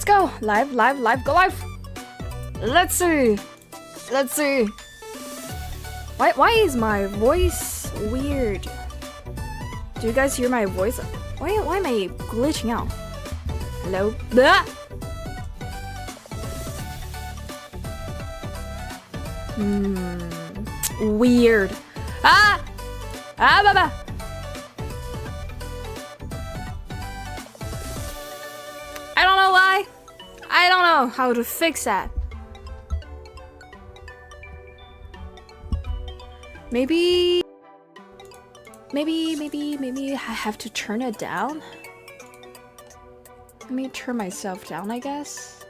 let's go. Live, go live. Let's see. Why is my voice weird? Do you guys hear my voice? Why am I glitching out? Hello? Blah! Weird. Baba! I don't know why. I don't know how to fix that. Maybe I have to turn it down. Let me turn myself down, I guess.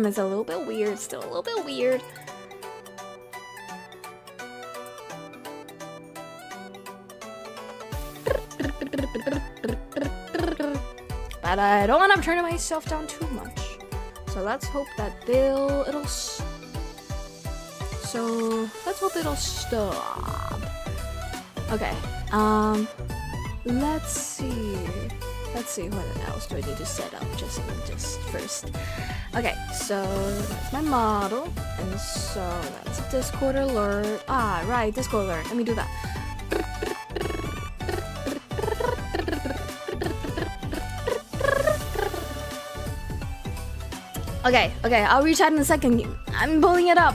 It's a little bit weird, still a little bit weird. But I don't want to turn myself down too much. So let's hope that it'll stop. Okay. Let's see what else do I need to set up just first. Okay, so that's my model, and so that's a Discord alert. Ah, right, Discord alert. Let me do that. Okay, I'll rechat in a second. I'm pulling it up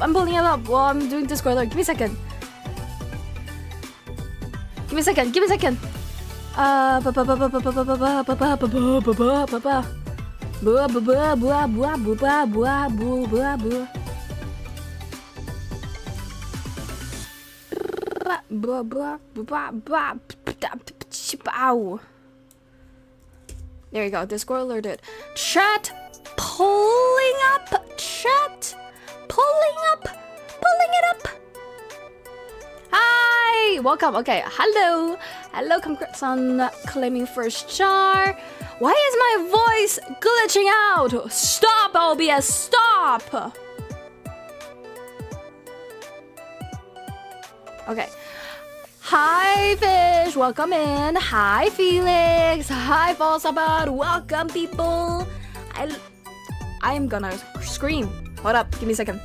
while I'm doing Discord alert. Give me a second. There you go, Discord alerted. Chat pulling it up. Hi, welcome. Okay, hello, congrats on claiming first star. Why is my voice glitching out? Stop, OBS, stop. Okay. Hi, Fish, welcome in. Hi, Felix. Hi, Falsabad. Welcome, people. I am gonna scream. Hold up, give me a second.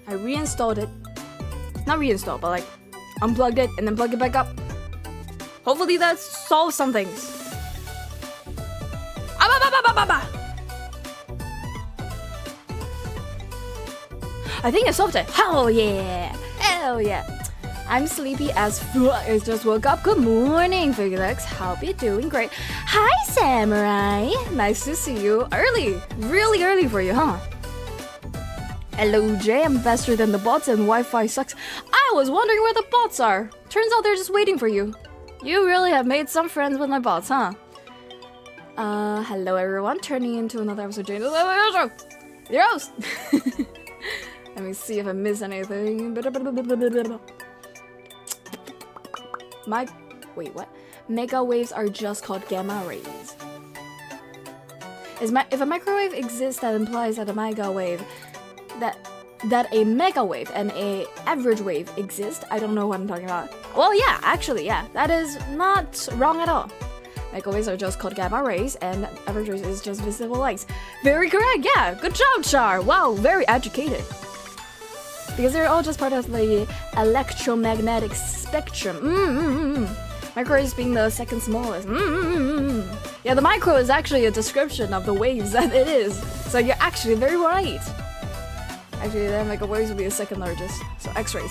I reinstalled it. Not reinstalled, but like unplugged it and then plugged it back up. Hopefully that solves some things. I think I solved it. Hell yeah! I'm sleepy as fuck. I just woke up. Good morning, Felix. Hope you're doing great. Hi, Samurai. Nice to see you. Early. Really early for you, huh? Hello, Jay. I'm faster than the bots and Wi-Fi sucks. I was wondering where the bots are. Turns out they're just waiting for you. You really have made some friends with my bots, huh? Hello, everyone. Turning into another episode of Jaenix. Your host. Let me see if I miss anything. Wait, what? Mega waves are just called gamma rays. If a microwave exists, that implies that a mega wave, that a mega wave and a average wave exist. I don't know what I'm talking about. Well, yeah, actually, yeah, that is not wrong at all. Mega waves are just called gamma rays, and average rays is just visible lights. Very correct. Yeah, good job, Char. Wow, very educated. Because they're all just part of the electromagnetic spectrum. Microwaves being the second smallest. Yeah, the micro is actually a description of the waves that it is. So you're actually very right. Actually, then microwaves would be the second largest. So X-rays.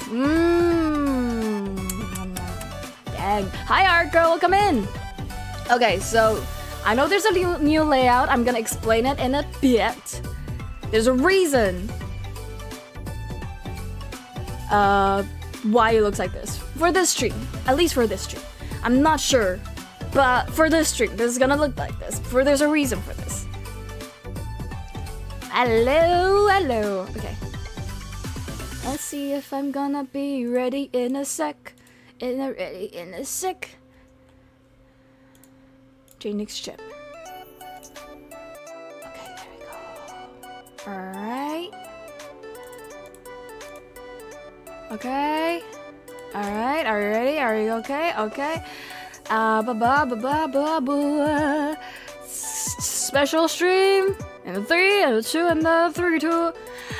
Dang. Hi, Art Girl. Welcome in. Okay, so I know there's a new layout. I'm gonna explain it in a bit. There's a reason why it looks like this. For this stream. At least for this stream. I'm not sure. But for this stream, this is gonna look like this. There's a reason for this. Hello. Okay. Let's see if I'm gonna be ready in a sec. Jaenix chip. Okay, there we go. Alright. Okay. Alright, are you ready? Are you okay? Okay. Special stream. And the 3, and the 2, and the 3, 2.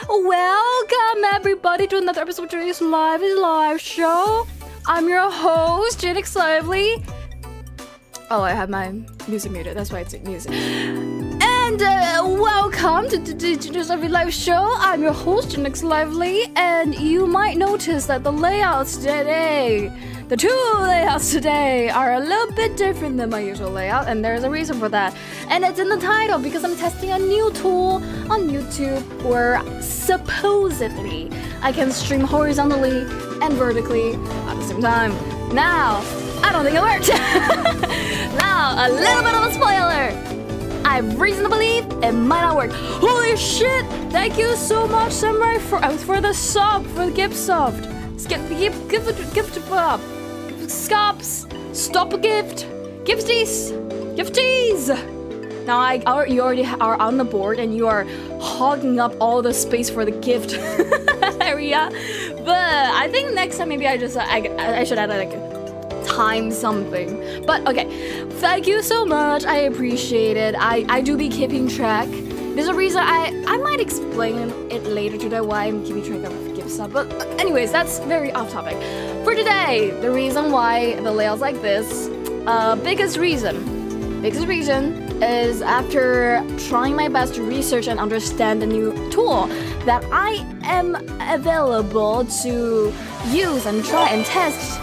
Welcome everybody to another episode of Jaenix Live show. I'm your host, Jaenix Lively. Oh, I have my music muted. That's why it's music. And welcome to the Jaenix Lively live show. I'm your host, Jaenix Lively, and you might notice that the layouts today, the 2 layouts today, are a little bit different than my usual layout, and there's a reason for that. And it's in the title because I'm testing a new tool on YouTube where supposedly I can stream horizontally and vertically at the same time. Now, I don't think it worked. Now, a little bit of a spoiler. I have reason to believe it might not work. Holy shit! Thank you so much, Samurai, for the sub, for the gift sub. Gift Scops, stop a gift, gifties. Now you already are on the board and you are hogging up all the space for the gift area. But I think next time maybe I should add like time something. But okay, thank you so much. I appreciate it. I do be keeping track. There's a reason I might explain it later today why I'm keeping track of gift sub. But anyways, that's very off topic. For today, the reason why the layout's like this, biggest reason is after trying my best to research and understand the new tool that I am available to use and try and test.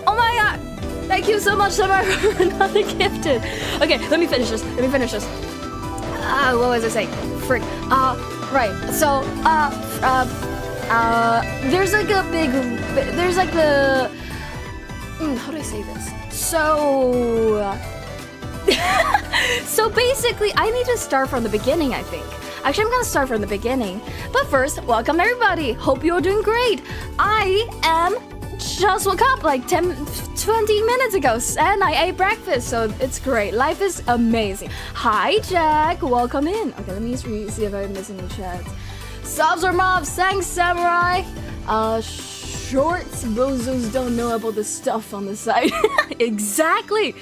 Oh my god! Thank you so much, Samar, for another gifted. Okay, let me finish this. What was I saying? Frick. Right. So, there's like a big, how do I say this? So basically, I need to start from the beginning, I think. Actually, I'm gonna start from the beginning. But first, welcome everybody. Hope you're doing great. I just woke up like 20 minutes ago and I ate breakfast, so it's great. Life is amazing. Hi, Jack. Welcome in. Okay, let me see if I'm missing the chat. Subs or mobs? Thanks, Samurai. Shorts bozos don't know about the stuff on the side. Exactly.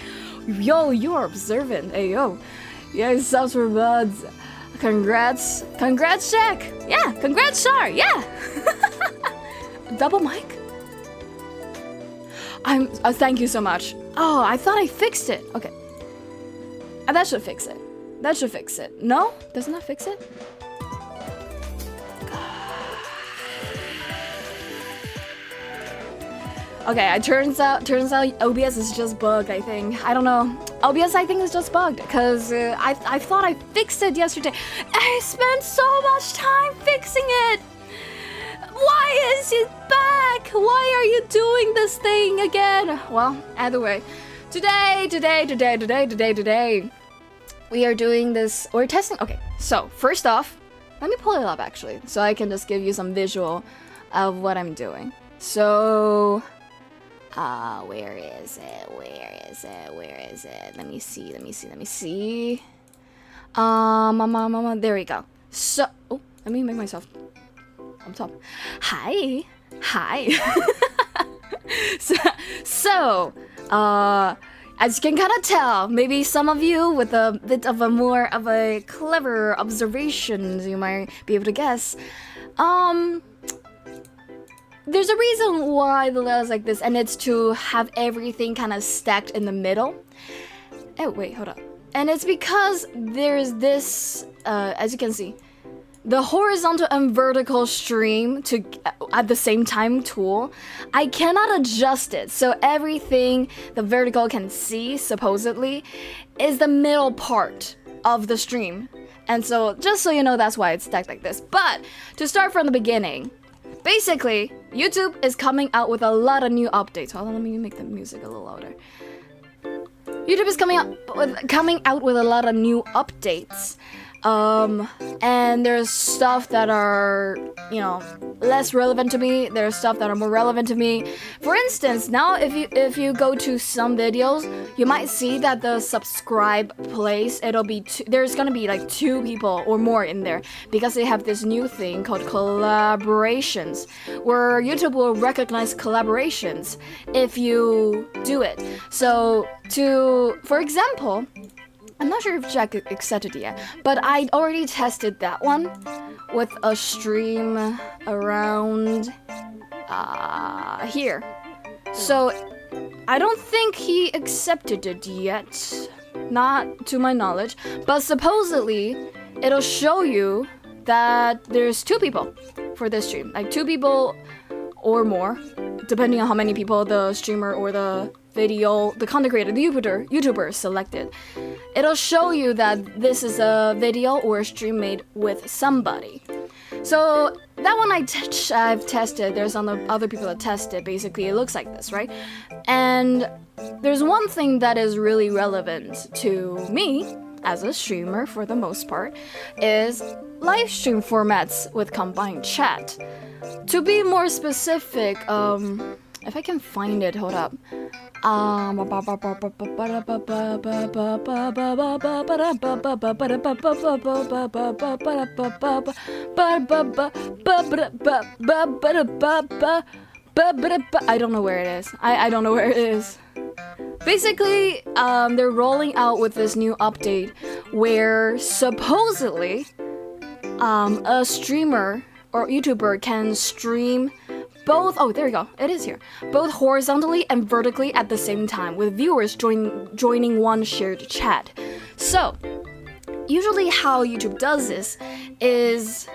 Yo, you're observant. Hey, yo. Yeah, subs for buds. Congrats, Jack. Yeah, congrats, Char. Yeah. Double mic. Thank you so much. Oh, I thought I fixed it. Okay. That should fix it. No? Doesn't that fix it? Okay, it turns out OBS is just bugged, I think. I don't know. OBS, I think, is just bugged because I thought I fixed it yesterday. I spent so much time fixing it. Why is it back? Why are you doing this thing again? Well, either way, today, we are doing this. We're testing. Okay, so first off, let me pull it up actually, so I can just give you some visual of what I'm doing. So, where is it? Let me see. There we go. So, let me make myself on top. Hi. so, as you can kind of tell, maybe some of you with a bit of a more of a clever observations, you might be able to guess. There's a reason why the layout is like this, and it's to have everything kind of stacked in the middle. Oh, wait, hold up. And it's because there's this, as you can see, the horizontal and vertical stream at the same time tool. I cannot adjust it, so everything the vertical can see, supposedly, is the middle part of the stream. And so, just so you know, that's why it's stacked like this. But, to start from the beginning, basically, YouTube is coming out with a lot of new updates. Hold on, let me make the music a little louder. YouTube is coming out with a lot of new updates. And there's stuff that are, less relevant to me. There's stuff that are more relevant to me. For instance, now if you go to some videos, you might see that the subscribe place, there's gonna be like 2 people or more in there because they have this new thing called collaborations, where YouTube will recognize collaborations if you do it. So for example, I'm not sure if Jack accepted it yet, but I already tested that one with a stream around here. So I don't think he accepted it yet, not to my knowledge, but supposedly it'll show you that there's 2 people for this stream, like 2 people or more, depending on how many people the streamer or the content creator, the YouTuber selected. It'll show you that this is a video or a stream made with somebody. So that one I've tested, there's other people that tested, basically it looks like this, right? And there's one thing that is really relevant to me as a streamer for the most part, is live stream formats with combined chat. To be more specific, if I can find it, hold up. I don't know where it is. I don't know where it is. Basically, they're rolling out with this new update where supposedly a streamer or YouTuber can stream both, there we go, it is here, both horizontally and vertically at the same time, with viewers joining one shared chat. So, usually how YouTube does this is,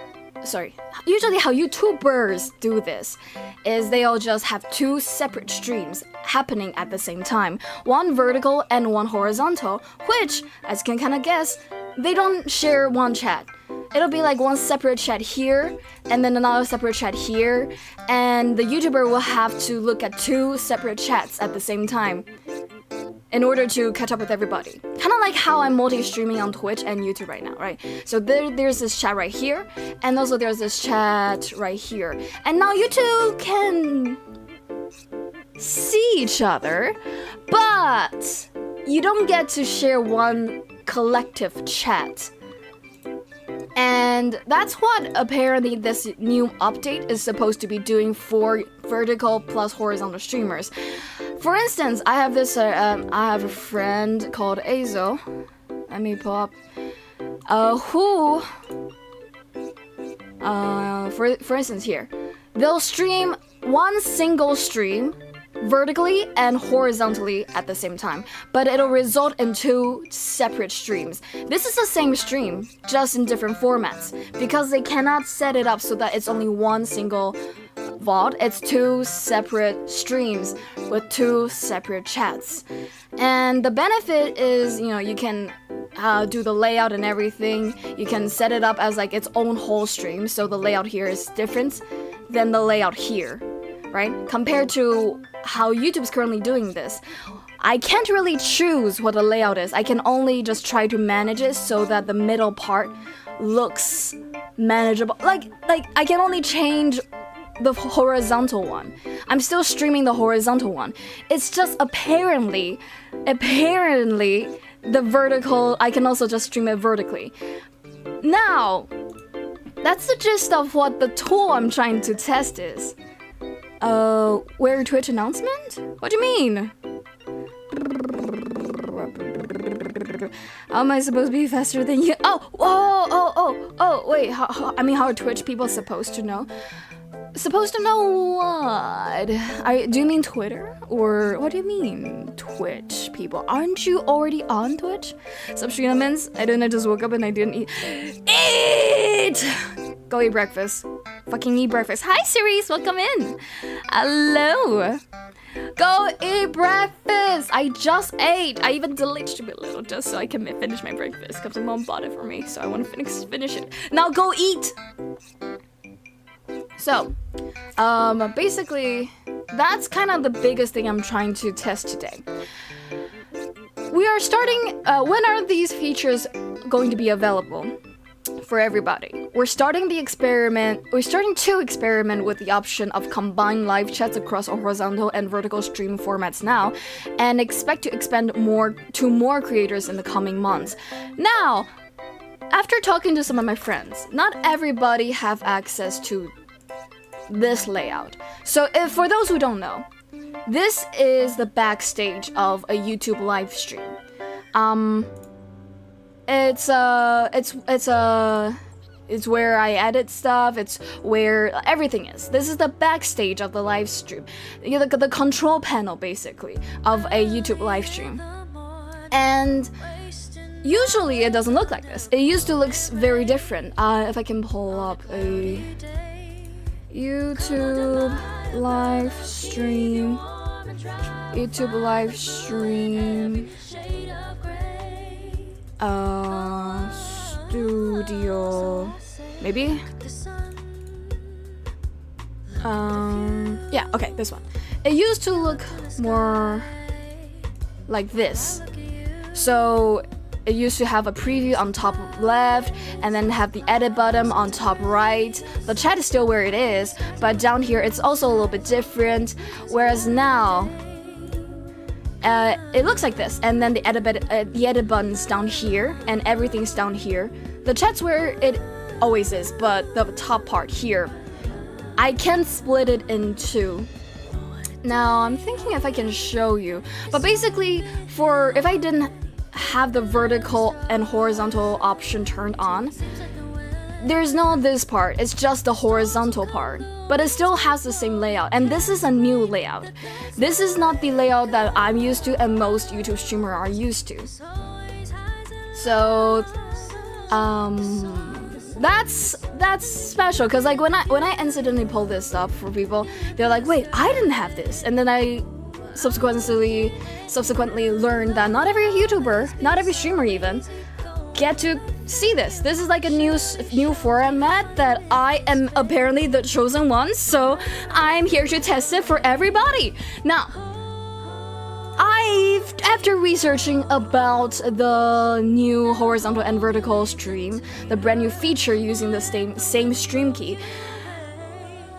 usually how YouTubers do this is they all just have 2 separate streams happening at the same time, one vertical and one horizontal, which, as you can kind of guess, they don't share one chat. It'll be like one separate chat here, and then another separate chat here, and the YouTuber will have to look at 2 separate chats at the same time in order to catch up with everybody. Kind of like how I'm multi-streaming on Twitch and YouTube right now, right? So there's this chat right here, and also there's this chat right here. And now you 2 can see each other, but you don't get to share one collective chat. And that's what apparently this new update is supposed to be doing for vertical plus horizontal streamers. For instance, I have a friend called Azo. Let me pull up. Who, for instance here, they'll stream one single stream vertically and horizontally at the same time, but it'll result in 2 separate streams. This is the same stream, just in different formats, because they cannot set it up so that it's only one single VOD. It's 2 separate streams with 2 separate chats. And the benefit is, you can do the layout and everything. You can set it up as like its own whole stream, so the layout here is different than the layout here, right? Compared to how YouTube's currently doing this. I can't really choose what the layout is. I can only just try to manage it so that the middle part looks manageable. Like I can only change the horizontal one. I'm still streaming the horizontal one. It's just apparently the vertical, I can also just stream it vertically. Now, that's the gist of what the tool I'm trying to test is. Where Twitch announcement? What do you mean? How am I supposed to be faster than you? Wait, how are Twitch people supposed to know? Supposed to know what? Do you mean Twitter? Or what do you mean Twitch people? Aren't you already on Twitch? Sup, streamers? I just woke up and I didn't eat. Eat! Go eat breakfast. Fucking eat breakfast. Hi, Series, welcome in. Hello. Go eat breakfast. I just ate. I even delayed a bit little just so I can finish my breakfast because my mom bought it for me, so I want to finish it. Now go eat. So, basically, that's kind of the biggest thing I'm trying to test today. We are starting, when are these features going to be available? for everybody. We're starting to experiment with the option of combined live chats across horizontal and vertical stream formats now, and expect to expand to more creators in the coming months. Now, after talking to some of my friends, not everybody have access to this layout. So if for those who don't know, this is the backstage of a YouTube live stream. It's where I edit stuff. It's where everything is. This is the backstage of the live stream. You know, the control panel basically of a YouTube live stream. And usually it doesn't look like this. It used to look very different. If I can pull up a YouTube live stream. Studio, maybe? Yeah, okay, this one. It used to look more like this. So it used to have a preview on top left, and then have the edit button on top right. The chat is still where it is, but down here it's also a little bit different. Whereas now, it looks like this, and then the edit button's down here, and everything's down here. The chat's where it always is, but the top part here, I can split it in two. Now, I'm thinking if I can show you, but basically, if I didn't have the vertical and horizontal option turned on, there's no this part, it's just the horizontal part, but it still has the same layout, and this is a new layout. This is not the layout that I'm used to and most YouTube streamers are used to. So that's special, because like when I incidentally pull this up for people, they're like, wait, I didn't have this, and then I subsequently learned that not every YouTuber, not every streamer even, get to see this. This is like a new format that I am apparently the chosen one, so I'm here to test it for everybody. Now, after researching about the new horizontal and vertical stream, the brand new feature using the same stream key,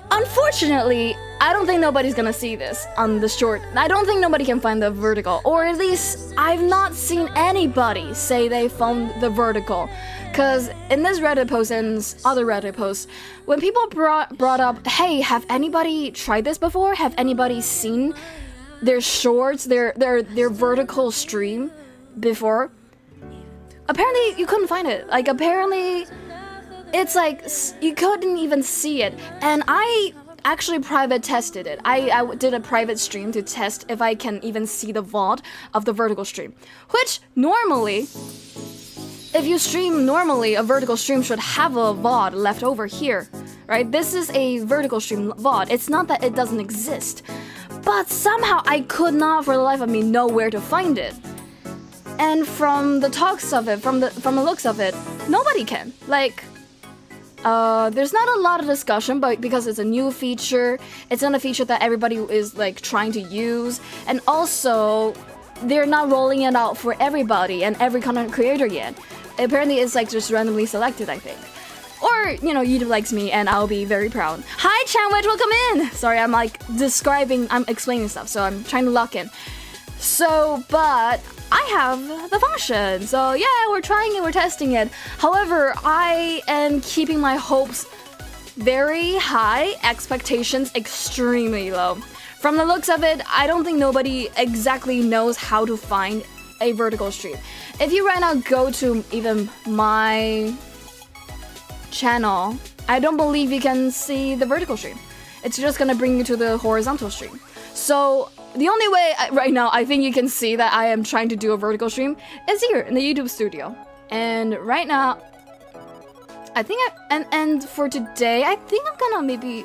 unfortunately, I don't think nobody's gonna see this on the short. I don't think nobody can find the vertical, or at least I've not seen anybody say they found the vertical. Cause in this Reddit post and other Reddit posts, when people brought up, hey, have anybody tried this before? Have anybody seen their shorts, their vertical stream before? Apparently you couldn't find it. Like apparently it's like you couldn't even see it. And I actually private tested it. I did a private stream to test if I can even see the VOD of the vertical stream, which normally, if you stream normally, a vertical stream should have a VOD left over here, right? This is a vertical stream VOD. It's not that it doesn't exist, but somehow I could not for the life of me know where to find it. And from the talks of it, from the looks of it, nobody can. Like, there's not a lot of discussion, but because it's a new feature, it's not a feature that everybody is like trying to use, and also they're not rolling it out for everybody and every content creator yet. Apparently it's like just randomly selected, I think. Or, you know, YouTube likes me and I'll be very proud. Hi Chanwich, welcome in! Sorry, I'm like I'm explaining stuff, so I'm trying to lock in. So, but I have the function. So yeah, we're trying it, we're testing it. However, I am keeping my hopes very high, expectations extremely low. From the looks of it, I don't think nobody exactly knows how to find a vertical stream. If you right now go to even my channel, I don't believe you can see the vertical stream. It's just gonna bring you to the horizontal stream. So the only way right now I think you can see that I am trying to do a vertical stream is here in the YouTube studio. And right now, I think and for today, I think I'm gonna maybe,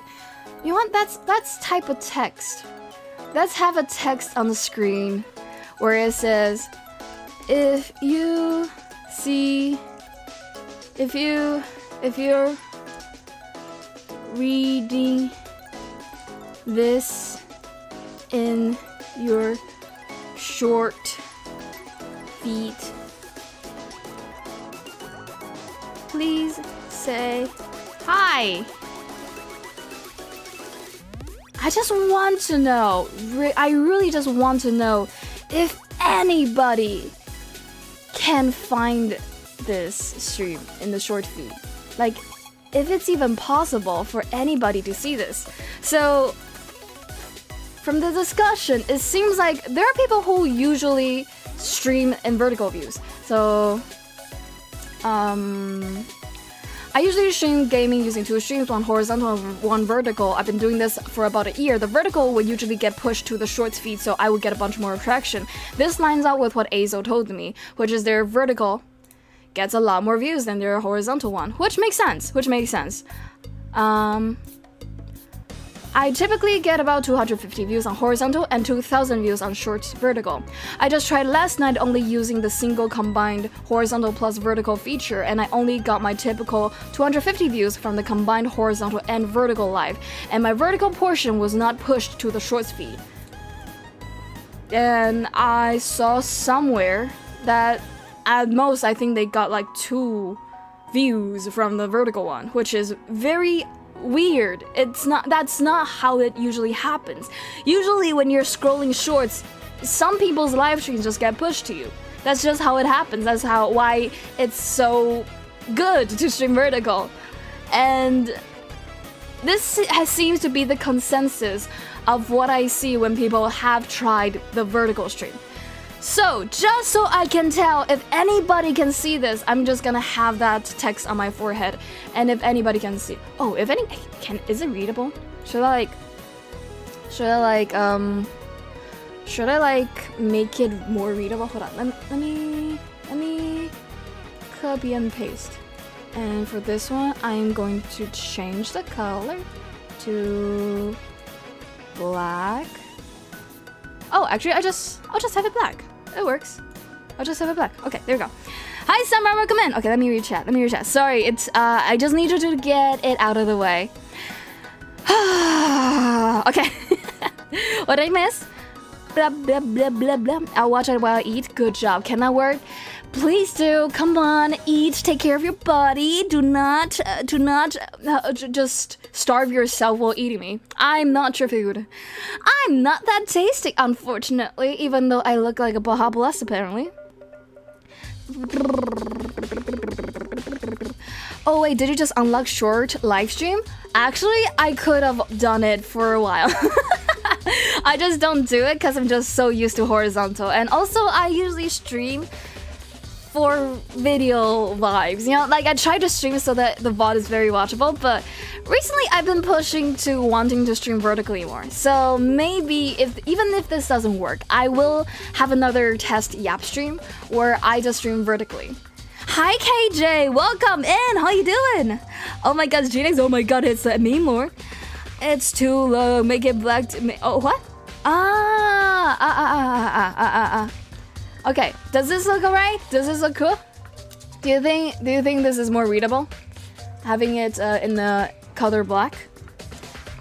you know what, let's type a text. Let's have a text on the screen where it says, if you're reading this in your short feed, please say hi. I just want to know, I really just want to know if anybody can find this stream in the short feed. Like, if it's even possible for anybody to see this. So, from the discussion, it seems like there are people who usually stream in vertical views. So, I usually stream gaming using 2 streams, one horizontal and one vertical. I've been doing this for about a year. The vertical would usually get pushed to the shorts feed, so I would get a bunch more traction. This lines up with what Azo told me, which is their vertical gets a lot more views than their horizontal one, which makes sense. I typically get about 250 views on horizontal and 2,000 views on shorts vertical. I just tried last night only using the single combined horizontal plus vertical feature, and I only got my typical 250 views from the combined horizontal and vertical live, and my vertical portion was not pushed to the shorts feed. And I saw somewhere that at most I think they got like 2 views from the vertical one, which is very weird. That's not how it usually happens. Usually when you're scrolling shorts, some people's live streams just get pushed to you. That's just how it happens. That's why it's so good to stream vertical. And this seems to be the consensus of what I see when people have tried the vertical stream. So, just so I can tell if anybody can see this, I'm just gonna have that text on my forehead. And if anybody can see, is it readable? Should I make it more readable? Hold on, let me copy and paste. And for this one, I'm going to change the color to black. Oh, actually, I'll just have it black. It works. I'll just have it black. Okay, there we go. Hi, Summer, welcome in. Okay, let me read chat. Sorry, it's I just needed to get it out of the way. Okay. What did I miss? Blah blah blah blah blah. I'll watch it while I eat. Good job. Can that work? Please do. Come on, eat. Take care of your body. Do not just starve yourself while eating me. I'm not your food. I'm not that tasty, unfortunately, even though I look like a Baja Blast, apparently. Oh wait, did you just unlock short live stream? Actually, I could have done it for a while. I just don't do it because I'm just so used to horizontal. And also, I usually stream for video vibes, you know, like I try to stream so that the VOD is very watchable, but recently I've been pushing to wanting to stream vertically more. So maybe even if this doesn't work, I will have another test Yap stream where I just stream vertically. Hi KJ, welcome in. How you doing? Oh my god, Jaenix. Oh my god, it's that meme more. It's too low. Make it black. Oh what? Okay, does this look alright? Does this look cool? Do you think this is more readable? Having it in the color black?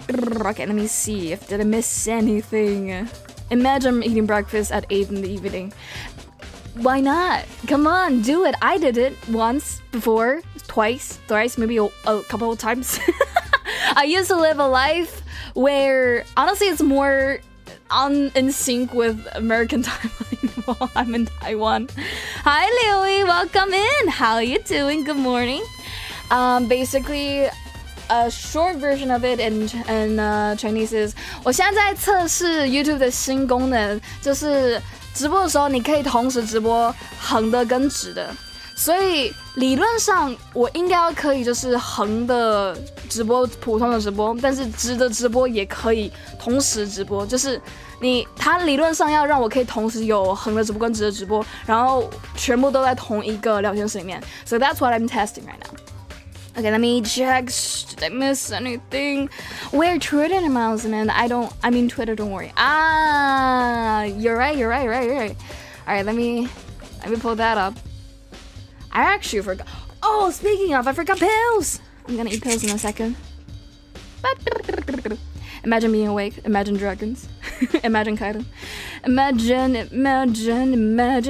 Okay, let me see if did I miss anything. Imagine I'm eating breakfast at 8 in the evening. Why not? Come on, do it. I did it once before, twice, thrice, maybe a couple of times. I used to live a life where honestly it's more in sync with American timeline while I'm in Taiwan. Hi Liu, welcome in. How are you doing? Good morning. Basically, a short version of it in Chinese is 我现在在测试 YouTube 的新功能，就是直播的时候你可以同时直播横的跟直的。所以理论上我应该要可以就是横的直播普通的直播，但是直的直播也可以同时直播，就是它理论上要让我可以同时有横的直播跟直的直播，然后全部都在同一个聊天室里面。So that's what I'm testing right now. Okay, let me check. Did I miss anything? We're Twitter announcement. I mean Twitter, don't worry. You're right. Alright, let me pull that up. I actually forgot. Oh, speaking of, I forgot pills. I'm gonna eat pills in a second. Imagine being awake. Imagine dragons. Imagine Kaiden. Imagine.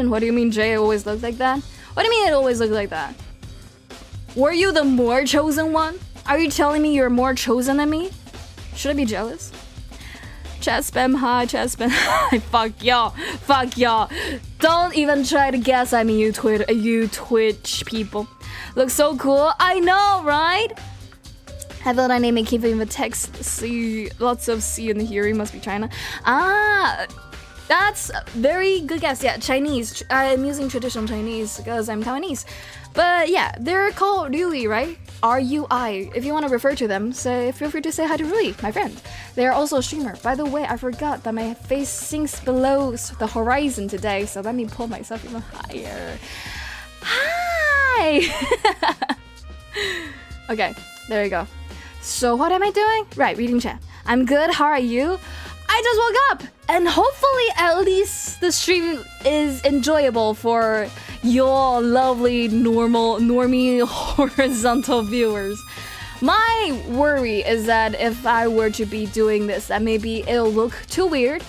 What do you mean Jay always looks like that? What do you mean it always looks like that? Were you the more chosen one? Are you telling me you're more chosen than me? Should I be jealous? Chat spam hi, chat spam hi. Fuck y'all. Don't even try to guess at me, you Twitch people. Looks so cool. I know, right? I thought I named it keeping the text. See, lots of C in the hearing must be China. Ah, that's very good guess. Yeah, Chinese. I'm using traditional Chinese because I'm Taiwanese. But yeah, they're called Rui, right? R-U-I. If you want to refer to them, feel free to say hi to Rui, my friend. They are also a streamer. By the way, I forgot that my face sinks below the horizon today, so let me pull myself even higher. Hi! Okay, there you go. So what am I doing? Right, reading chat. I'm good, how are you? I just woke up! And hopefully at least the stream is enjoyable for your lovely normie horizontal viewers. My worry is that if I were to be doing this, that maybe it'll look too weird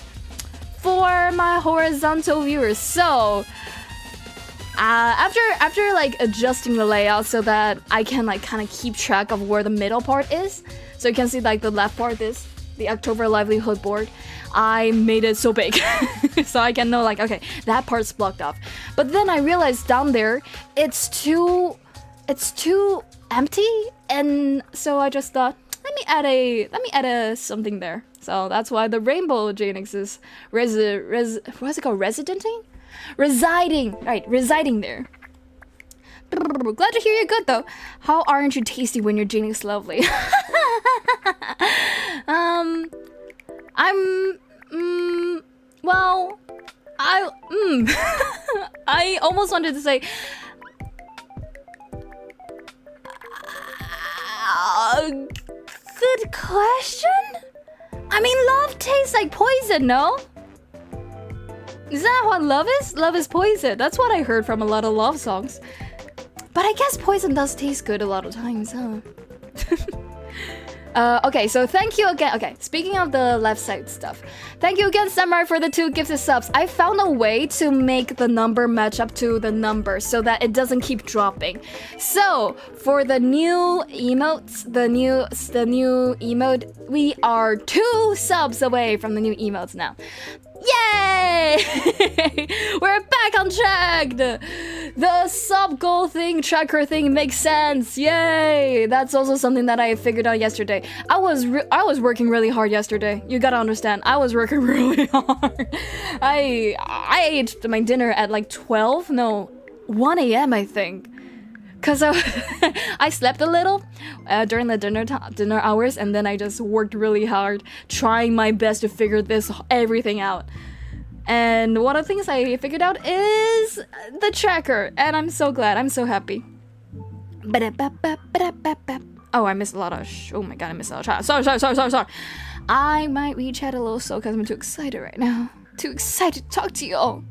for my horizontal viewers. So after like adjusting the layout so that I can like kind of keep track of where the middle part is, so you can see like the left part is the October livelihood board. I made it so big so I can know like, okay, that part's blocked off. But then I realized down there it's too empty, and so I just thought let me add a something there. So that's why the rainbow Jaenix is what's it called, residing there. Glad to hear you're good though. How aren't you tasty when you're Jaenix Lovely? Well, I almost wanted to say good question? I mean, love tastes like poison, no? Is that what love is? Love is poison. That's what I heard from a lot of love songs. But I guess poison does taste good a lot of times, huh? Okay, so thank you again. Okay, speaking of the left side stuff, thank you again, Samurai, for the 2 gifted subs. I found a way to make the number match up to the number so that it doesn't keep dropping. So for the new emotes, the new emote, we are 2 subs away from the new emotes now. Yay! We're back on track! The sub goal thing, tracker thing makes sense. Yay! That's also something that I figured out yesterday. I was working really hard yesterday. You gotta understand, I was working really hard. I ate my dinner at like 1 a.m. I think. Cause I slept a little during the dinner hours, and then I just worked really hard, trying my best to figure everything out. And one of the things I figured out is the tracker, and I'm so glad. I'm so happy. Oh, I missed a lot of. Oh my god, I missed a lot of chat. Sorry. I might read chat a little slow because I'm too excited right now. Too excited to talk to you all.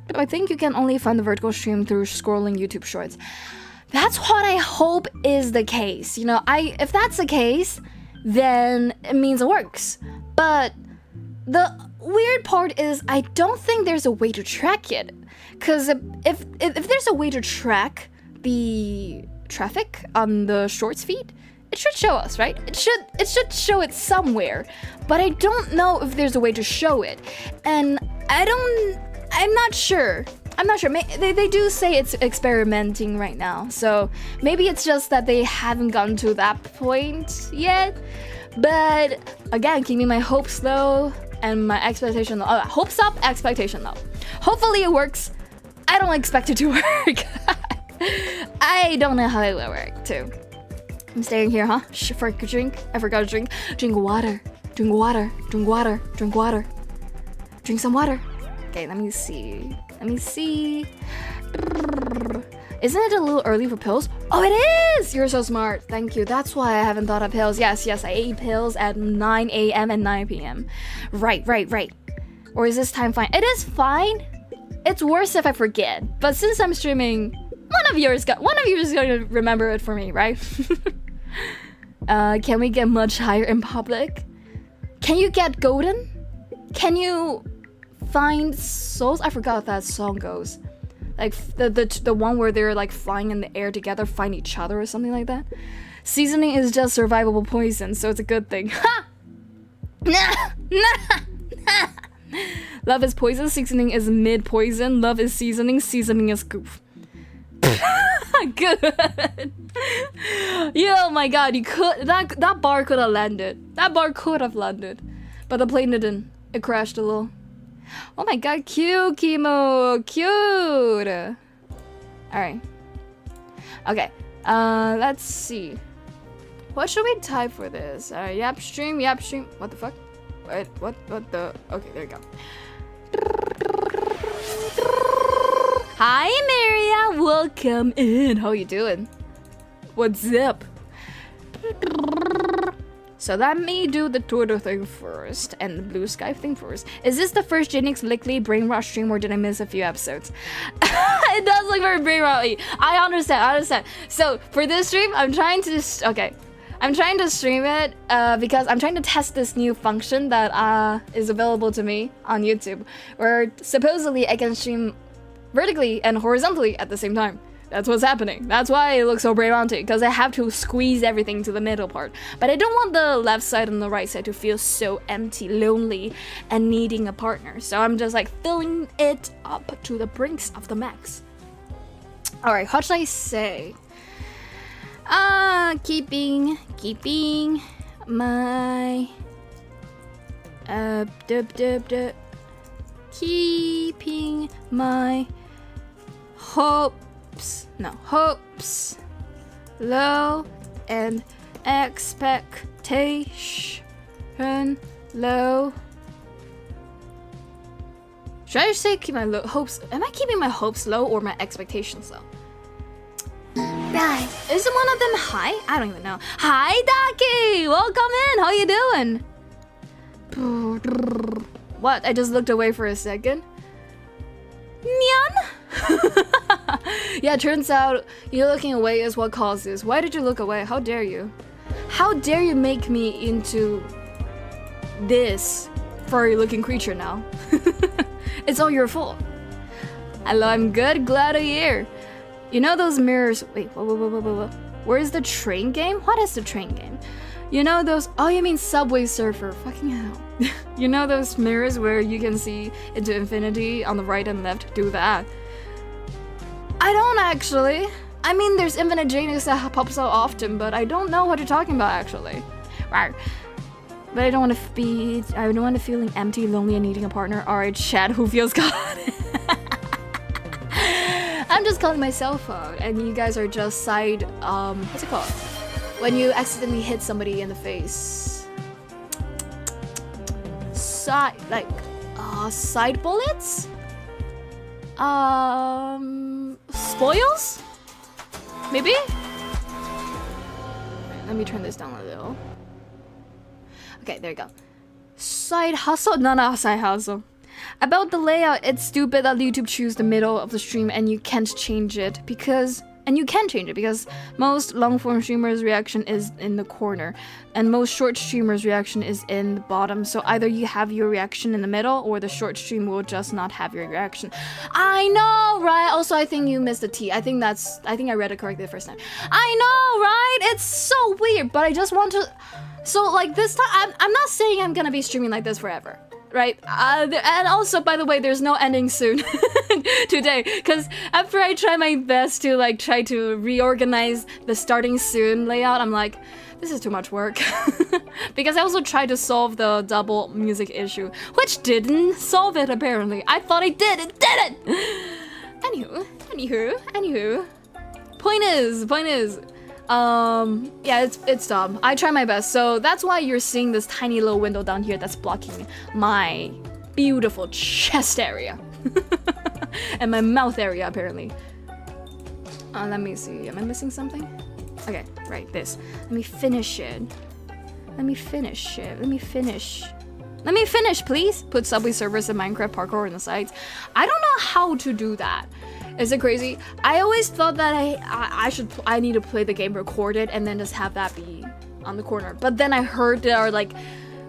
But I think you can only find the vertical stream through scrolling YouTube shorts. That's what I hope is the case. You know, if that's the case, then it means it works. But the weird part is I don't think there's a way to track it. Because if there's a way to track the traffic on the shorts feed, it should show us, right? It should show it somewhere. But I don't know if there's a way to show it. And I'm not sure. They do say it's experimenting right now, so maybe it's just that they haven't gotten to that point yet. But again, keeping my hopes low and my expectation low. Hopes up, expectation low. Hopefully it works. I don't expect it to work. I don't know how it will work too. I'm staying here, huh? For a drink? I forgot to drink. Drink water. Drink water. Drink water. Drink water. Drink some water. Okay, let me see. Isn't it a little early for pills? Oh, it is! You're so smart. Thank you. That's why I haven't thought of pills. Yes, I ate pills at 9 a.m. and 9 p.m. Right. Or is this time fine? It is fine. It's worse if I forget. But since I'm streaming, one of you is going to remember it for me, right? Can we get much higher in public? Can you get golden? Can you find souls? I forgot how that song goes. Like the one where they're like flying in the air together, find each other or something like that. Seasoning is just survivable poison, so it's a good thing. Ha! Nah! Love is poison, seasoning is mid-poison. Love is seasoning, seasoning is goof. Good. Yeah, oh my god, you could that bar could have landed. That bar could have landed. But the plane didn't. It crashed a little. Oh my god, cute, Kimo. Cute. Alright. Okay. Let's see. What should we type for this? Yap stream. What the fuck? Wait, what the? Okay, there you go. Hi, Maria. Welcome in. How you doing? What's up? So let me do the Twitter thing first and the blue sky thing first. Is this the first Jaenix Lively brainwash stream or did I miss a few episodes? It does look very brainwashy. I understand. So for this stream, I'm trying to stream it because I'm trying to test this new function that is available to me on YouTube, where supposedly I can stream vertically and horizontally at the same time. That's what's happening. That's why it looks so brainwashy, because I have to squeeze everything to the middle part. But I don't want the left side and the right side to feel so empty, lonely, and needing a partner. So I'm just like filling it up to the brinks of the max. Alright, how should I say? Keeping my keeping my hopes low and expectation low. Should I say keep my hopes? Am I keeping my hopes low or my expectations low? Right. Isn't one of them high? I don't even know. Hi, Daki! Welcome in! How you doing? What? I just looked away for a second. Nyan? Yeah, turns out you looking away is what caused this. Why did you look away? How dare you? How dare you make me into this furry-looking creature now? It's all your fault. Hello, I'm good. Glad to hear. You know those mirrors? Wait, whoa. Where's the train game? What is the train game? You know those? Oh, you mean Subway Surfer? Fucking hell. You know those mirrors where you can see into infinity on the right and left? Do that. I don't actually. I mean, there's infinite Jaenix that pops out often, but I don't know what you're talking about actually. Right. But I don't want to feeling empty, lonely, and needing a partner. Alright, Chad, who feels God? I'm just calling myself out, and you guys are just side, what's it called? When you accidentally hit somebody in the face. Side bullets? Spoils? Maybe? Let me turn this down a little. Okay, there you go. Side hustle? No, side hustle. About the layout, it's stupid that YouTube choose the middle of the stream and you can't change it because most long-form streamers' reaction is in the corner and most short streamers' reaction is in the bottom. So either you have your reaction in the middle or the short stream will just not have your reaction. I know, right? Also, I think you missed the T. I think I read it correctly the first time. I know, right? It's so weird, but I just want to... So, like, this time, I'm not saying I'm gonna be streaming like this forever. Right? And also, by the way, there's no ending soon today, because after I try my best to like try to reorganize the starting soon layout, I'm like, this is too much work. Because I also tried to solve the double music issue, which didn't solve it apparently. I thought I did, it didn't! Anywho. Point is, yeah, it's dumb. I try my best, so that's why you're seeing this tiny little window down here that's blocking my beautiful chest area. And my mouth area, apparently. Let me see, am I missing something? Okay, right, this. Let me finish, please! Put Subway Surfers and Minecraft parkour on the sides. I don't know how to do that. Is it crazy? I always thought that I need to play the game recorded and then just have that be on the corner. But then I heard there are like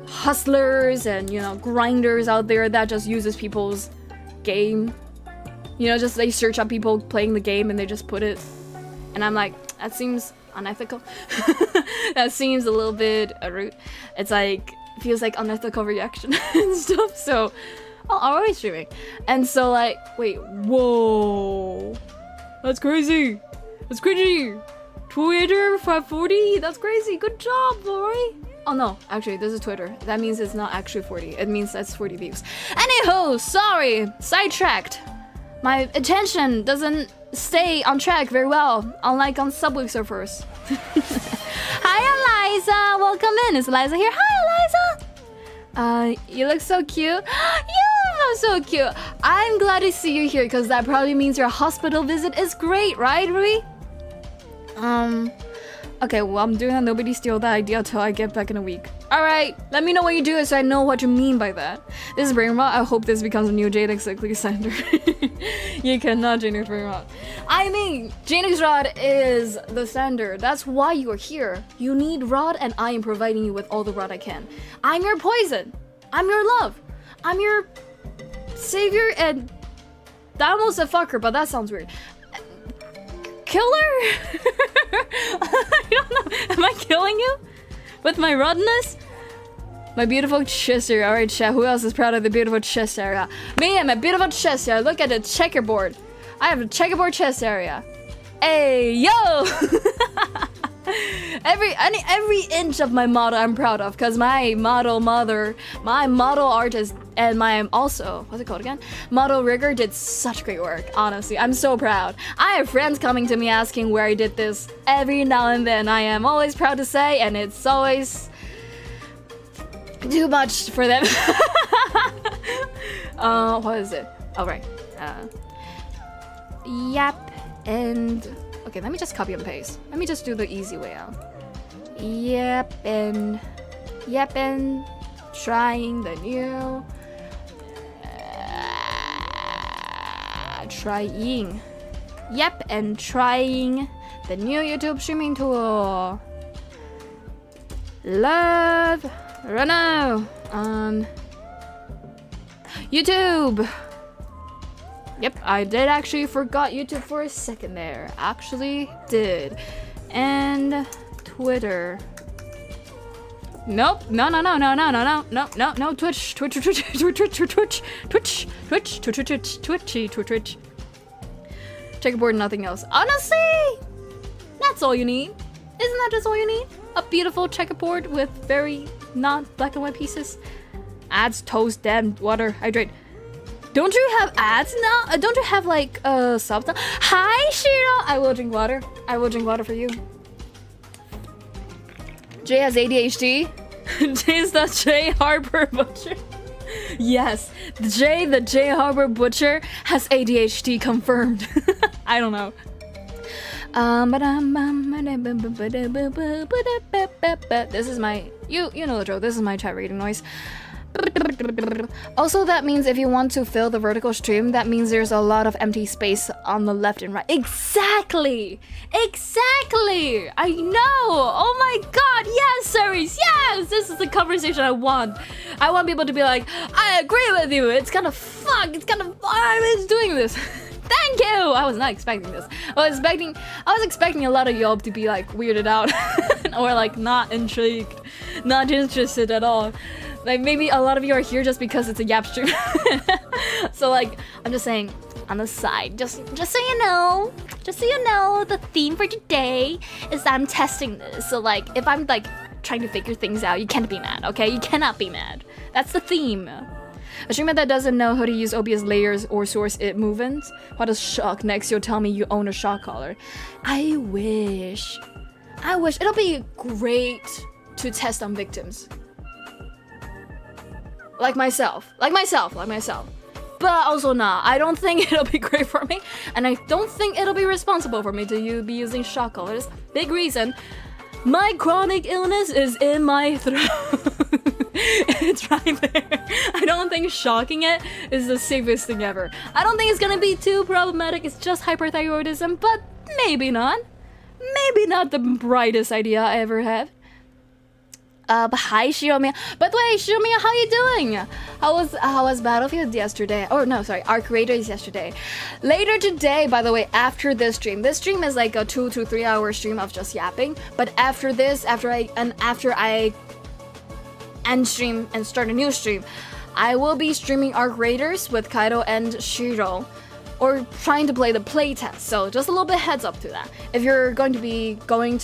hustlers and, you know, grinders out there that just uses people's game You know, just they search up people playing the game and they just put it. And I'm like, that seems unethical. That seems a little bit rude. It's like, feels like unethical reaction and stuff. So, I'll always streaming. And so like, wait, whoa. That's crazy. That's crazy. Twitter 540. That's crazy. Good job, Lori. Oh no, actually, this is Twitter. That means it's not actually 40. It means that's 40 views. Anywho, sorry, sidetracked. My attention doesn't stay on track very well, unlike on Subway surfers. Hi, Eliza. Welcome in. Is Eliza here? Hi, Eliza. You look so cute. You look so cute. I'm glad to see you here because that probably means your hospital visit is great, right, Rui? Okay, well, I'm doing a nobody steal that idea till I get back in a week. Alright, let me know what you do so I know what you mean by that. This is Brain Rot. I hope this becomes a new Jaenix Lively standard. You cannot Jaenix Brain Rot. I mean, Jaenix Rod is the standard. That's why you are here. You need Rod, and I am providing you with all the Rod I can. I'm your poison. I'm your love. I'm your savior, and that almost said fucker, but that sounds weird. Killer? I don't know. Am I killing you? With my rudeness? My beautiful chest area. Alright, chat. Who else is proud of the beautiful chest area? Me and my beautiful chest area. Look at the checkerboard. I have a checkerboard chest area. Hey, yo! Every inch of my model I'm proud of, because my model mother, my model artist, and my also, what's it called again? Model rigger did such great work, honestly. I'm so proud. I have friends coming to me asking where I did this every now and then. I am always proud to say, and it's always too much for them. What is it? Oh, right. Yap and... Okay, let me just copy and paste. Let me just do the easy way out. Yep and trying the new trying. Yep, and trying the new YouTube streaming tool. Love Renault on YouTube. Yep, I did actually forgot YouTube for a second there. Actually did. And Twitter. Nope. No. Twitch. Checkerboard, nothing else. Honestly, that's all you need. Isn't that just all you need? A beautiful checkerboard with very not black and white pieces. Ads, toast, damn, water, hydrate. Don't you have ads now? Don't you have like subs now? Hi, Shiro. I will drink water. I will drink water for you. Jay has ADHD. Jay is the J Harbor Butcher. Yes, the J Harbor Butcher has ADHD confirmed. I don't know. This is my you know the drill. This is my chat reading noise. Also, that means if you want to fill the vertical stream, that means there's a lot of empty space on the left and right. Exactly! I know! Oh my god, yes, Series, yes! This is the conversation I want. I want people to be like, I agree with you, it's kind of why is doing this? Thank you! I was not expecting this. I was expecting a lot of y'all to be like weirded out or like not intrigued, not interested at all. Like maybe a lot of you are here just because it's a Yap stream. So like I'm just saying on the side, just so you know, the theme for today is that I'm testing this. So like if I'm like trying to figure things out, you can't be mad, okay? You cannot be mad. That's the theme. A streamer that doesn't know how to use OBS layers or source it movements. What a shock. Next you'll tell me you own a shock collar. I wish. It'll be great to test on victims. Like myself. But also not. I don't think it'll be great for me. And I don't think it'll be responsible for me to be using shock collars. Big reason. My chronic illness is in my throat. It's right there. I don't think shocking it is the safest thing ever. I don't think it's gonna be too problematic. It's just hyperthyroidism, but maybe not. Maybe not the brightest idea I ever had. up? Hi, Shiromiya. By the way, Shiromiya, how you doing? How was Battlefield yesterday? Oh no, sorry, Arc Raiders yesterday. Later today, by the way, after this stream is like a 2 to 3 hour stream of just yapping. But after this, after I end stream and start a new stream, I will be streaming Arc Raiders with Kaido and Shiro, or trying to play the playtest. So just a little bit heads up to that. If you're going to be going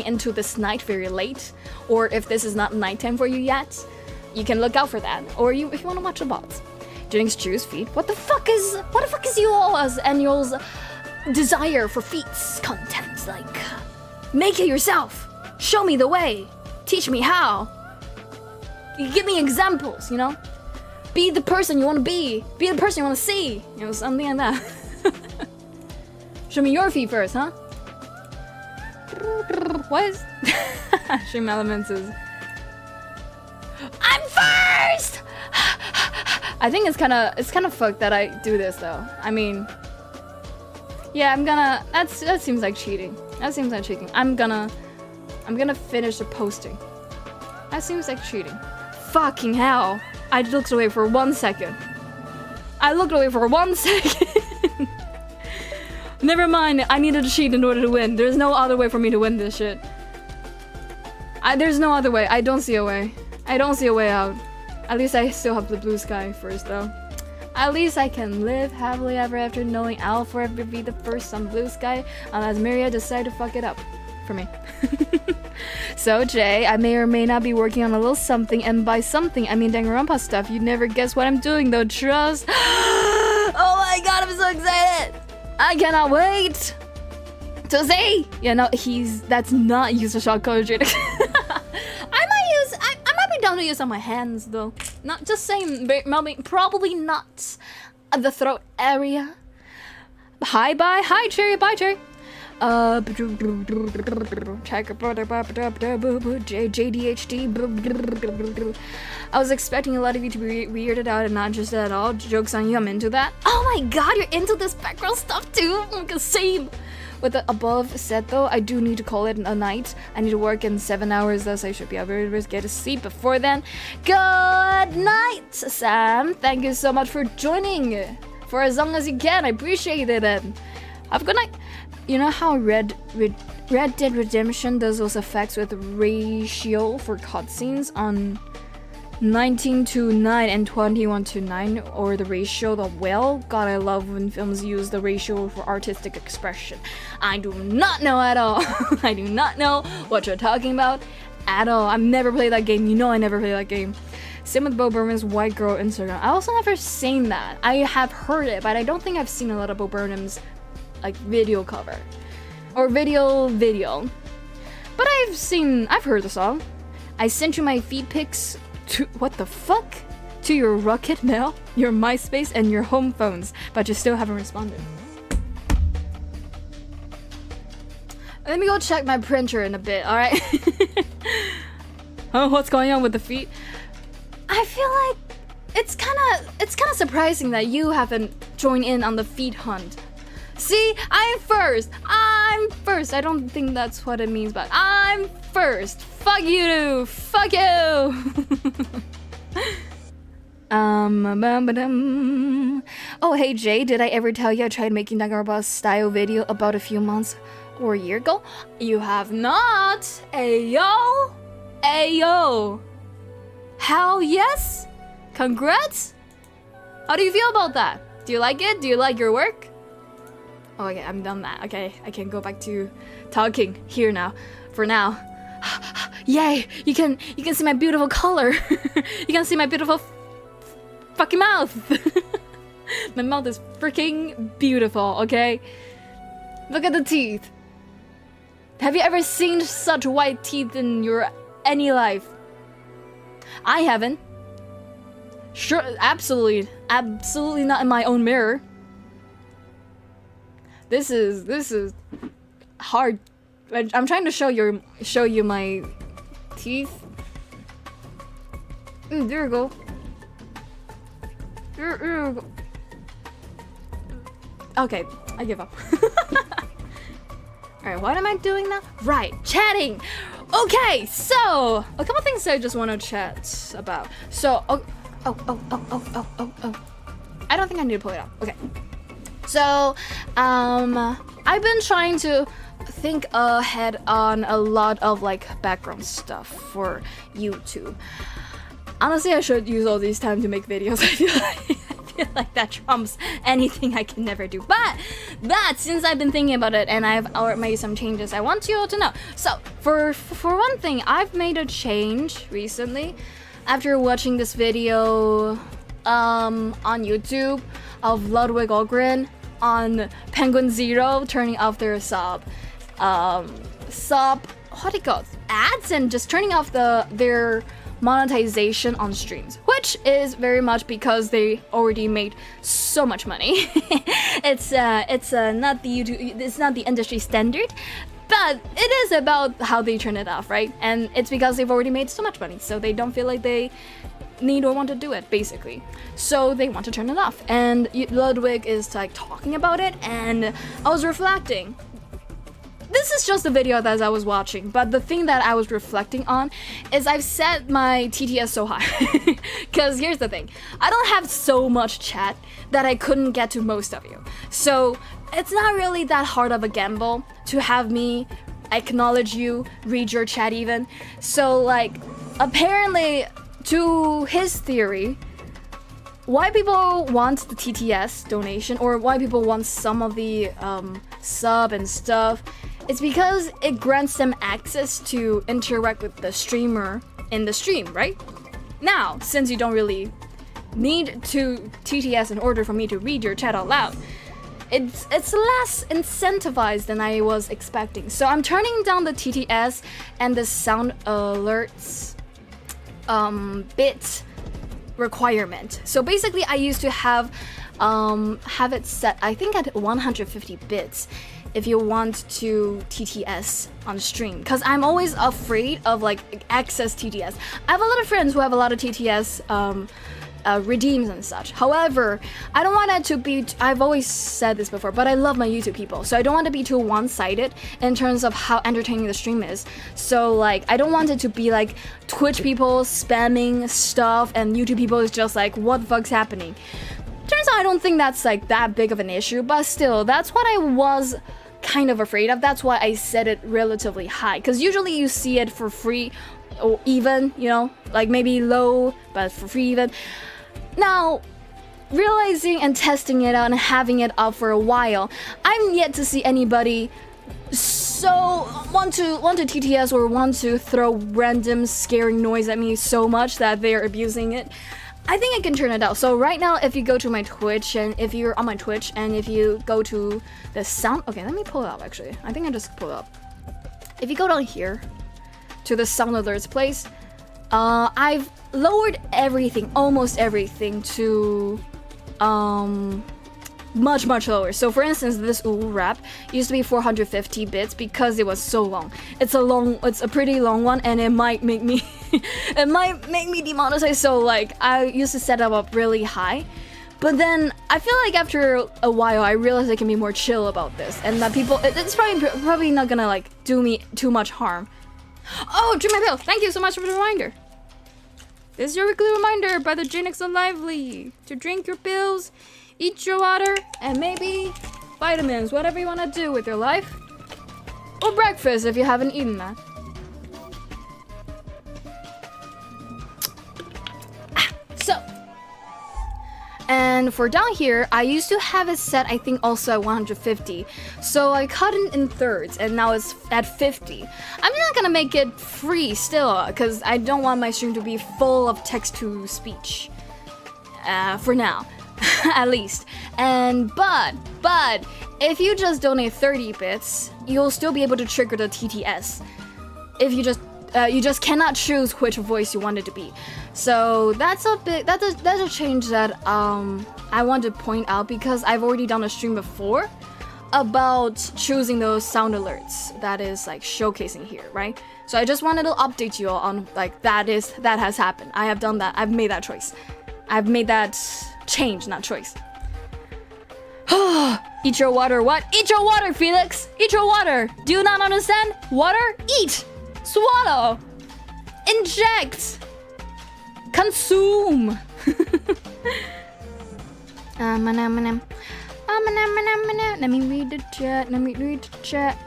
into this night very late, or if this is not nighttime for you yet, you can look out for that. Or if you want to watch the bots. Jaenix Juice feed. What the fuck is you all as annual's desire for feats content? Like, make it yourself. Show me the way. Teach me how. You give me examples, you know? Be the person you want to be. Be the person you want to see. You know, something like that. Show me your feet first, huh? What is... Stream Elements is... I'm first! I think it's kind of fucked that I do this though. I mean... Yeah, I'm gonna... That seems like cheating. That seems like cheating. I'm gonna finish the posting. That seems like cheating. Fucking hell. I looked away for 1 second. Never mind, I needed to cheat in order to win. There's no other way for me to win this shit. There's no other way. I don't see a way. I don't see a way out. At least I still have the blue sky first, though. At least I can live happily ever after, knowing I'll forever be the first on blue sky, unless Miria decide to fuck it up for me. So, Jay, I may or may not be working on a little something, and by something, I mean Danganronpa stuff. You'd never guess what I'm doing, though, trust. Oh my god, I'm so excited! I cannot wait to see! Yeah, no, that's not user shot code. I might be down to use on my hands, though. Not just saying, probably not at the throat area. Hi, Cherry, bye, Cherry. JDHD. I was expecting a lot of you to be weirded out and not just at all. Joke's on you, I'm into that. Oh my god, you're into this background stuff too? Like the same. With the above said though, I do need to call it a night. I need to work in 7 hours, thus I should be able to get to sleep before then. Good night, Sam. Thank you so much for joining. For as long as you can, I appreciate it. And have a good night. You know how Red Dead Redemption does those effects with ratio for cutscenes on 19:9 and 21:9, or the ratio the well? God, I love when films use the ratio for artistic expression. I do not know at all. I do not know what you're talking about at all. I've never played that game. You know I never played that game. Same with Bo Burnham's White Girl Instagram. I also never seen that. I have heard it, but I don't think I've seen a lot of Bo Burnham's like video cover or video. But I've heard the song. I sent you my feed pics to what the fuck? To your Rocket Mail, your MySpace, and your home phones, but you still haven't responded. Let me go check my printer in a bit, alright? Oh, what's going on with the feet? I feel like it's kinda surprising that you haven't joined in on the feet hunt. See, I'm first. I don't think that's what it means, but I'm first. Fuck you. Fuck you. Oh, hey Jay, did I ever tell you I tried making Danganronpa style video about a few months or a year ago? You have not. Ayo. Hell yes. Congrats. How do you feel about that? Do you like it? Do you like your work? Oh, okay, I'm done that. Okay, I can go back to talking here now. For now. Yay! You can see my beautiful color. You can see my beautiful fucking mouth. My mouth is freaking beautiful, okay? Look at the teeth. Have you ever seen such white teeth in your any life? I haven't. Sure, absolutely not in my own mirror. This is hard. I'm trying to show you my teeth. There we go. There we go. Okay, I give up. Alright, what am I doing now? Right, chatting! Okay, so a couple things I just want to chat about. So, oh. I don't think I need to pull it up. Okay. So, I've been trying to think ahead on a lot of like background stuff for YouTube. Honestly, I should use all this time to make videos. I feel like that trumps anything I can never do. But since I've been thinking about it and I've already made some changes, I want you all to know. So for one thing, I've made a change recently after watching this video on YouTube of Ludwig Ogren on Penguin Zero turning off their what do you call it, ads, and just turning off their monetization on streams, which is very much because they already made so much money. It's not the YouTube, it's not the industry standard, but it is about how they turn it off, right? And it's because they've already made so much money, so they don't feel like they need or want to do it, basically. So they want to turn it off. And Ludwig is like talking about it, and I was reflecting. This is just a video that I was watching, but the thing that I was reflecting on is I've set my TTS so high. Because here's the thing, I don't have so much chat that I couldn't get to most of you. So it's not really that hard of a gamble to have me acknowledge you, read your chat even. So like, apparently, to his theory, why people want the TTS donation, or why people want some of the sub and stuff, it's because it grants them access to interact with the streamer in the stream, right? Now, since you don't really need to TTS in order for me to read your chat out loud, it's less incentivized than I was expecting. So I'm turning down the TTS and the sound alerts bit requirement. So basically I used to have it set, I think, at 150 bits if you want to TTS on stream, because I'm always afraid of like excess TTS. I have a lot of friends who have a lot of TTS redeems and such. However, I don't want it to be, I've always said this before, but I love my YouTube people, so I don't want to be too one-sided in terms of how entertaining the stream is. So like, I don't want it to be like Twitch people spamming stuff and YouTube people is just like, what the fuck's happening? Turns out I don't think that's like that big of an issue, but still, that's what I was kind of afraid of. That's why I set it relatively high, because usually you see it for free or even, you know, like maybe low but for free even. Now, realizing and testing it out and having it up for a while, I'm yet to see anybody so want to TTS or want to throw random scaring noise at me so much that they're abusing it. I think I can turn it out. So right now, if you go to my Twitch, and if you're on my Twitch, and if you go to the sound, okay, let me pull it up actually. I think I just pulled it up. If you go down here to the sound alerts place, I've lowered everything, almost everything, to much lower. So for instance, this ooh rap used to be 450 bits because it was so long. It's a pretty long one, and it might make me demonetized. So like, I used to set it up really high, but then I feel like after a while I realized I can be more chill about this, and that people, it's probably not gonna like do me too much harm. Oh, drink my pill. Thank you so much for the reminder. This is your weekly reminder by the Jaenix Lively to drink your pills, eat your water, and maybe vitamins, whatever you want to do with your life. Or breakfast if you haven't eaten that. And for down here, I used to have it set, I think, also at 150. So I cut it in thirds, and now it's at 50. I'm not gonna make it free still, because I don't want my stream to be full of text-to-speech. For now, at least. And but if you just donate 30 bits, you'll still be able to trigger the TTS. If you just cannot choose which voice you want it to be. So that's a change that I want to point out, because I've already done a stream before about choosing those sound alerts that is like showcasing here, right? So I just wanted to update you all on like that has happened. I have done that. I've made that choice. I've made that change, not choice. Eat your water. What? Eat your water, Felix. Eat your water. Do you not understand? Water? Eat. swallow, inject, consume. Let me read the chat.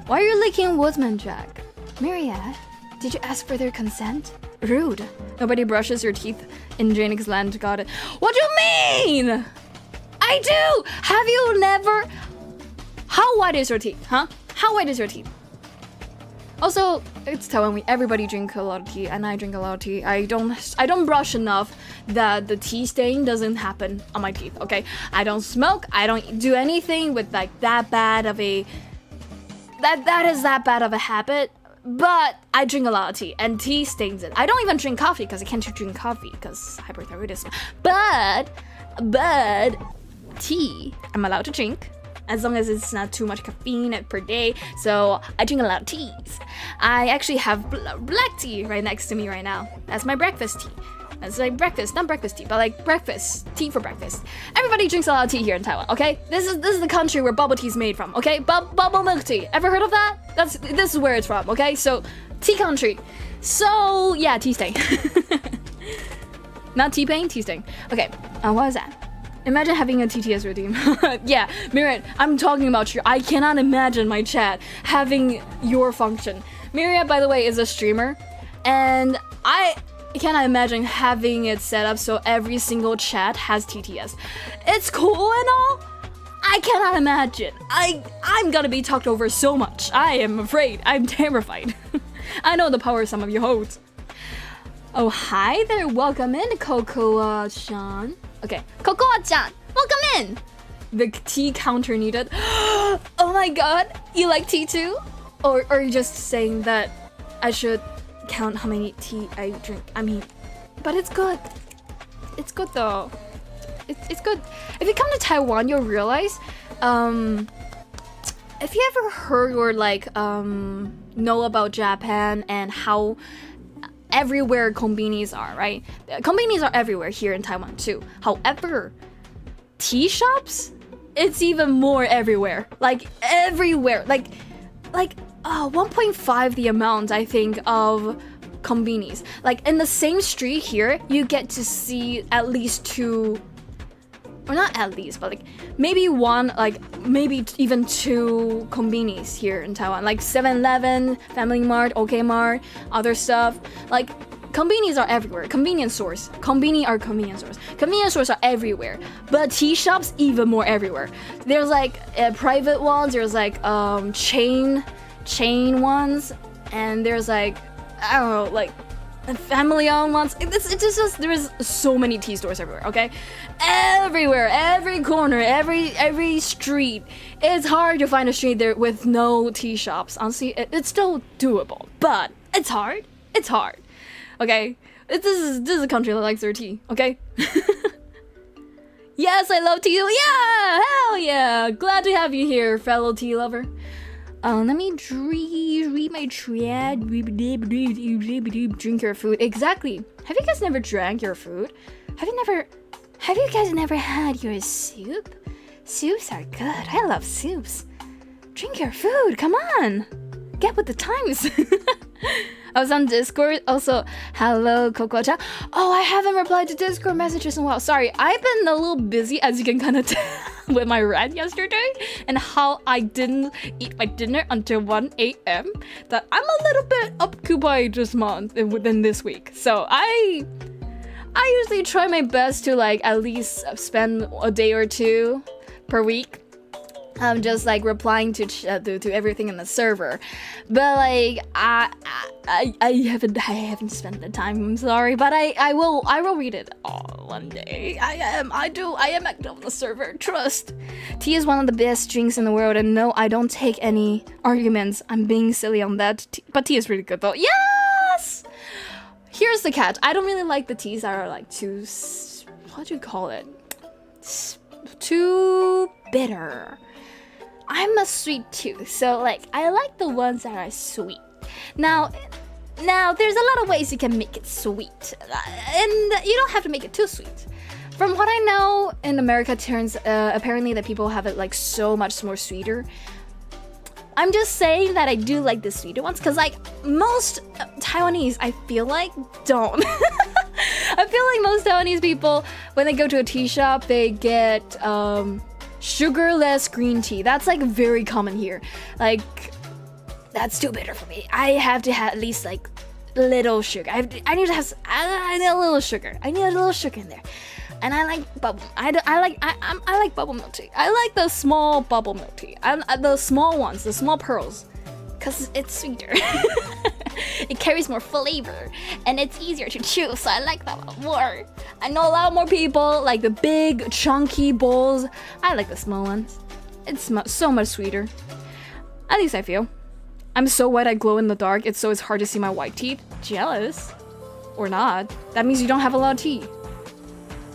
Why are you licking Woodman, Jack? Myriad, did you ask for their consent? Rude. Nobody brushes your teeth in Jaenix land. Got it. What do you mean? I do. Have you never? How white is your teeth? Huh? How white is your teeth? Also, it's Taiwan. Everybody drink a lot of tea, and I drink a lot of tea. I don't brush enough that the tea stain doesn't happen on my teeth. Okay, I don't smoke. I don't do anything with like that bad of a habit. But I drink a lot of tea, and tea stains it. I don't even drink coffee because I can't drink coffee because hyperthyroidism. But tea, I'm allowed to drink. As long as it's not too much caffeine per day. So I drink a lot of teas. I actually have black tea right next to me right now. That's my breakfast tea. That's like breakfast, not breakfast tea, but like breakfast tea for breakfast. Everybody drinks a lot of tea here in Taiwan. Okay, this is the country where bubble tea is made from. Okay, bubble milk tea. Ever heard of that? This is where it's from. Okay, so tea country. So yeah, tea stain. Not T-Pain, tea stain. Okay, what is that? Imagine having a TTS routine. Yeah, Myriad, I'm talking about you. I cannot imagine my chat having your function. Myriad, by the way, is a streamer, and I cannot imagine having it set up so every single chat has TTS. It's cool and all. I cannot imagine. I'm gonna be talked over so much. I am afraid. I'm terrified. I know the power some of you hold. Oh, hi there. Welcome in, Cocoa-chan. Okay, Cocoa-chan, welcome in! The tea counter needed. Oh my god, you like tea too? Or are you just saying that I should count how many tea I drink? I mean, but it's good. It's good though. It's good. If you come to Taiwan, you'll realize, if you ever heard or like, know about Japan and how everywhere konbinis are, right? Konbinis are everywhere here in Taiwan too. However, tea shops, it's even more everywhere. Like everywhere. Like 1.5 the amount, I think, of konbinis. Like in the same street here, you get to see at least two, or not at least, but like maybe one, like maybe even two konbinis here in Taiwan, like 7-Eleven, Family Mart, OK Mart, other stuff. Like konbinis are everywhere. Convenience stores are everywhere. But tea shops even more everywhere. There's like private ones. There's like chain ones, and there's like I don't know, like family-owned ones. It's just there's so many tea stores everywhere. Okay, everywhere, every corner, every street. It's hard to find a street there with no tea shops. Honestly, it's still doable, but it's hard. It's hard. Okay, this is a country that likes their tea. Okay. Yes, I love tea. Yeah, hell yeah. Glad to have you here, fellow tea lover. Let me read my chat. Drink your food. Exactly. Have you guys never drank your food? Have you guys never had your soup? Soups are good. I love soups. Drink your food. Come on. Get with the times. I was on Discord. Also, hello, Coco-chan. Oh, I haven't replied to Discord messages in a while. Sorry, I've been a little busy, as you can kind of tell, with my rant yesterday, and how I didn't eat my dinner until 1 a.m. That I'm a little bit occupied this month, within this week. So I usually try my best to like at least spend a day or two per week. I'm just like replying to everything in the server, but like I haven't spent the time. I'm sorry, but I will read it all one day. I am active on the server. Trust. Tea is one of the best drinks in the world, and no, I don't take any arguments. I'm being silly on that. But tea is really good though. Yes. Here's the catch. I don't really like the teas that are like too, what do you call it? Too bitter. I'm a sweet tooth, so like I like the ones that are sweet. Now there's a lot of ways you can make it sweet, and you don't have to make it too sweet. From what I know, in America, apparently that people have it like so much more sweeter. I'm just saying that I do like the sweeter ones, because like most Taiwanese, I feel like don't. I feel like most Taiwanese people, when they go to a tea shop, they get sugarless green tea. That's like very common here. Like, that's too bitter for me. I have to have at least like little sugar. I need to have I need a little sugar. I need a little sugar in there. And I like bubble. I like bubble milk tea. I like the small bubble milk tea. The small ones, the small pearls, cause it's sweeter. It carries more flavor and it's easier to chew. So I like that one more. I know a lot more people like the big chunky bowls. I like the small ones. It's so much sweeter. At least I feel. I'm so white I glow in the dark. It's hard to see my white teeth. Jealous? Or not. That means you don't have a lot of tea.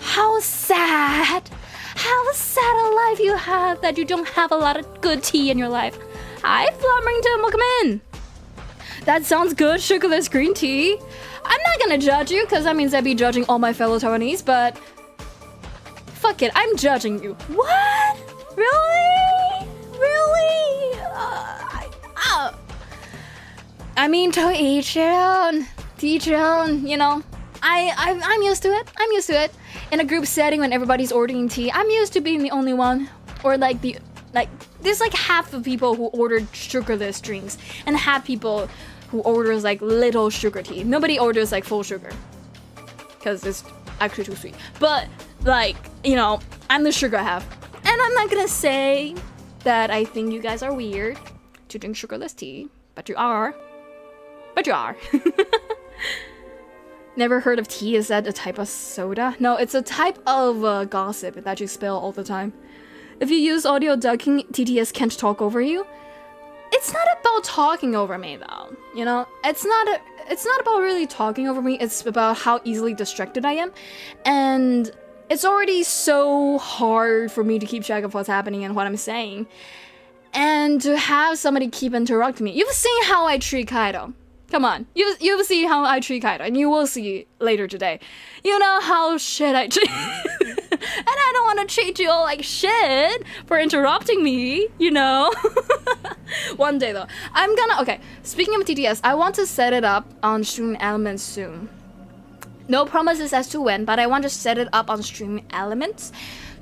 How sad! How sad a life you have that you don't have a lot of good tea in your life. Hi, Flumrington, welcome in. That sounds good, sugarless green tea. I'm not gonna judge you, because that means I'd be judging all my fellow Taiwanese, but fuck it, I'm judging you. What? Really? Really? I mean, to each your own. To each your own, you know. I'm used to it. I'm used to it. In a group setting when everybody's ordering tea, I'm used to being the only one. Or there's like half of people who ordered sugarless drinks and half people who orders like little sugar tea. Nobody orders like full sugar because it's actually too sweet. But like, you know, I'm the sugar half. And I'm not gonna say that I think you guys are weird to drink sugarless tea, but you are. But you are. Never heard of tea? Is that a type of soda? No, it's a type of gossip that you spill all the time. If you use audio ducking, TTS can't talk over you. It's not about talking over me though, you know? It's not about really talking over me, it's about how easily distracted I am. And it's already so hard for me to keep track of what's happening and what I'm saying. And to have somebody keep interrupting me. You've seen how I treat Kaido. Come on, you've seen how I treat Kaido, and you will see later today. You know how shit I treat, and I don't want to treat you all like shit for interrupting me, you know? One day though, okay, speaking of TTS, I want to set it up on Stream Elements soon. No promises as to when, but I want to set it up on Stream Elements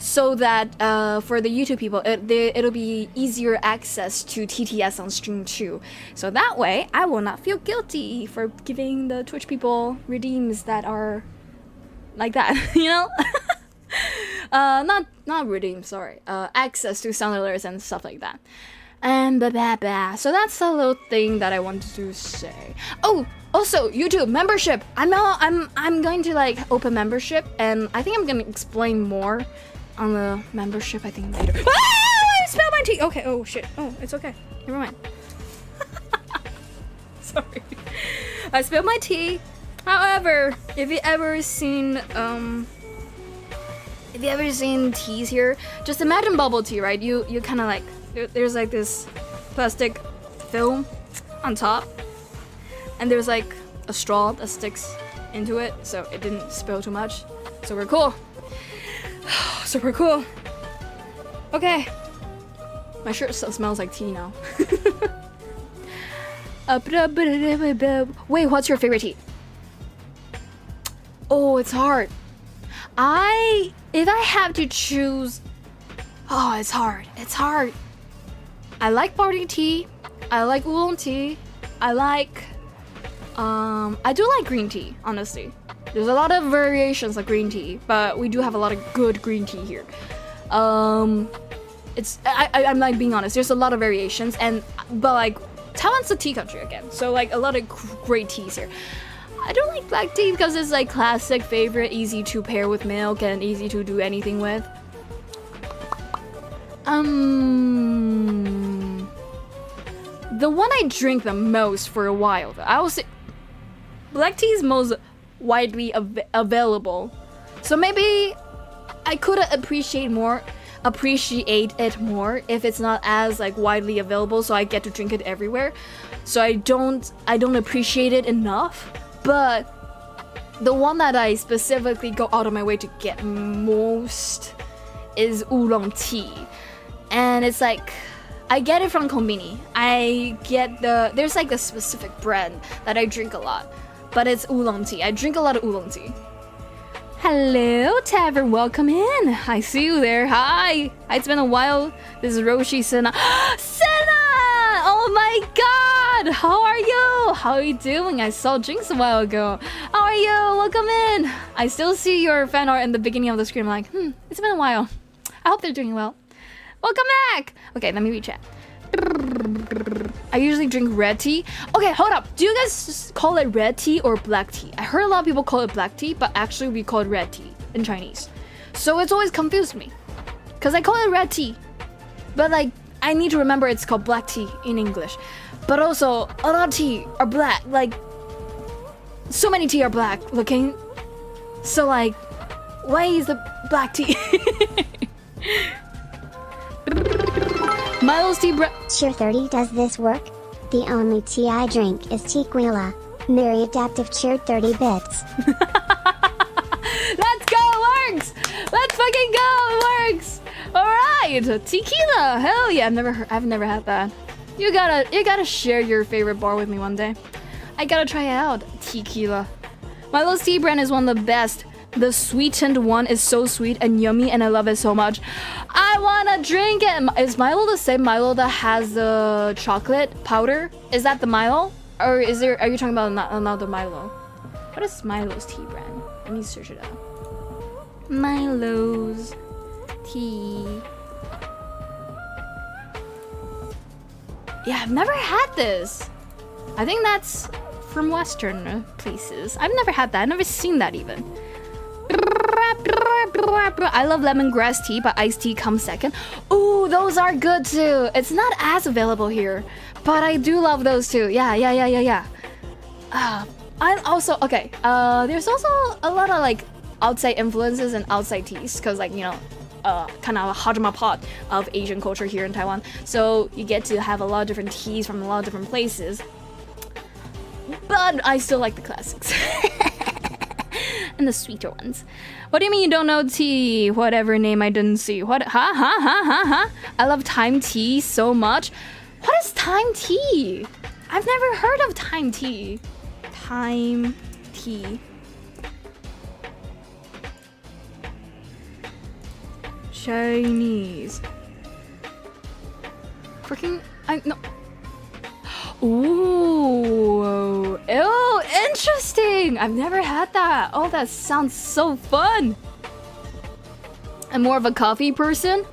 so that for the YouTube people, it'll be easier access to TTS on stream too. So that way, I will not feel guilty for giving the Twitch people redeems that are like that, you know? Not redeems, sorry. Access to sound alerts and stuff like that. And so that's a little thing that I wanted to say. Oh, also YouTube membership. I'm going to like open membership, and I think I'm gonna explain more on the membership, I think later. Ah! I spilled my tea! Okay, oh shit. Oh, it's okay. Never mind. Sorry. I spilled my tea. However, if you ever seen teas here, just imagine bubble tea, right? You kinda like, there's like this plastic film on top, and there's like a straw that sticks into it, so it didn't spill too much. So we're cool. Super cool. Okay. My shirt still smells like tea now. Wait, what's your favorite tea? Oh, it's hard. If I have to choose, it's hard. It's hard. I like party tea. I like oolong tea. I do like green tea, honestly. There's a lot of variations of green tea, but we do have a lot of good green tea here. I'm like being honest. There's a lot of variations, but like Taiwan's a tea country again, so like a lot of great teas here. I don't like black tea because it's like classic favorite, easy to pair with milk and easy to do anything with. The one I drink the most for a while, though, I will say black tea is most widely available, so maybe I could appreciate it more if it's not as like widely available, so I get to drink it everywhere. So I don't appreciate it enough. But the one that I specifically go out of my way to get most is oolong tea, and it's like I get it from Konbini. I get there's like a specific brand that I drink a lot, but it's oolong tea. I drink a lot of oolong tea. Hello, Tavern. Welcome in. I see you there. Hi. It's been a while. This is Roshi Senna. Senna! Oh my god! How are you? How are you doing? I saw Jinx a while ago. How are you? Welcome in. I still see your fan art in the beginning of the screen. I'm like, it's been a while. I hope they're doing well. Welcome back! Okay, let me read chat. I usually drink red tea. Okay, hold up. Do you guys call it red tea or black tea? I heard a lot of people call it black tea, but actually we call it red tea in Chinese. So it's always confused me. Because I call it red tea. But like, I need to remember it's called black tea in English. But also, a lot of tea are black. Like, so many tea are black looking. So like, why is the black tea? Milo's tea Cheer 30, does this work? The only tea I drink is tequila. Very adaptive. Cheer 30 bits. Let's go, it works! Let's fucking go, it works! Alright, tequila, hell yeah, I've never had that. You gotta share your favorite bar with me one day. I gotta try it out, tequila. Milo's tea brand is one of the best. The sweetened one is so sweet and yummy, and I love it so much. I wanna drink it. Is Milo the same Milo that has the chocolate powder? Is that the Milo? Or are you talking about another Milo? What is Milo's tea brand? Let me search it out. Milo's tea. Yeah, I've never had this. I think that's from Western places. I've never had that. I've never seen that even. I love lemongrass tea, but iced tea comes second. Ooh, those are good too. It's not as available here, but I do love those too. Yeah. I also, okay, there's also a lot of like outside influences and outside teas, because like, you know, kind of a hajima pot of Asian culture here in Taiwan. So you get to have a lot of different teas from a lot of different places. But I still like the classics. And the sweeter ones. What do you mean you don't know tea? Whatever name I didn't see. What? I love time tea so much. What is time tea? I've never heard of time tea. Time tea. Chinese. Freaking, no. Ooh, ew, interesting. I've never had that. Oh, that sounds so fun. I'm more of a coffee person.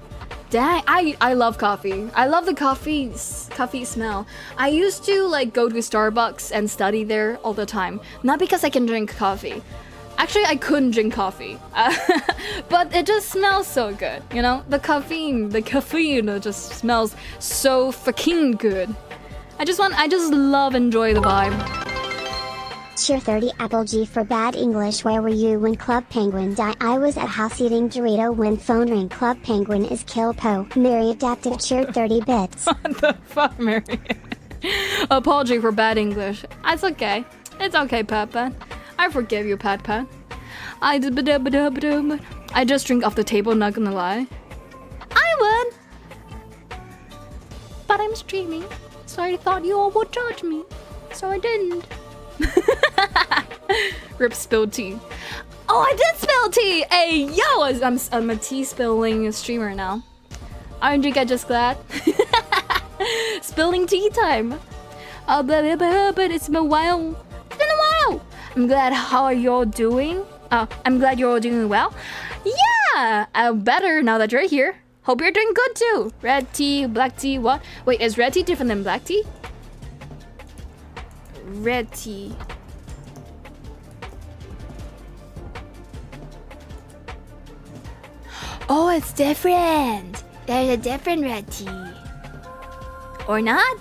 Dang, I love coffee. I love the coffee smell. I used to like go to Starbucks and study there all the time. Not because I can drink coffee. Actually, I couldn't drink coffee, but it just smells so good. You know, the caffeine just smells so fucking good. I just enjoy the vibe. Cheer 30 Apple G for bad English. Where were you when Club Penguin died? I was at house eating Dorito when phone ring. Club Penguin is kill po. Very adaptive. Cheer 30 bits. What the fuck, Mary? Apology for bad English. It's okay. It's okay, Pat Pat. I forgive you, Pat Pat. I just drink off the table, not gonna lie. I would. But I'm streaming, so I thought you all would judge me. So I didn't. Rip spilled tea. Oh, I did spill tea! Hey, yo! I'm a tea spilling streamer now. Aren't you guys just glad? Spilling tea time. But it's been a while. It's been a while! I'm glad. How are you all doing? I'm glad you're all doing well. Yeah! Better now that you're here. Hope you're doing good too. Red tea, black tea, what? Wait, is red tea different than black tea? Red tea. Oh, it's different. There's a different red tea. Or not?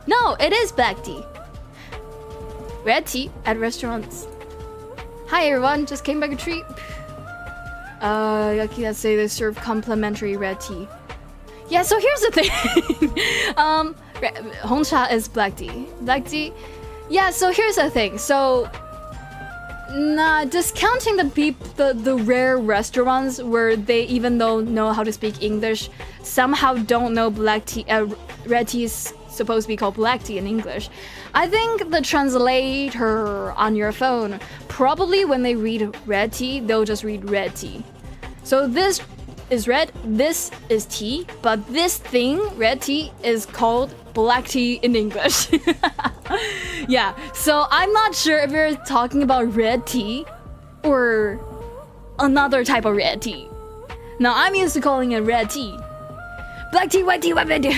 No, it is black tea. Red tea at restaurants. Hi everyone, just came back a treat. Let's say they serve complimentary red tea. Yeah, so here's the thing. Hongcha is black tea. Black tea. Yeah, so here's the thing. So Nah, discounting the rare restaurants where they even though know how to speak English, somehow don't know black tea. Red tea is supposed to be called black tea in English. I think the translator on your phone, probably when they read red tea, they'll just read red tea. So this is red, this is tea, but this thing, red tea, is called black tea in English. Yeah, so I'm not sure if you're talking about red tea or another type of red tea. Now, I'm used to calling it red tea. Black tea, white tea, red tea.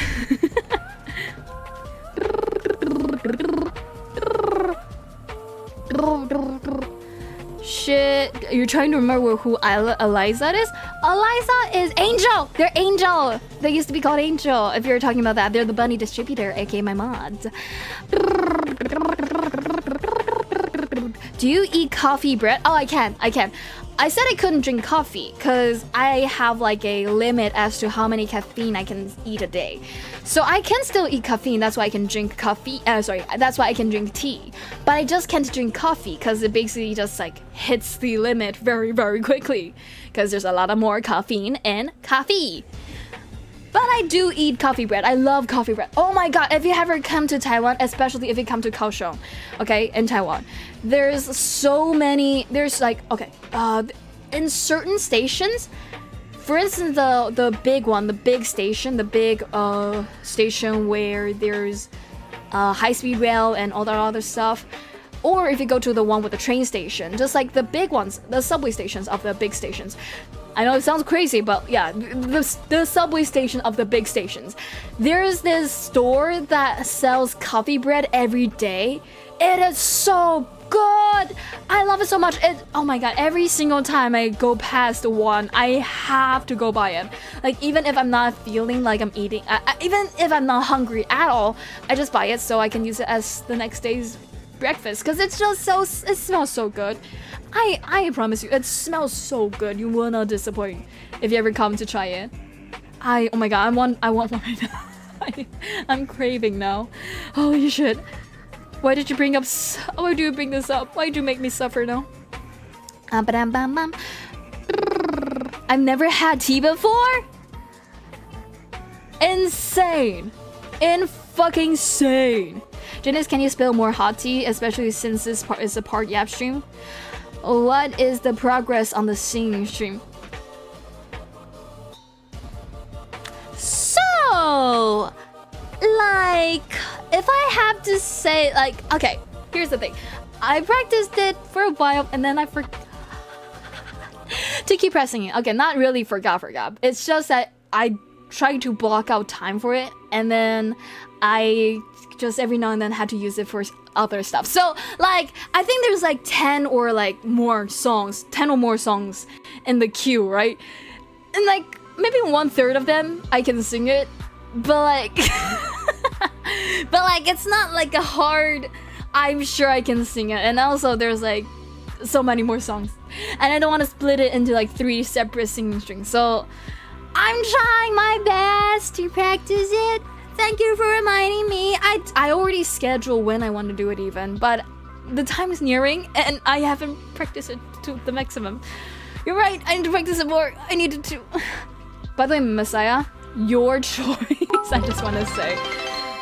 Shit, you're trying to remember who Eliza is? Eliza is Angel! They're Angel! They used to be called Angel, if you're talking about that. They're the bunny distributor, aka my mods. Do you eat coffee bread? Oh, I can. I said I couldn't drink coffee because I have like a limit as to how many caffeine I can eat a day. So I can still eat caffeine, that's why I can drink coffee. That's why I can drink tea. But I just can't drink coffee because it basically just like hits the limit very, very quickly because there's a lot of more caffeine in coffee. But I do eat coffee bread. I love coffee bread. Oh my god, if you ever come to Taiwan, especially if you come to Kaohsiung, okay, in Taiwan, there's so many, there's like, okay, in certain stations, for instance, the big one, the big station, the big station where there's high-speed rail and all that other stuff, or if you go to the one with the train station, just like the big ones, the subway stations of the big stations. I know it sounds crazy, but yeah, the subway station of the big stations. There's this store that sells coffee bread every day. It is so good. I love it so much. Oh my god, every single time I go past one, I have to go buy it. Like even if I'm not feeling like I'm eating, even if I'm not hungry at all, I just buy it so I can use it as the next day's breakfast because it's just it smells so good. I promise you, it smells so good. You will not disappoint if you ever come to try it. Oh my god, I want one right now. I'm craving now. Oh, you should. Why did you bring up? Why do you bring this up? Why do you make me suffer now? I've never had tea before. Insane. Fucking insane. Jaenix, can you spill more hot tea, especially since this part is a part Yap stream? What is the progress on the singing stream? So, like, if I have to say, like, okay, here's the thing. I practiced it for a while and then I forgot to keep pressing it. Okay, not really forgot. It's just that I tried to block out time for it and then I just every now and then had to use it for other stuff. So like I think there's like 10 or more songs in the queue, right? And like maybe 1/3 of them I can sing it, but like it's not like a hard I'm sure I can sing it. And also there's like so many more songs and I don't want to split it into like 3 separate singing strings. So I'm trying my best to practice it. Thank you for reminding me. I already scheduled when I want to do it even, but the time is nearing and I haven't practiced it to the maximum. You're right, I need to practice it more. I needed to. By the way, Messiah, your choice. I just want to say.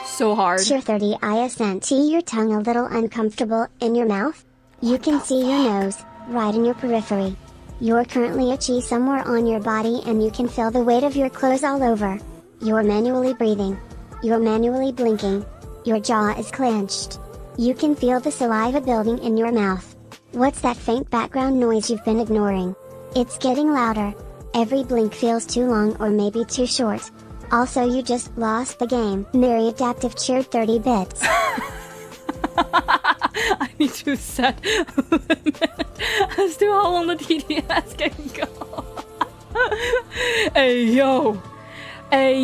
So hard. Sure 30 ISNT, your tongue a little uncomfortable in your mouth? You can see your nose, right in your periphery. You're currently itchy somewhere on your body and you can feel the weight of your clothes all over. You're manually breathing. You're manually blinking. Your jaw is clenched. You can feel the saliva building in your mouth. What's that faint background noise you've been ignoring? It's getting louder. Every blink feels too long or maybe too short. Also, you just lost the game. Mary Adaptive cheered 30 bits. I need to set a limit as to how long the TDS can go. Hey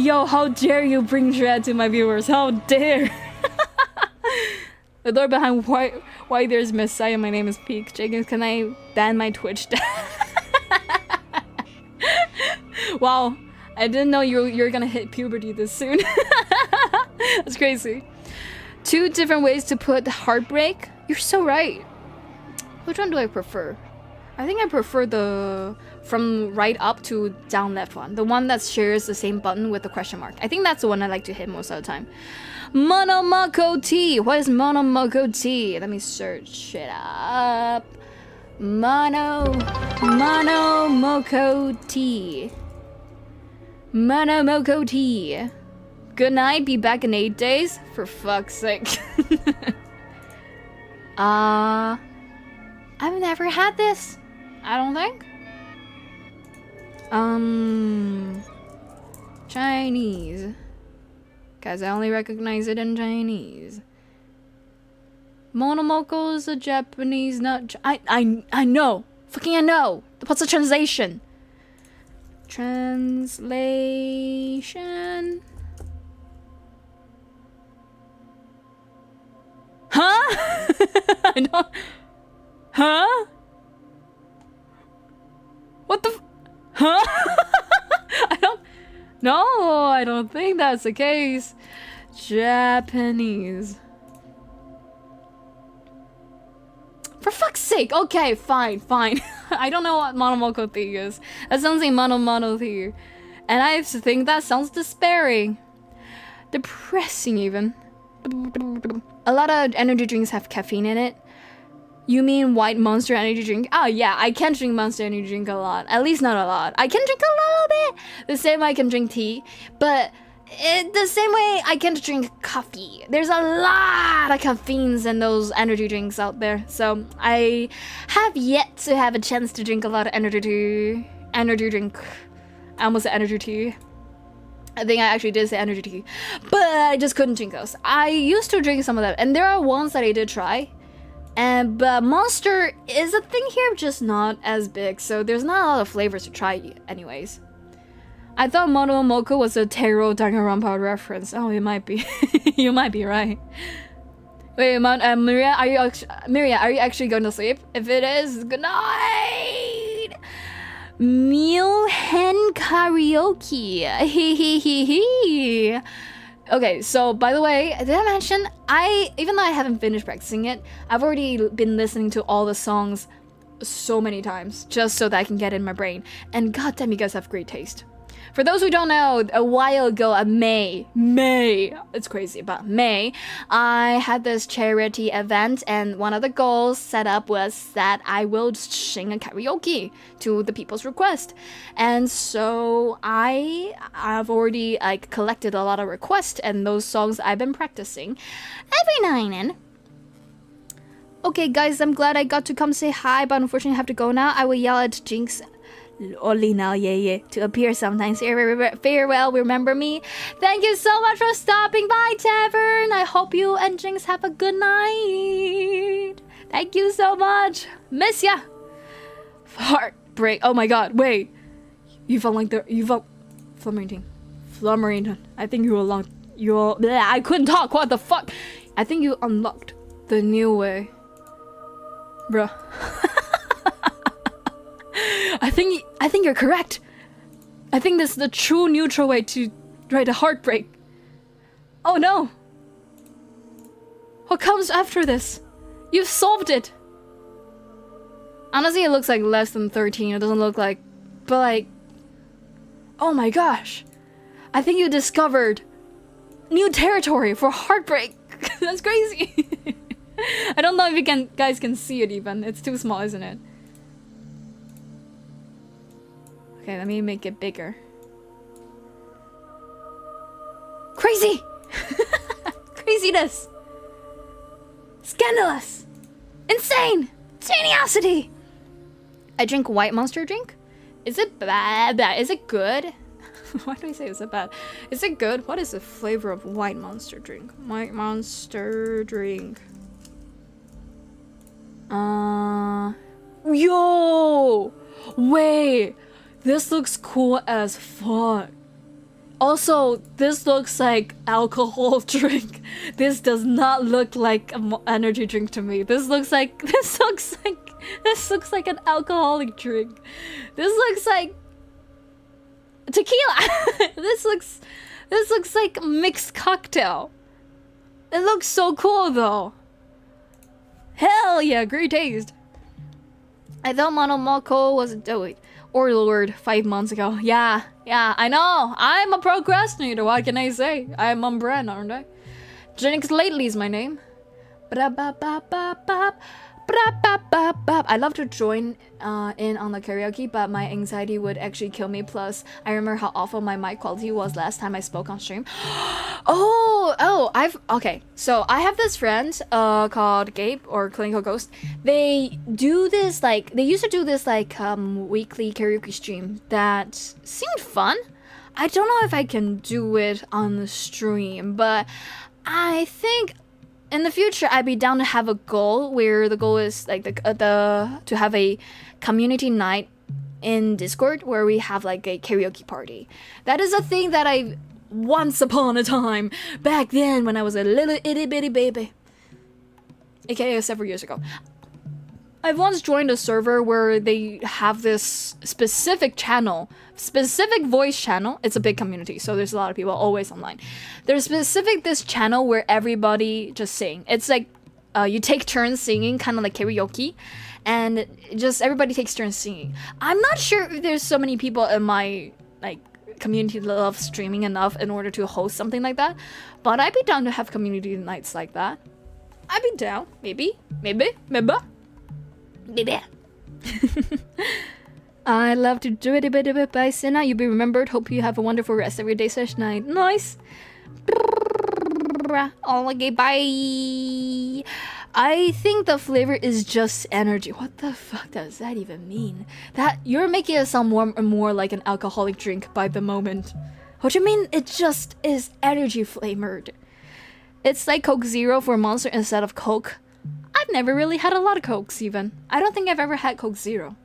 yo, how dare you bring dread to my viewers? How dare! The door behind why there's Messiah. My name is Peak. Jaenix, can I ban my Twitch? Wow, I didn't know you're gonna hit puberty this soon. That's crazy. 2 different ways to put heartbreak. You're so right. Which one do I prefer? I think I prefer the from right up to down left one. The one that shares the same button with the question mark. I think that's the one I like to hit most of the time. Monomoko tea. What is Monomoko tea? Let me search it up. Monomoko tea. Monomoko tea. Good night, be back in 8 days? For fuck's sake. I've never had this. I don't think. Chinese. Cause I only recognize it in Chinese. Monomoko is a Japanese nut. I know. Fucking I know. What's the translation? Translation. Huh? I don't. Huh? What the? Huh? I don't. No, I don't think that's the case. Japanese. For fuck's sake. Okay, fine. I don't know what Monomoko tea is. That sounds like Mono tea. And I think that sounds despairing. Depressing, even. A lot of energy drinks have caffeine in it. You mean white Monster energy drink? Oh yeah, I can drink Monster energy drink a lot. At least not a lot. I can drink a little bit. The same way I can drink tea. But the same way I can't drink coffee. There's a lot of caffeines in those energy drinks out there. So I have yet to have a chance to drink a lot of energy drink. I almost said energy tea. I think I actually did say energy tea. But I just couldn't drink those. I used to drink some of them. And there are ones that I did try. But Monster is a thing here, just not as big. So there's not a lot of flavors to try anyways. I thought Monomoko was a Taro Danganronpa reference. Oh, it might be. You might be right. Wait, Maria, are you actually going to sleep? If it is, good night. Hen karaoke. Okay, so by the way, did I mention even though I haven't finished practicing it, I've already been listening to all the songs so many times just so that I can get it in my brain. And goddamn, you guys have great taste. For those who don't know, a while ago at May, it's crazy, but May, I had this charity event, and one of the goals set up was that I will sing a karaoke to the people's request. And so I've already collected a lot of requests, and those songs I've been practicing every now and then. Okay, guys, I'm glad I got to come say hi, but unfortunately I have to go now. I will yell at Jinx only now, yeah, to appear sometimes. Farewell, remember me. Thank you so much for stopping by, Tavern. I hope you and Jinx have a good night. Thank you so much. Miss ya. Heartbreak. Oh my god, wait. You felt Flummerington. I think you unlocked I couldn't talk, what the fuck? I think you unlocked the new way. Bruh. I think you're correct. I think this is the true neutral way to write a heartbreak. Oh no! What comes after this? You've solved it! Honestly, it looks like less than 13. It doesn't look like... But like... Oh my gosh! I think you discovered new territory for heartbreak. That's crazy. I don't know if you guys can see it even. It's too small, isn't it? Okay, let me make it bigger. Crazy! Craziness! Scandalous! Insane! Geniosity! I drink white Monster drink? Is it bad? Is it good? Why do I say is it bad? Is it good? What is the flavor of white Monster drink? White Monster drink. Yo! Wait! This looks cool as fuck. Also, this looks like alcohol drink. This does not look like an energy drink to me. This looks like an alcoholic drink. This looks like tequila. This looks like mixed cocktail. It looks so cool though. Hell yeah, great taste. I thought Monomoko was or Lord 5 months ago. Yeah, I know. I'm a procrastinator. What can I say? I'm on brand, aren't I? Jaenix Lively is my name. I love to join in on the karaoke, but my anxiety would actually kill me. Plus, I remember how awful my mic quality was last time I spoke on stream. Okay. So I have this friend called Gabe or Clinical Ghost. They do this they used to do this weekly karaoke stream that seemed fun. I don't know if I can do it on the stream, but I think in the future, I'd be down to have a goal where the goal is to have a community night in Discord where we have a karaoke party. That is a thing that I once upon a time back then when I was a little itty bitty baby, aka several years ago. I've once joined a server where they have this specific voice channel. It's a big community, so there's a lot of people always online. There's this channel where everybody just sing. It's you take turns singing, kind of like karaoke, and just everybody takes turns singing. I'm not sure if there's so many people in my community that love streaming enough in order to host something like that, but I'd be down to have community nights like that. I'd be down, maybe. I love to do it. Bye, Senna. You'll be remembered. Hope you have a wonderful rest of your day / night. Nice. Okay, bye. I think the flavor is just energy. What the fuck does that even mean? That you're making it sound more and more like an alcoholic drink by the moment. What do you mean? It just is energy flavored. It's like Coke Zero for Monster instead of Coke. I've never really had a lot of Cokes even. I don't think I've ever had Coke Zero.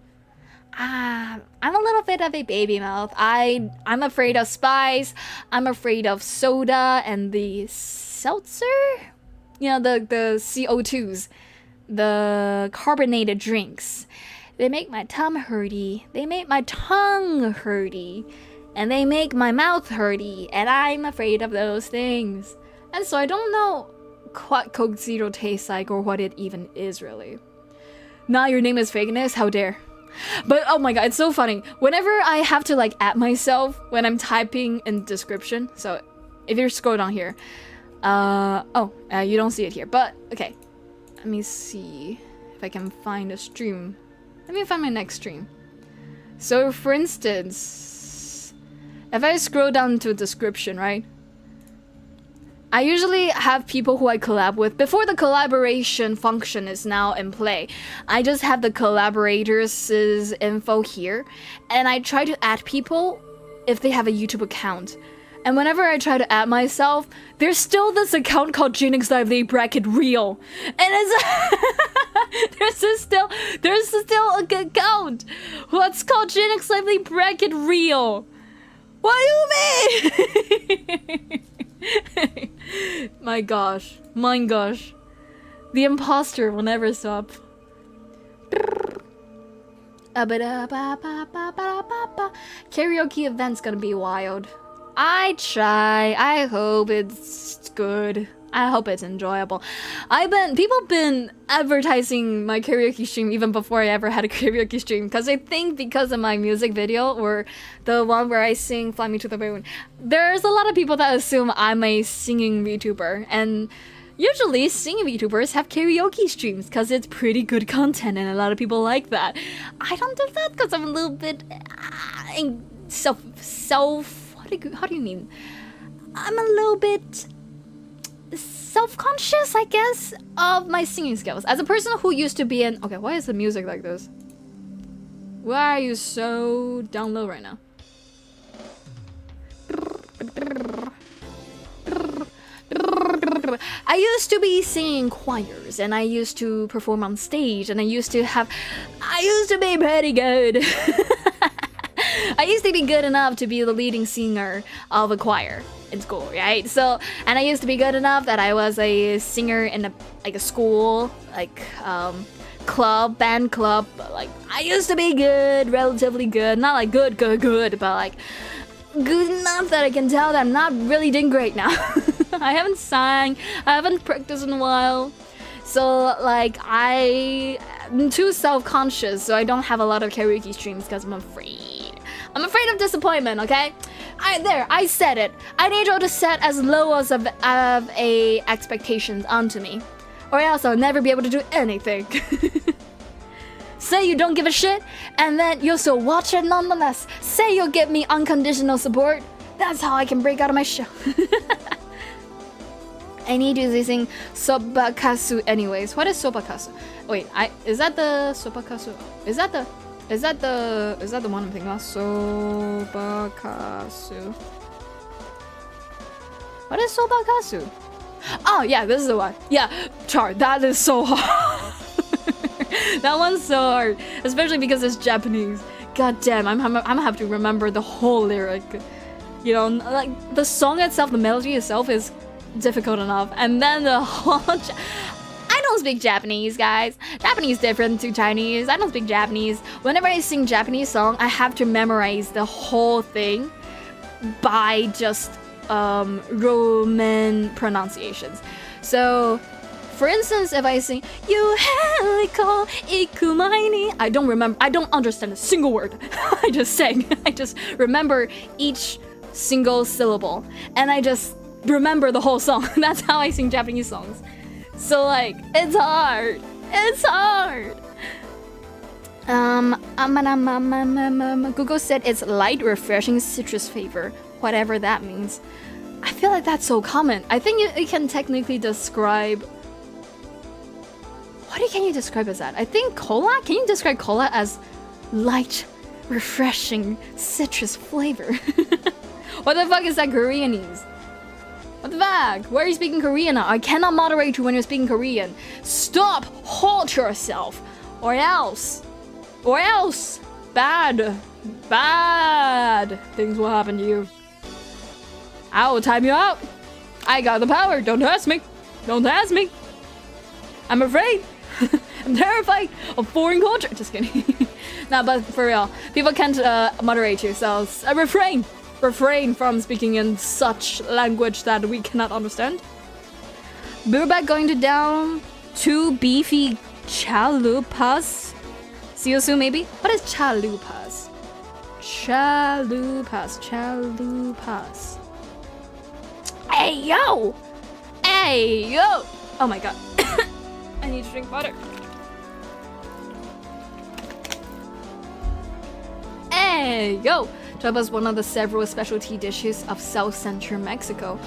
I'm a little bit of a baby mouth. I'm afraid of spice. I'm afraid of soda and the seltzer. You know, the CO2s. The carbonated drinks. They make my tongue hurty. They make my tongue hurty. And they make my mouth hurty. And I'm afraid of those things. And so I don't know what Coke Zero tastes like or what it even is really. Now your name is Fakeness? How dare. But oh my god, it's so funny. Whenever I have to at myself when I'm typing in description. So if you scroll down here. You don't see it here. But okay. Let me see if I can find a stream. Let me find my next stream. So for instance, if I scroll down to description, right? I usually have people who I collab with. Before the collaboration function is now in play, I just have the collaborators' info here. And I try to add people if they have a YouTube account. And whenever I try to add myself, there's still this account called Jaenix Lively bracket real. And it's there's still a account what's called Jaenix Lively bracket real. What do you mean? My gosh. The imposter will never stop. Karaoke event's gonna be wild. I try. I hope it's good. I hope it's enjoyable. People have been advertising my karaoke stream even before I ever had a karaoke stream, because I think because of my music video, or the one where I sing Fly Me to the Moon, there's a lot of people that assume I'm a singing VTuber, and usually singing VTubers have karaoke streams because it's pretty good content and a lot of people like that. I don't do that because I'm a little bit how do you mean? I'm a little bit self-conscious, I guess, of my singing skills. As a person who used to be in... Okay, why is the music like this? Why are you so down low right now? I used to be singing choirs, and I used to perform on stage, and I used to be pretty good. I used to be good enough to be the leading singer of a choir in school, right? So, and I used to be good enough that I was a singer in a school, band club. But I used to be good, relatively good, not good, but good enough that I can tell that I'm not really doing great now. I haven't sang, I haven't practiced in a while. So I'm too self-conscious, so I don't have a lot of karaoke streams because I'm afraid. I'm afraid of disappointment, okay? I said it. I need you to set as low as of a expectations onto me, or else I'll never be able to do anything. Say you don't give a shit, and then you'll still watch it nonetheless. Say you'll give me unconditional support. That's how I can break out of my shell. I need you to sing Sobakasu anyways. What is Sobakasu? Wait, is that the Sobakasu? Is that the one I'm thinking of? Sobakasu. What is Sobakasu? Oh yeah, this is the one. Yeah, Char, that is so hard. That one's so hard, especially because it's Japanese. God damn, I'm gonna have to remember the whole lyric. You know, like the song itself, the melody itself is difficult enough, and then the whole. I don't speak Japanese, guys. Japanese different to Chinese. I don't speak Japanese. Whenever I sing Japanese song, I have to memorize the whole thing by just Roman pronunciations. So, for instance, if I sing "You helico ikumaini," I don't understand a single word. I just sang. I just remember each single syllable, and I just remember the whole song. That's how I sing Japanese songs. So like, it's hard. It's hard. Google said it's light, refreshing citrus flavor, whatever that means. I feel like that's so common. I think it can technically describe. What can you describe as that? I think cola. Can you describe cola as light, refreshing citrus flavor? What the fuck is that Koreanese? What the fuck? Why are you speaking Korean now? I cannot moderate you when you're speaking Korean. Stop! Halt yourself! Or else bad things will happen to you. I will time you out. I got the power. Don't test me. Don't test me. I'm afraid. I'm terrified of foreign culture. Just kidding. Nah, but for real, people can't moderate you, so refrain from speaking in such language that we cannot understand. Burback going to down 2 beefy chalupas. See you soon, maybe? What is chalupas? Chalupas. Hey, yo! Hey, yo! Oh my god. I need to drink water. Hey, yo! Chapa is one of the several specialty dishes of South Central Mexico.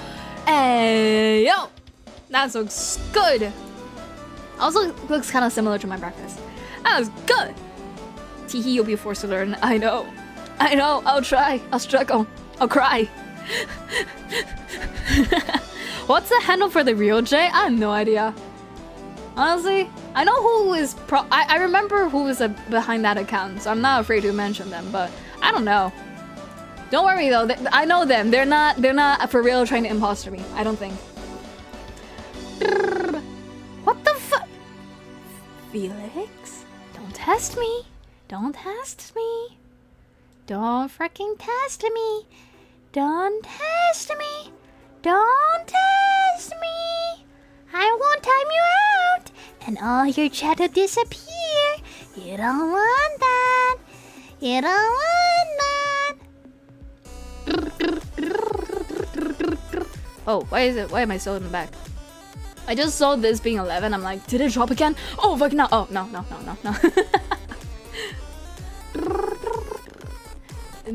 Hey, yo! That looks good! Also looks kind of similar to my breakfast. That was good! Teehee, you'll be forced to learn. I know. I'll try. I'll struggle. I'll cry. What's the handle for the real J? I have no idea. Honestly, I know who is I remember who is behind that account, so I'm not afraid to mention them, but I don't know. Don't worry though, I know them. They're not for real trying to imposter me. I don't think. What the fuck? Felix? Don't test me. Don't test me. Don't freaking test me. Don't test me. Don't test me. I won't time you out, and all your chat will disappear. You don't want that. You don't want that. Oh, why am I still in the back? I just saw this being 11. I'm like, did it drop again? Oh, fuck no. Oh, no.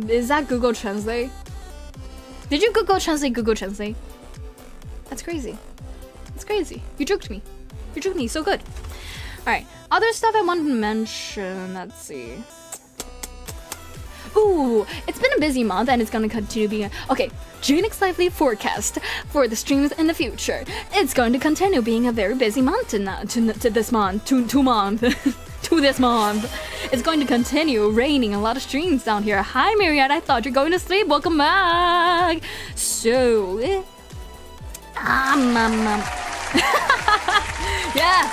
Is that Google Translate? Did you Google Translate? That's crazy. That's crazy. You juked me. So good. Alright. Other stuff I wanted to mention. Let's see. Ooh, it's been a busy month and it's gonna continue being okay. Jaenix Lively forecast for the streams in the future. It's going to continue being a very busy month to this month. To this month. It's going to continue raining a lot of streams down here. Hi Myriad, I thought you're going to sleep. Welcome back. So yeah,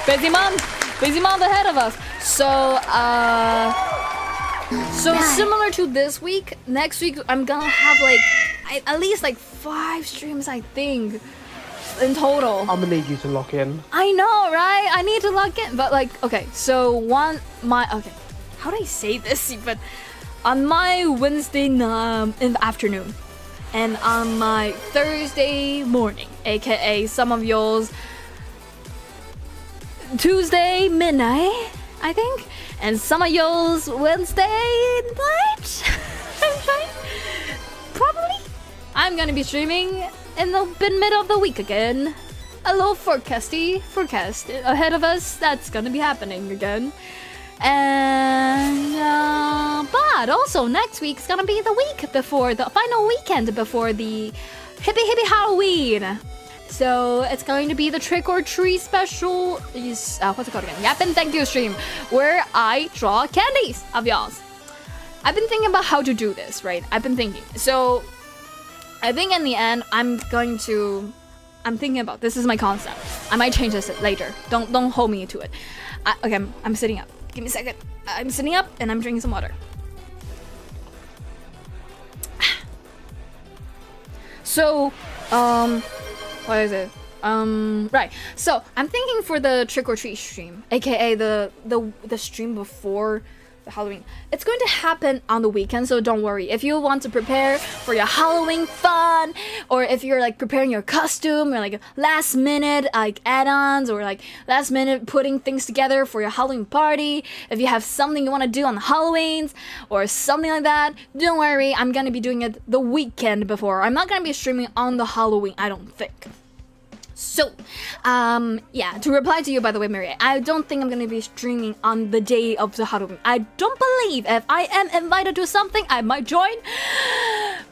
busy month ahead of us. So similar to this week, next week I'm gonna have like at least like 5 streams, I think. in total. I'm gonna need you to lock in. I know, right? I need to lock in. But like, okay, so okay. How do I say this? But on my Wednesday night in the afternoon, and on my Thursday morning, aka some of y'all's Tuesday midnight, I think, and some of y'all's Wednesday night, probably. I'm gonna be streaming in the middle of the week again. A little forecast ahead of us. That's gonna be happening again. And but also next week's gonna be the week before the final weekend before the hippie Halloween. So it's going to be the trick or treat special. What's it called again? Yap and thank you stream, where I draw candies of y'all's. I've been thinking about how to do this, right? So I think in the end I'm thinking about this is my concept. I might change this later. Don't hold me to it. Okay, I'm sitting up. Give me a second. I'm sitting up and I'm drinking some water. So, what is it? Right. So I'm thinking for the trick or treat stream, aka the stream before the Halloween. It's going to happen on the weekend, so don't worry. If you want to prepare for your Halloween fun, or if you're like preparing your costume, or like last minute like add-ons, or like last minute putting things together for your Halloween party, if you have something you want to do on the Halloweens or something like that, don't worry. I'm gonna be doing it the weekend before. I'm not gonna be streaming on the Halloween, I don't think. So, yeah, to reply to you, by the way, Mary, I don't think I'm gonna be streaming on the day of the Halloween. I don't believe if I am invited to something, I might join.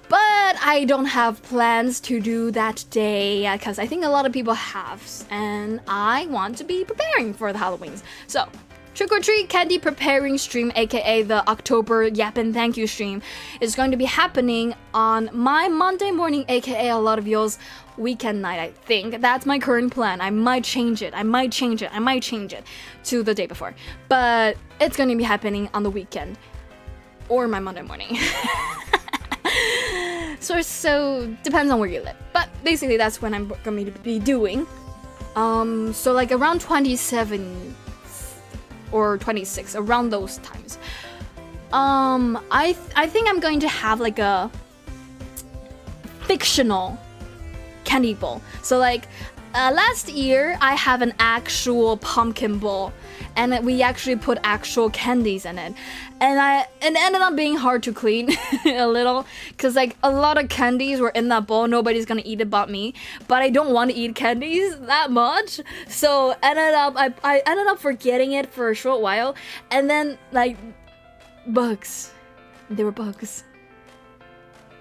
But I don't have plans to do that day, because I think a lot of people have, and I want to be preparing for the Halloweens. So, trick or treat candy preparing stream, aka the October Yap and Thank You stream, is going to be happening on my Monday morning, aka a lot of y'all's weekend night. I think that's my current plan. I might change it to the day before, but it's going to be happening on the weekend or my Monday morning. so depends on where you live, but basically that's when I'm going to be doing. So like around 27 or 26, around those times. I think I'm going to have like a fictional candy bowl. So like last year I have an actual pumpkin bowl, and we actually put actual candies in it, and it ended up being hard to clean a little, because like a lot of candies were in that bowl. Nobody's gonna eat it but me, but I don't want to eat candies that much, so I ended up forgetting it for a short while, and then like bugs, there were bugs,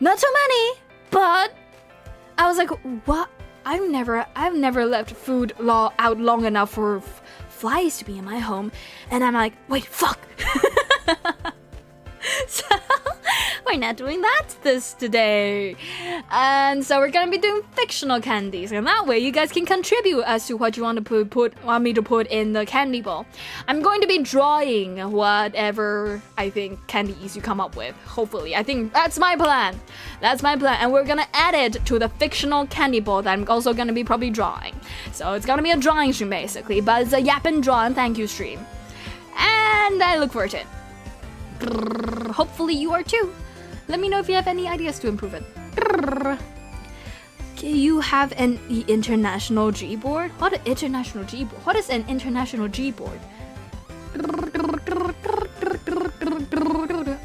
not too many, but I was like, what? I've never left food out long enough for flies to be in my home, and I'm like, wait, fuck. So we're not doing that today, and so we're gonna be doing fictional candies, and that way you guys can contribute as to what you want to want me to put in the candy bowl. I'm going to be drawing whatever I think candies you come up with. Hopefully, I think that's my plan. And we're gonna add it to the fictional candy bowl that I'm also gonna be probably drawing. So it's gonna be a drawing stream basically, but it's a Yap and Draw and Thank You stream, and I look forward to it. Hopefully you are too. Let me know if you have any ideas to improve it. You have an international G board? What an international G board? What is an international G board?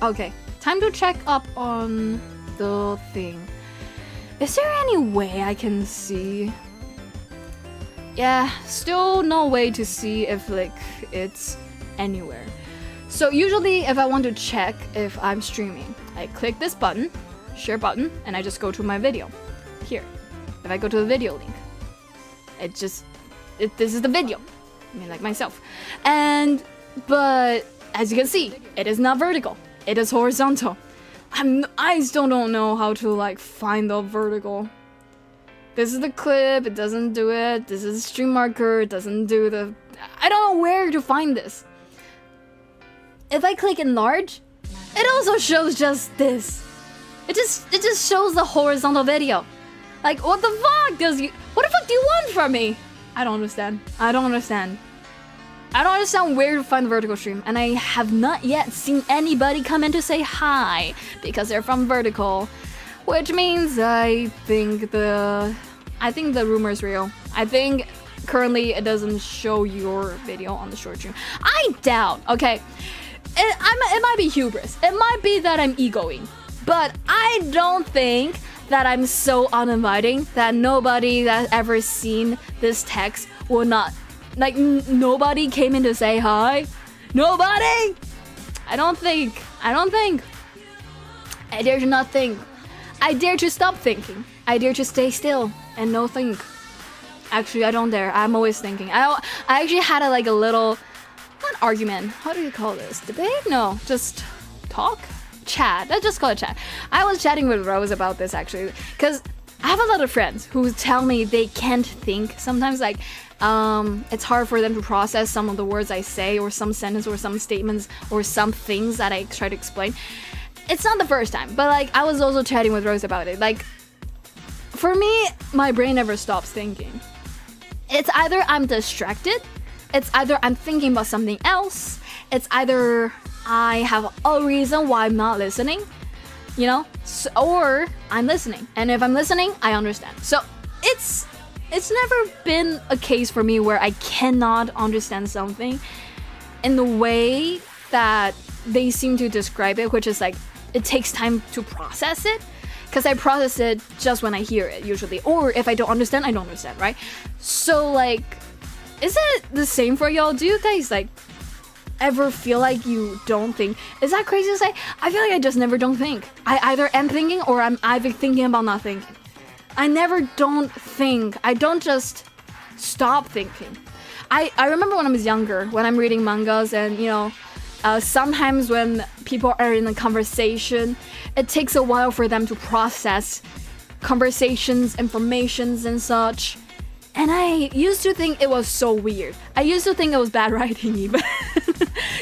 Okay, time to check up on the thing. Is there any way I can see? Yeah, still no way to see if like it's anywhere. So usually if I want to check if I'm streaming, I click this button, share button, and I just go to my video. Here. If I go to the video link, this is the video. I mean, like myself. But as you can see, it is not vertical. It is horizontal. I still don't know how to like find the vertical. This is the clip, it doesn't do it. This is the stream marker, it doesn't do the... I don't know where to find this. If I click enlarge, it also shows just this. It just shows the horizontal video. Like, what the fuck What the fuck do you want from me? I don't understand. I don't understand. I don't understand where to find the vertical stream, and I have not yet seen anybody come in to say hi because they're from vertical, which means I think the rumor is real. I think currently it doesn't show your video on the short stream. I doubt. Okay, it might be hubris. It might be that I'm egoing, but I don't think that I'm so uninviting that nobody that's ever seen this text will not. Like, nobody came in to say hi? Nobody? I don't think. I dare to not think. I dare to stop thinking. I dare to stay still and no think. Actually, I don't dare. I'm always thinking. I actually had a little, not argument. How do you call this? Debate? No, just talk? Chat. Let's just call it chat. I was chatting with Rose about this actually, because I have a lot of friends who tell me they can't think. Sometimes it's hard for them to process some of the words I say, or some sentence, or some statements, or some things that I try to explain. It's not the first time, but I was also chatting with Rose about it. For me, my brain never stops thinking. It's either I'm distracted, it's either I'm thinking about something else, it's either I have a reason why I'm not listening, or I'm listening. And if I'm listening, I understand. So it's never been a case for me where I cannot understand something in the way that they seem to describe it, which is it takes time to process it, because I process it just when I hear it usually, or if I don't understand, I don't understand, right? So is it the same for y'all? Do you guys ever feel like you don't think? Is that crazy to say? I feel like I just never don't think. I either am thinking or I'm either thinking about not thinking. I never don't think. I don't just stop thinking. I remember when I was younger, when I'm reading mangas and, sometimes when people are in a conversation, it takes a while for them to process conversations, informations and such. And I used to think it was so weird. I used to think it was bad writing even.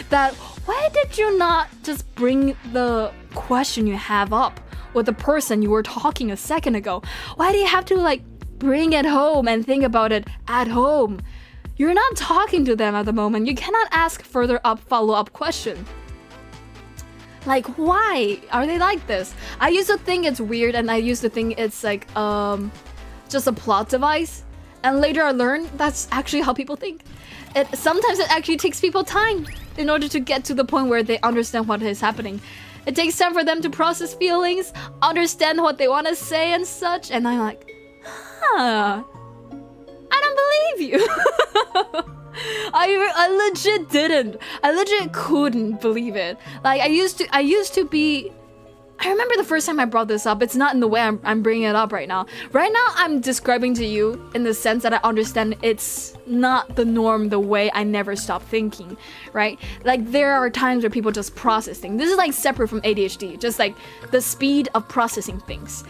That why did you not just bring the question you have up with the person you were talking a second ago? Why do you have to bring it home and think about it at home? You're not talking to them at the moment. You cannot ask further up follow-up question. Why are they like this? I used to think it's weird, and I used to think it's just a plot device. And later I learned that's actually how people think. Sometimes it actually takes people time in order to get to the point where they understand what is happening. It takes time for them to process feelings, understand what they want to say and such. And I'm like, huh, I don't believe you. I legit didn't. I legit couldn't believe it. I used to be. I remember the first time I brought this up. It's not in the way I'm bringing it up right now. Right now, I'm describing to you in the sense that I understand it's not the norm, the way I never stop thinking, right? There are times where people just process things. This is separate from ADHD, just the speed of processing things.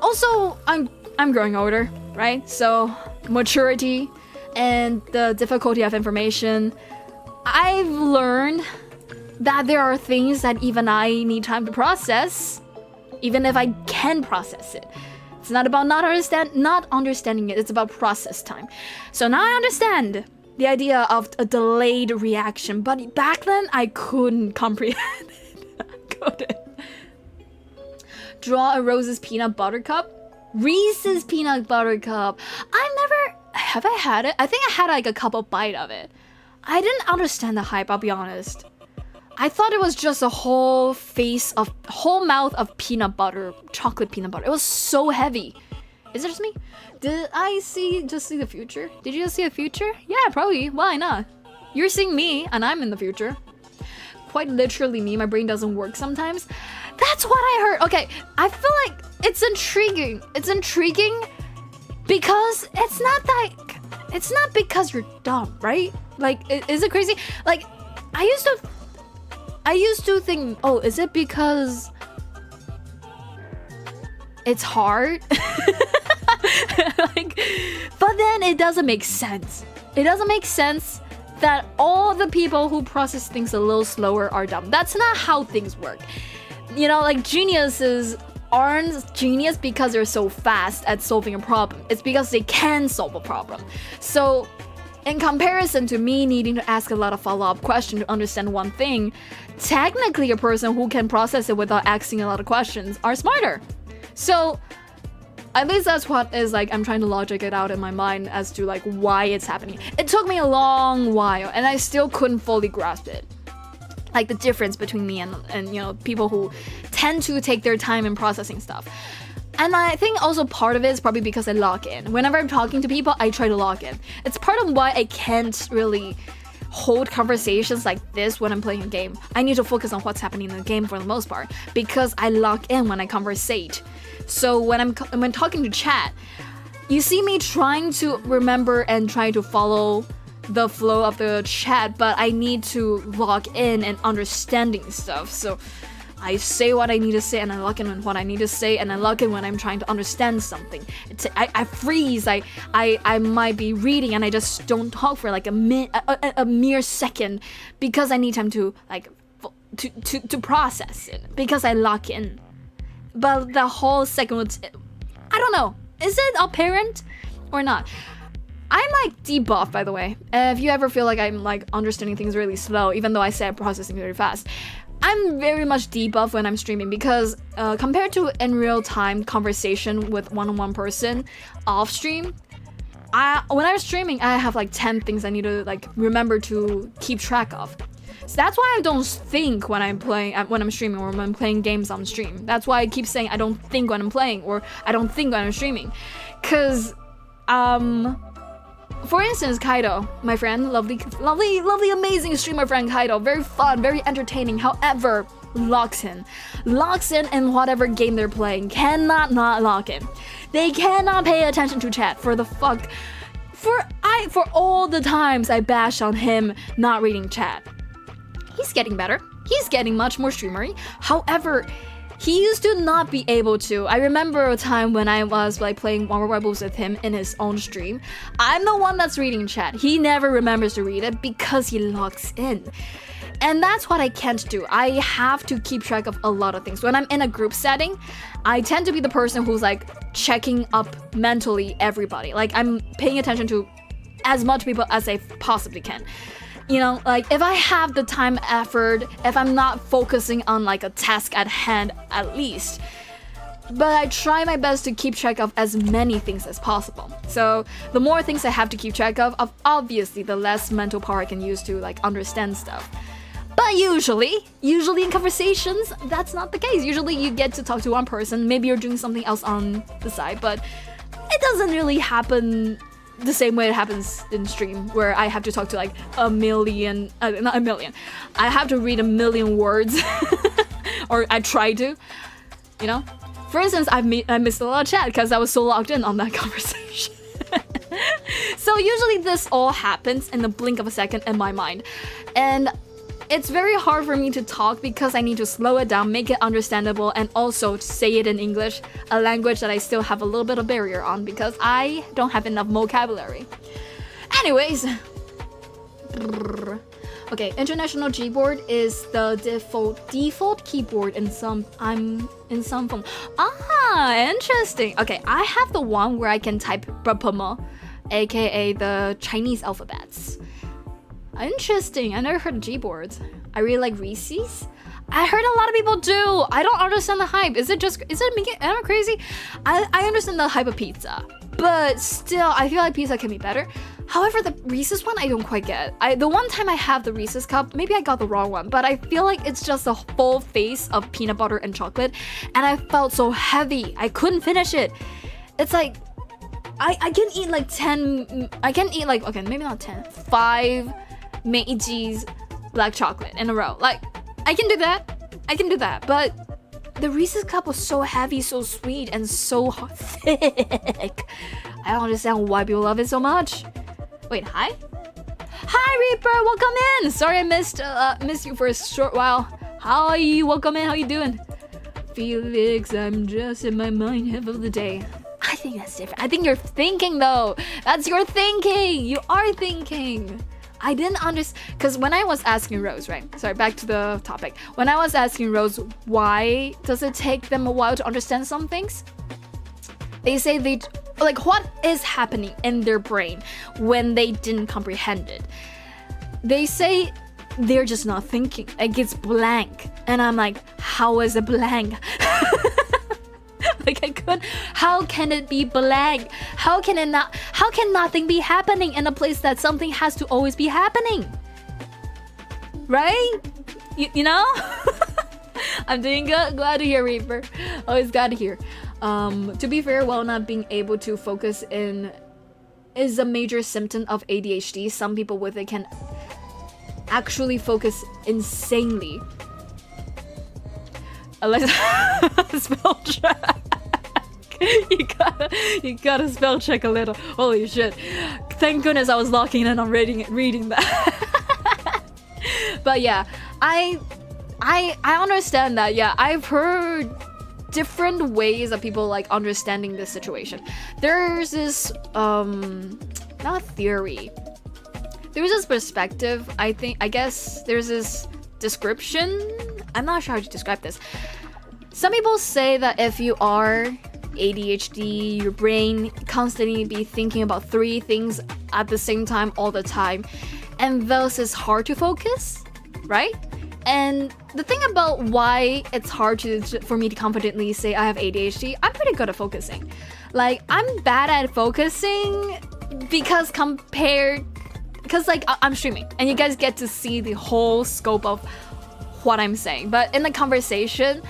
Also, I'm growing older, right? So maturity and the difficulty of information. I've learned that there are things that even I need time to process, even if I can process it. It's not about not understanding it, it's about process time. So now I understand the idea of a delayed reaction, but back then I couldn't comprehend it. I couldn't. Draw a Rose's peanut butter cup? Reese's peanut butter cup. Have I had it? I think I had a couple bite of it. I didn't understand the hype, I'll be honest. I thought it was just a whole mouth of peanut butter, chocolate peanut butter. It was so heavy. Is it just me? Did I just see the future? Did you just see the future? Yeah, probably. Why not? You're seeing me, and I'm in the future. Quite literally me. My brain doesn't work sometimes. That's what I heard. Okay, I feel like it's intriguing. It's intriguing because it's not because you're dumb, right? Is it crazy? I used to think, oh, is it because it's hard? But then it doesn't make sense. It doesn't make sense that all the people who process things a little slower are dumb. That's not how things work. Geniuses aren't genius because they're so fast at solving a problem. It's because they can solve a problem. So in comparison to me needing to ask a lot of follow-up questions to understand one thing, technically a person who can process it without asking a lot of questions are smarter. So at least that's what is like, I'm trying to logic it out in my mind as to like why it's happening. It took me a long while and I still couldn't fully grasp it. Like the difference between me and you know, people who tend to take their time in processing stuff. And I think also part of it is probably because I lock in. Whenever I'm talking to people, I try to lock in. It's part of why I can't really hold conversations like this when I'm playing a game. I need to focus on what's happening in the game for the most part because I lock in when I conversate. So when talking to chat, you see me trying to remember and trying to follow the flow of the chat, but I need to log in and understanding stuff. So I say what I need to say and I lock in on what I need to say and I lock in when I'm trying to understand something. I freeze. I might be reading and I just don't talk for like a mere second because I need time to like to process it because I lock in. But the whole second was, I don't know, is it apparent or not? I'm like debuff, by the way. If you ever feel like I'm like understanding things really slow, even though I say I'm processing very fast, I'm very much debuff when I'm streaming because compared to in real time conversation with one-on-one person off stream, when I'm streaming, I have like 10 things I need to like remember to keep track of. So that's why I don't think when I'm streaming or when I'm playing games on stream. That's why I keep saying I don't think when I'm playing or I don't think when I'm streaming. Cause for instance, Kaido, my friend, lovely, amazing streamer friend Kaido, very fun, very entertaining, however, locks in whatever game they're playing, cannot not lock in. They cannot pay attention to chat for all the times I bash on him not reading chat. He's getting better. He's getting much more streamery. However, he used to not be able to. I remember a time when I was like playing War Rebels with him in his own stream. I'm the one that's reading chat. He never remembers to read it because he locks in. And that's what I can't do. I have to keep track of a lot of things. When I'm in a group setting, I tend to be the person who's like checking up mentally everybody. Like I'm paying attention to as much people as I possibly can. You know, like if I have the time, effort, if I'm not focusing on like a task at hand at least. But I try my best to keep track of as many things as possible. So the more things I have to keep track of, obviously the less mental power I can use to like understand stuff. But usually in conversations, that's not the case. Usually you get to talk to one person, maybe you're doing something else on the side, but it doesn't really happen the same way it happens in stream, where I have to talk to like not a million. I have to read 1 million words, or I try to, you know. For instance, I missed a lot of chat because I was so logged in on that conversation. So usually this all happens in the blink of a second in my mind, and it's very hard for me to talk because I need to slow it down, make it understandable, and also say it in English, a language that I still have a little bit of barrier on because I don't have enough vocabulary. Anyways, okay, International Gboard is the default keyboard in some phone. Ah, interesting. Okay, I have the one where I can type ppm, aka the Chinese alphabets. Interesting. I never heard of Gboards. I really like Reese's. I heard a lot of people do. I don't understand the hype. Is it me? Am I crazy? I understand the hype of pizza, but still, I feel like pizza can be better. However, the Reese's one I don't quite get. The one time I have the Reese's cup, maybe I got the wrong one, but I feel like it's just a full face of peanut butter and chocolate, and I felt so heavy. I couldn't finish it. It's like I can eat like 10. I can eat like, okay, maybe not 10. 5. Meiji black chocolate in a row. Like, I can do that, but the Reese's cup was so heavy, so sweet, and so thick. I don't understand why people love it so much. Wait, hi? Hi, Reaper, welcome in! Sorry I missed you for a short while. How are you? Welcome in, how you doing? Felix, I'm just in my mind half of the day. I think that's different. I think you're thinking though. That's your thinking. You are thinking. I didn't understand, because when I was asking Rose, right? Sorry, back to the topic. When I was asking Rose, why does it take them a while to understand some things? They say what is happening in their brain when they didn't comprehend it? They say they're just not thinking. Like, it's blank. And I'm like, how is it blank? How can it be blank? How can nothing be happening in a place that something has to always be happening? Right? You know? I'm doing good. Glad to hear, Reaper. Always glad to hear. To be fair, while not being able to focus in is a major symptom of ADHD, some people with it can actually focus insanely. Alexa, spell check. You gotta spell check a little. Holy shit. Thank goodness I was locking in on reading that. But yeah, I understand that. Yeah, I've heard different ways of people like understanding this situation. There's this not theory. There's this perspective. I guess there's this description. I'm not sure how to describe this. Some people say that if you are ADHD, your brain constantly be thinking about 3 things at the same time all the time, and thus it's hard to focus, right? And the thing about why it's hard for me to confidently say I have ADHD, I'm pretty good at focusing. Like, I'm bad at focusing because like I'm streaming and you guys get to see the whole scope of what I'm saying. But in the conversation,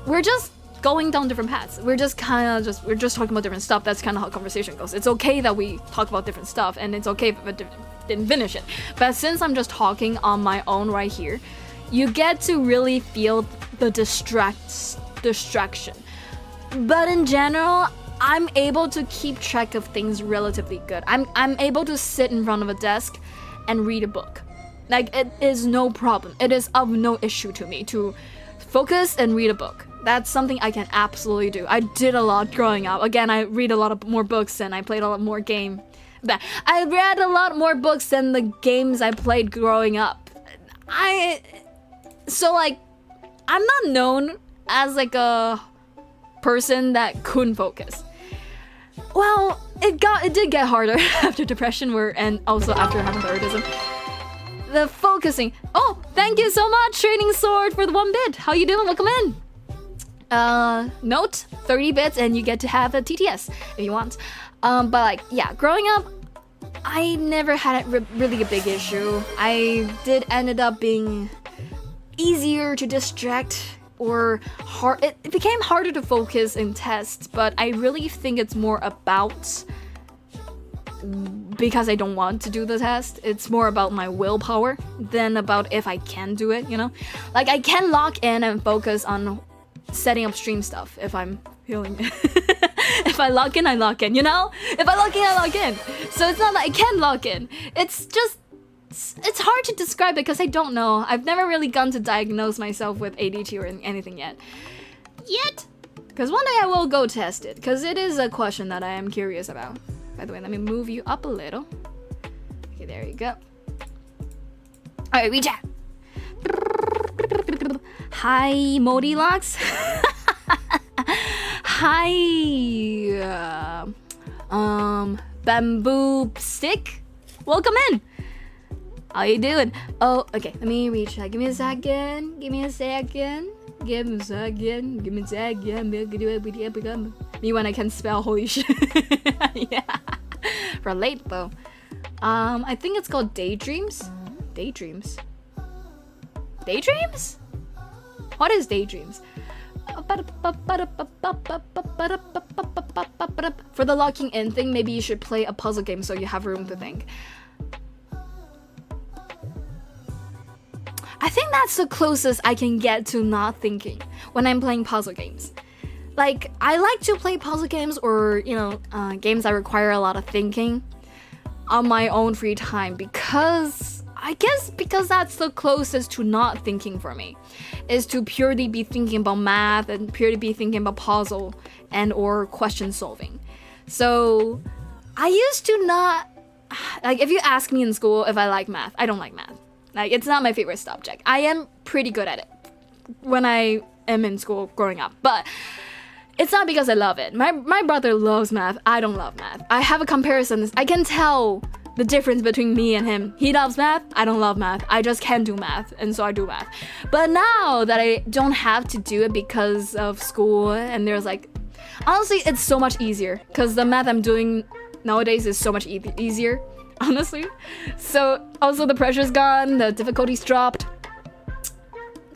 we're just going down different paths. We're just talking about different stuff. That's kind of how conversation goes. It's okay that we talk about different stuff, and it's okay if it didn't finish it. But since I'm just talking on my own right here, you get to really feel the distraction. But in general, I'm able to keep track of things relatively good. I'm able to sit in front of a desk and read a book. Like, it is no problem. It is of no issue to me to focus and read a book. That's something I can absolutely do. I did a lot growing up. Again, I read a lot more books and I played a lot more game. I read a lot more books than the games I played growing up. So like, I'm not known as like a person that couldn't focus. Well, it did get harder after depression and also after having autism. The focusing. Oh, thank you so much, Training Sword, for the 1 bit. How you doing? Welcome in. Note 30 bits and you get to have a TTS if you want. But like, yeah, growing up, I never had really a big issue. I did ended up being easier to distract or hard. It became harder to focus in tests, but I really think it's more about because I don't want to do the test. It's more about my willpower than about if I can do it, you know? Like, I can lock in and focus on setting up stream stuff if I'm feeling it. If I lock in, I lock in, you know? If I lock in, I lock in. So it's not that I can lock in. It's just, it's hard to describe because I don't know. I've never really gone to diagnose myself with ADHD or anything yet. Because one day I will go test it, because it is a question that I am curious about. By the way, let me move you up a little. Okay, there you go. Alright, reach out. Hi, Modilocks. Hi, Bamboo Stick. Welcome in. How you doing? Oh, okay. Let me reach out. Give me a second. Me when I can spell. Holy shit. Yeah. Relate though. I think it's called Daydreams. Daydreams? What is Daydreams? For the locking in thing, maybe you should play a puzzle game so you have room to think. I think that's the closest I can get to not thinking when I'm playing puzzle games. Like, I like to play puzzle games or, you know, games that require a lot of thinking on my own free time because that's the closest to not thinking for me, is to purely be thinking about math and purely be thinking about puzzle and or question solving. So I used to not like, if you ask me in school if I like math, I don't like math. Like, it's not my favorite subject. I am pretty good at it when I am in school growing up, but it's not because I love it. My brother loves math. I don't love math. I have a comparison. I can tell the difference between me and him. He loves math. I don't love math. I just can't do math, and so I do math. But now that I don't have to do it because of school, and there's like, honestly, it's so much easier because the math I'm doing nowadays is so much easier, honestly. So also the pressure's gone, the difficulty's dropped.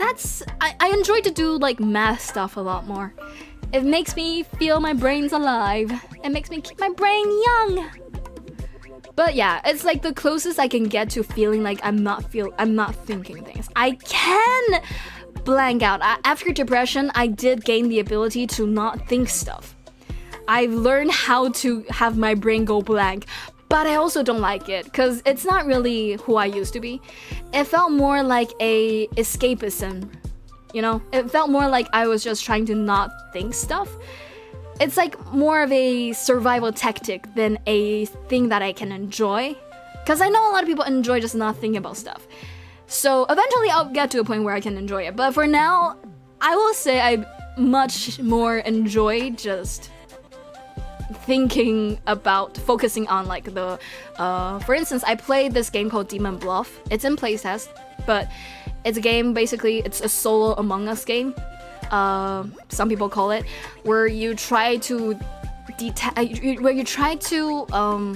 I enjoy to do like math stuff a lot more. It makes me feel my brain's alive. It makes me keep my brain young. But yeah, it's like the closest I can get to feeling like I'm not thinking things. I can blank out. After depression, I did gain the ability to not think stuff. I've learned how to have my brain go blank, but I also don't like it because it's not really who I used to be. It felt more like a escapism, you know? It felt more like I was just trying to not think stuff. It's like more of a survival tactic than a thing that I can enjoy. Because I know a lot of people enjoy just not thinking about stuff. So eventually I'll get to a point where I can enjoy it. But for now, I will say I much more enjoy just thinking about focusing on like the for instance, I played this game called Demon Bluff. It's in playtest, but it's a game, basically it's a solo Among Us game, some people call it, where you try to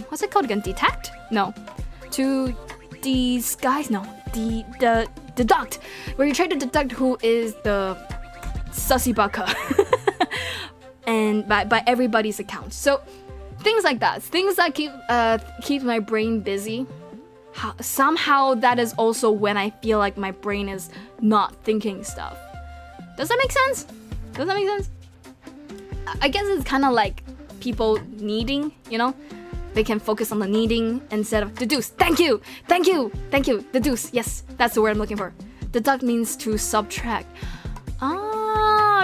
what's it called again? Detect? No. To disguise? No. Deduct. Where you try to deduct who is the sussy baka. And by everybody's account. So things like that, things that keep my brain busy. Somehow that is also when I feel like my brain is not thinking stuff. Does that make sense? Does that make sense? I guess it's kind of like people needing, you know? They can focus on the needing instead of deduce. Thank you. Deduce. Yes, that's the word I'm looking for. Deduct means to subtract.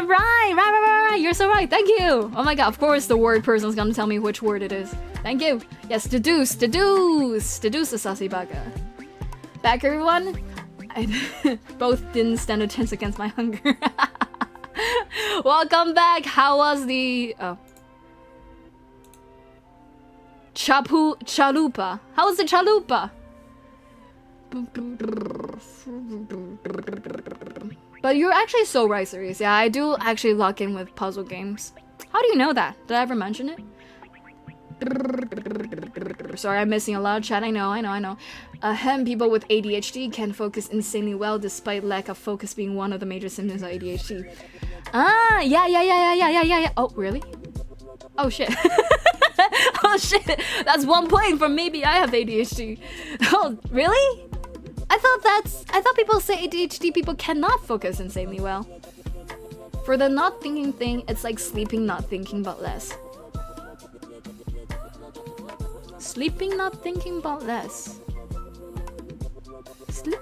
Right. You're so right. Thank you. Oh my god, of course the word person's gonna tell me which word it is. Thank you. Yes, deduce the sassy baka. Back, everyone. Both didn't stand a chance against my hunger. Welcome back. How was the chalupa? How was the chalupa? But you're actually so right, Cerise. Yeah, I do actually lock in with puzzle games. How do you know that? Did I ever mention it? Sorry, I'm missing a lot of chat. I know. People with ADHD can focus insanely well despite lack of focus being one of the major symptoms of ADHD. Yeah. Oh, really? Oh, shit. Oh, shit. That's 1 point for maybe I have ADHD. Oh, really? I thought people say ADHD people cannot focus insanely well. For the not thinking thing, it's like sleeping, not thinking, but less. Sleeping, not thinking, but less.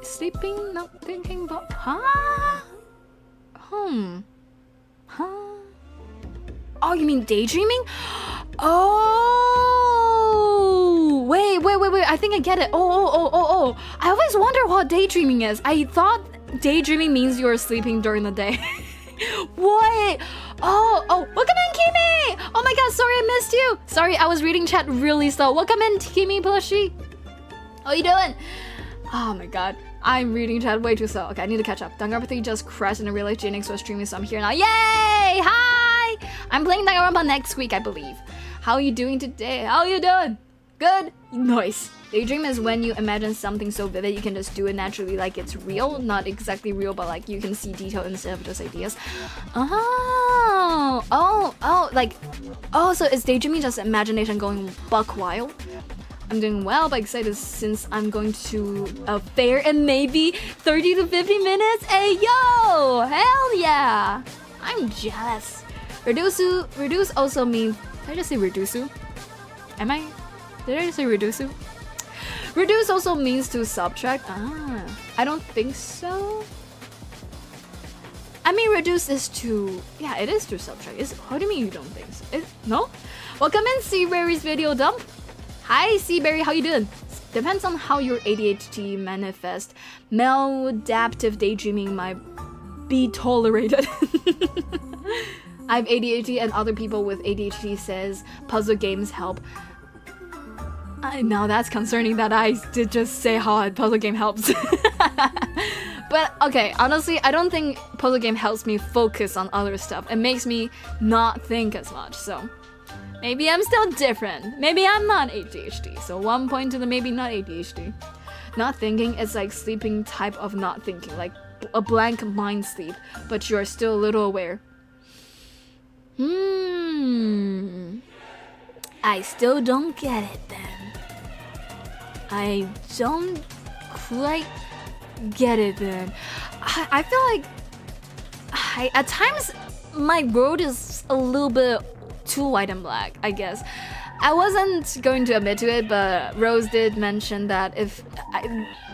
Sleeping, not thinking, but... Huh? Oh, you mean daydreaming? Oh! Wait. I think I get it. Oh. I always wonder what daydreaming is. I thought daydreaming means you are sleeping during the day. What? Oh. Welcome in, Kimi! Oh my god, sorry I missed you. Sorry, I was reading chat really slow. Welcome in, Kimi plushie. How you doing? Oh my god. I'm reading chat way too slow. Okay, I need to catch up. Danganronpa just crashed and I realized Jaenix was streaming, so I'm here now. Yay! Hi! I'm playing Danganronpa next week, I believe. How are you doing today? How are you doing? Good? Nice. Daydream is when you imagine something so vivid you can just do it naturally, like it's real. Not exactly real, but like you can see detail instead of just ideas. So is daydreaming just imagination going buck wild? I'm doing well, but excited since I'm going to a fair in maybe 30 to 50 minutes. Hey, yo! Hell yeah! I'm jealous. Reduce also means... Did I just say reduce? Did I just say reduce? Reduce also means to subtract. I don't think so. I mean, reduce is to... Yeah, it is to subtract. How do you mean you don't think so? No? Welcome in, C. Rary's video dump. Hi, Seaberry, how you doing? Depends on how your ADHD manifests. Maladaptive daydreaming might be tolerated. I have ADHD and other people with ADHD says puzzle games help. Now that's concerning that I did just say how a puzzle game helps. But okay, honestly, I don't think puzzle game helps me focus on other stuff. It makes me not think as much, so maybe I'm still different. Maybe I'm not ADHD. So 1 point to the maybe not ADHD. Not thinking is like sleeping type of not thinking, like a blank mind sleep, but you're still a little aware. I still don't get it then. I don't quite get it then. I feel like at times my world is a little bit too white and black, I guess. I wasn't going to admit to it, but Rose did mention that if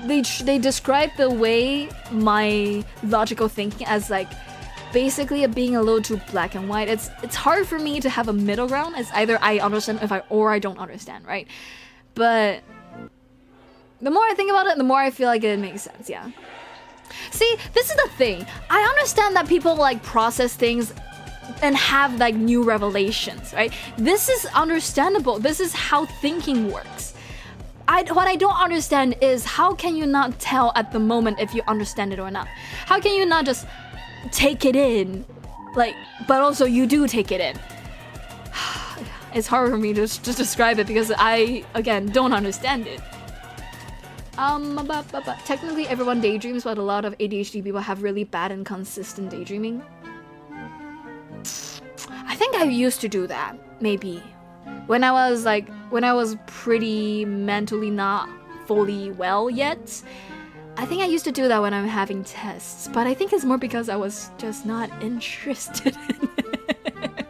they describe the way my logical thinking as like basically being a little too black and white. It's hard for me to have a middle ground. It's either I understand or I don't understand, right? But the more I think about it, the more I feel like it makes sense, yeah. See, this is the thing. I understand that people like process things and have like new revelations, right? This is understandable. This is how thinking works. What I don't understand is how can you not tell at the moment if you understand it or not? How can you not just take it in, like, but also you do take it in? It's hard for me to just describe it because I, again, don't understand it. Technically everyone daydreams, but a lot of ADHD people have really bad and consistent daydreaming. I think I used to do that, maybe. When I was pretty mentally not fully well yet. I think I used to do that when I'm having tests, but I think it's more because I was just not interested in it.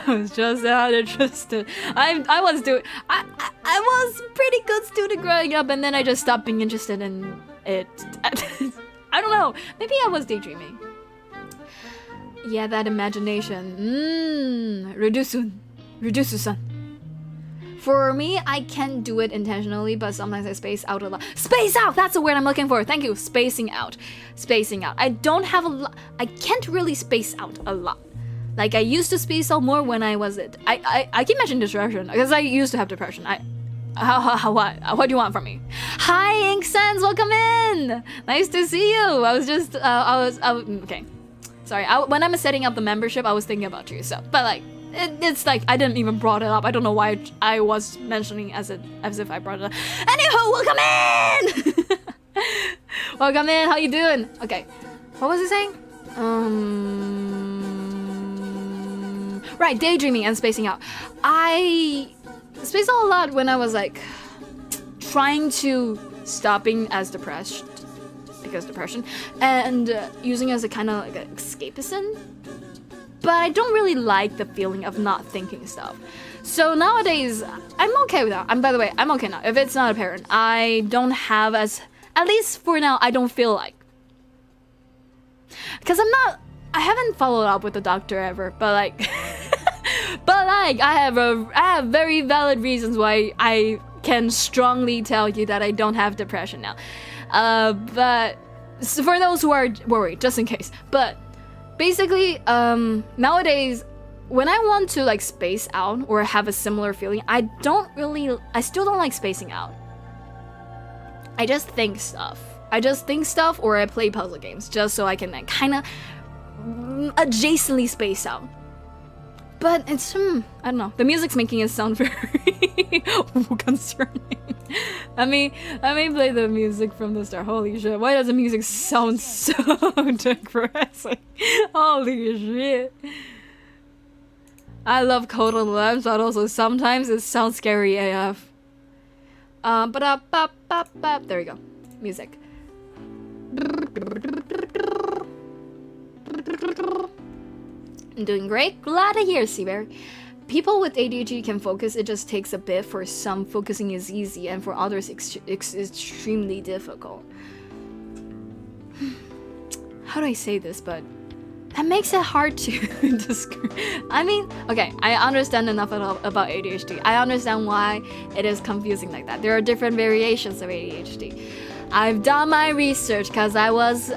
I was just not interested. I was pretty good student growing up, and then I just stopped being interested in it. I don't know. Maybe I was daydreaming. Yeah, that imagination. Reduce-san. For me, I can do it intentionally, but sometimes I space out a lot. Space out! That's the word I'm looking for. Thank you. Spacing out. I don't have a lot. I can't really space out a lot. Like, I used to space out more when I was it. I keep mentioning depression, because I used to have depression. What do you want from me? Hi, Ink Sense, welcome in! Nice to see you. Okay. Sorry, when I'm setting up the membership, I was thinking about you, so, but like, it's like, I didn't even brought it up. I don't know why I was mentioning as if I brought it up. Anywho, welcome in! Welcome in, how you doing? Okay, what was he saying? Right, daydreaming and spacing out. I spaced out a lot when I was like trying to stop being as depressed, because depression, and using it as a kind of like escapism. But I don't really like the feeling of not thinking stuff. So nowadays, I'm okay with that. By the way, I'm okay now. If it's not apparent, I don't have at least for now, I don't feel like. Because I haven't followed up with the doctor ever, but like, I have very valid reasons why I can strongly tell you that I don't have depression now. But so for those who are worried, just in case. But basically, nowadays, when I want to like space out or have a similar feeling, I still don't like spacing out. I just think stuff. Or I play puzzle games just so I can like, kind of adjacently space out. But it's, I don't know. The music's making it sound very concerning. Let me play the music from the start. Holy shit. Why does the music sound so depressing? Holy shit. I love Code on the Lambs, but also sometimes it sounds scary AF. There we go. Music. I'm doing great. Glad to hear, Seabear. People with ADHD can focus. It just takes a bit. For some, focusing is easy, and for others, extremely difficult. How do I say this? But that makes it hard to describe. I mean, okay, I understand enough about ADHD. I understand why it is confusing like that. There are different variations of ADHD. I've done my research because I was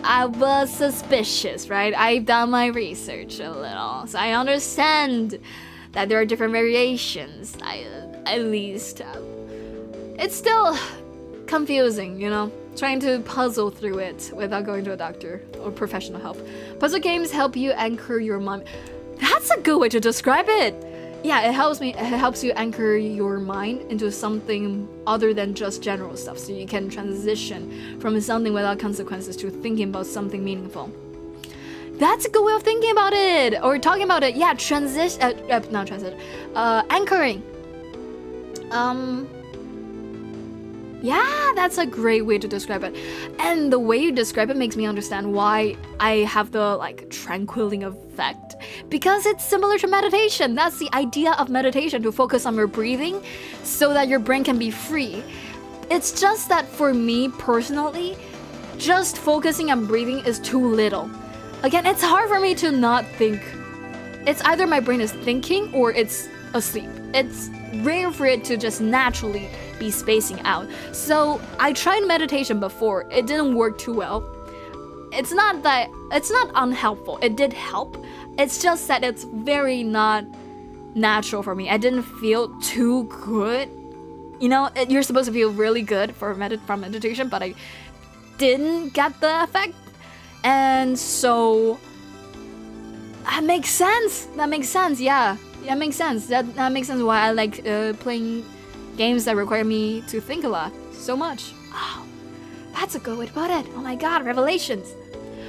suspicious, right? I've done my research a little, so I understand that there are different variations. At least it's still confusing, you know, trying to puzzle through it without going to a doctor or professional help. Puzzle games help you anchor your mind. That's a good way to describe it. Yeah, it helps you anchor your mind into something other than just general stuff, so you can transition from something without consequences to thinking about something meaningful. That's a good way of thinking about it, or talking about it. Yeah, anchoring. Yeah, that's a great way to describe it. And the way you describe it makes me understand why I have the like tranquilizing effect. Because it's similar to meditation. That's the idea of meditation, to focus on your breathing so that your brain can be free. It's just that for me personally, just focusing on breathing is too little. Again, it's hard for me to not think. It's either my brain is thinking or it's asleep. It's rare for it to just naturally be spacing out. So I tried meditation before. It didn't work too well. It's not unhelpful. It did help. It's just that it's very not natural for me. I didn't feel too good. You know, you're supposed to feel really good from meditation, but I didn't get the effect. And so that makes sense. Yeah. That makes sense. That makes sense why I like playing games that require me to think a lot so much. Oh, that's a good way to put it. Oh my god, revelations.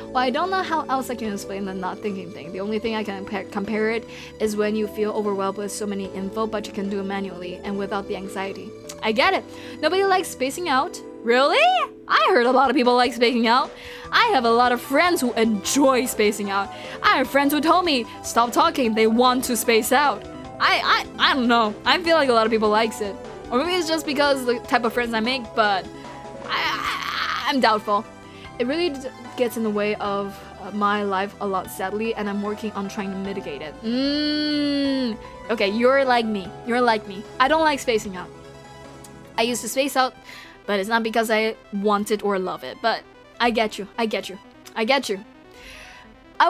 Well, I don't know how else I can explain the not thinking thing. The only thing I can compare it is when you feel overwhelmed with so many info, but you can do it manually and without the anxiety. I get it. Nobody likes spacing out. Really? I heard a lot of people like spacing out. I have a lot of friends who enjoy spacing out. I have friends who told me, stop talking, they want to space out. I don't know. I feel like a lot of people likes it. Or maybe it's just because the type of friends I make, but I'm doubtful. It really gets in the way of my life a lot, sadly, and I'm working on trying to mitigate it. Okay, you're like me. I don't like spacing out. I used to space out, but it's not because I want it or love it. But I get you. I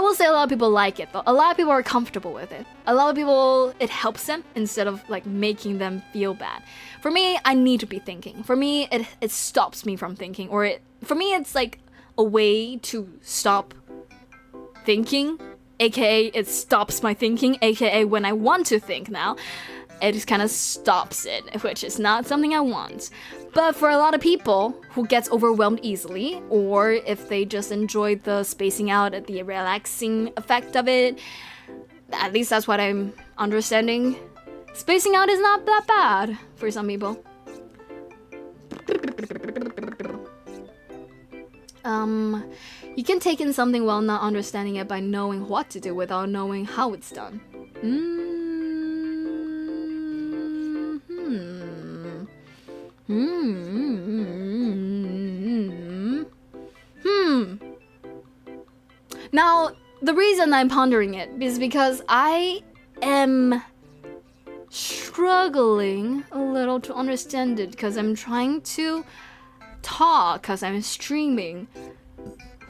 will say a lot of people like it, though. A lot of people are comfortable with it. A lot of people, it helps them instead of like making them feel bad. For me, I need to be thinking. For me, it stops me from thinking. For me, it's like a way to stop thinking, aka it stops my thinking, aka when I want to think now, it just kind of stops it, which is not something I want. But for a lot of people who gets overwhelmed easily, or if they just enjoy the spacing out, the relaxing effect of it, at least that's what I'm understanding. Spacing out is not that bad for some people. You can take in something while not understanding it by knowing what to do without knowing how it's done. Now, the reason I'm pondering it is because I am struggling a little to understand it, because I'm trying to talk because I'm streaming,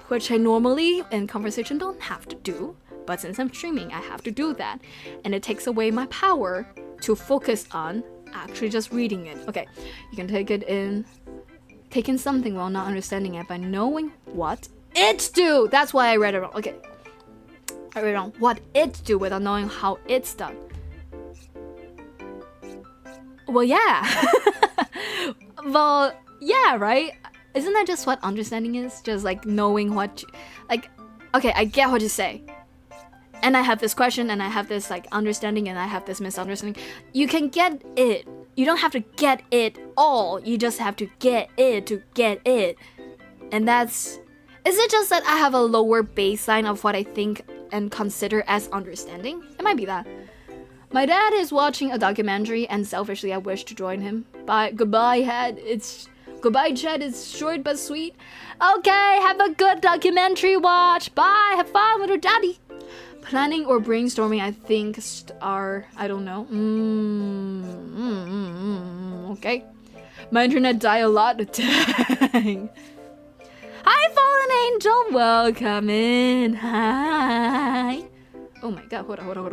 which I normally in conversation don't have to do, but since I'm streaming I have to do that, and it takes away my power to focus on actually just reading it. Okay, you can take in something while not understanding it by knowing what it do. That's why I read it wrong. Okay, I read it wrong. What it do without knowing how it's done. Well, yeah. Well, yeah, right? Isn't that just what understanding is? Just like knowing what like, okay, I get what you say. And I have this question, and I have this like understanding, and I have this misunderstanding. You can get it. You don't have to get it all. You just have to get it to get it. And that's... Is it just that I have a lower baseline of what I think and consider as understanding? It might be that. My dad is watching a documentary, and selfishly I wish to join him. Goodbye, Goodbye, Chad. It's short but sweet. Okay, have a good documentary watch. Bye. Have fun with your daddy. Planning or brainstorming, I think, are, I don't know. Okay. My internet died a lot. Dang. Hi, Fallen Angel. Welcome in. Hi. Oh my god. Hold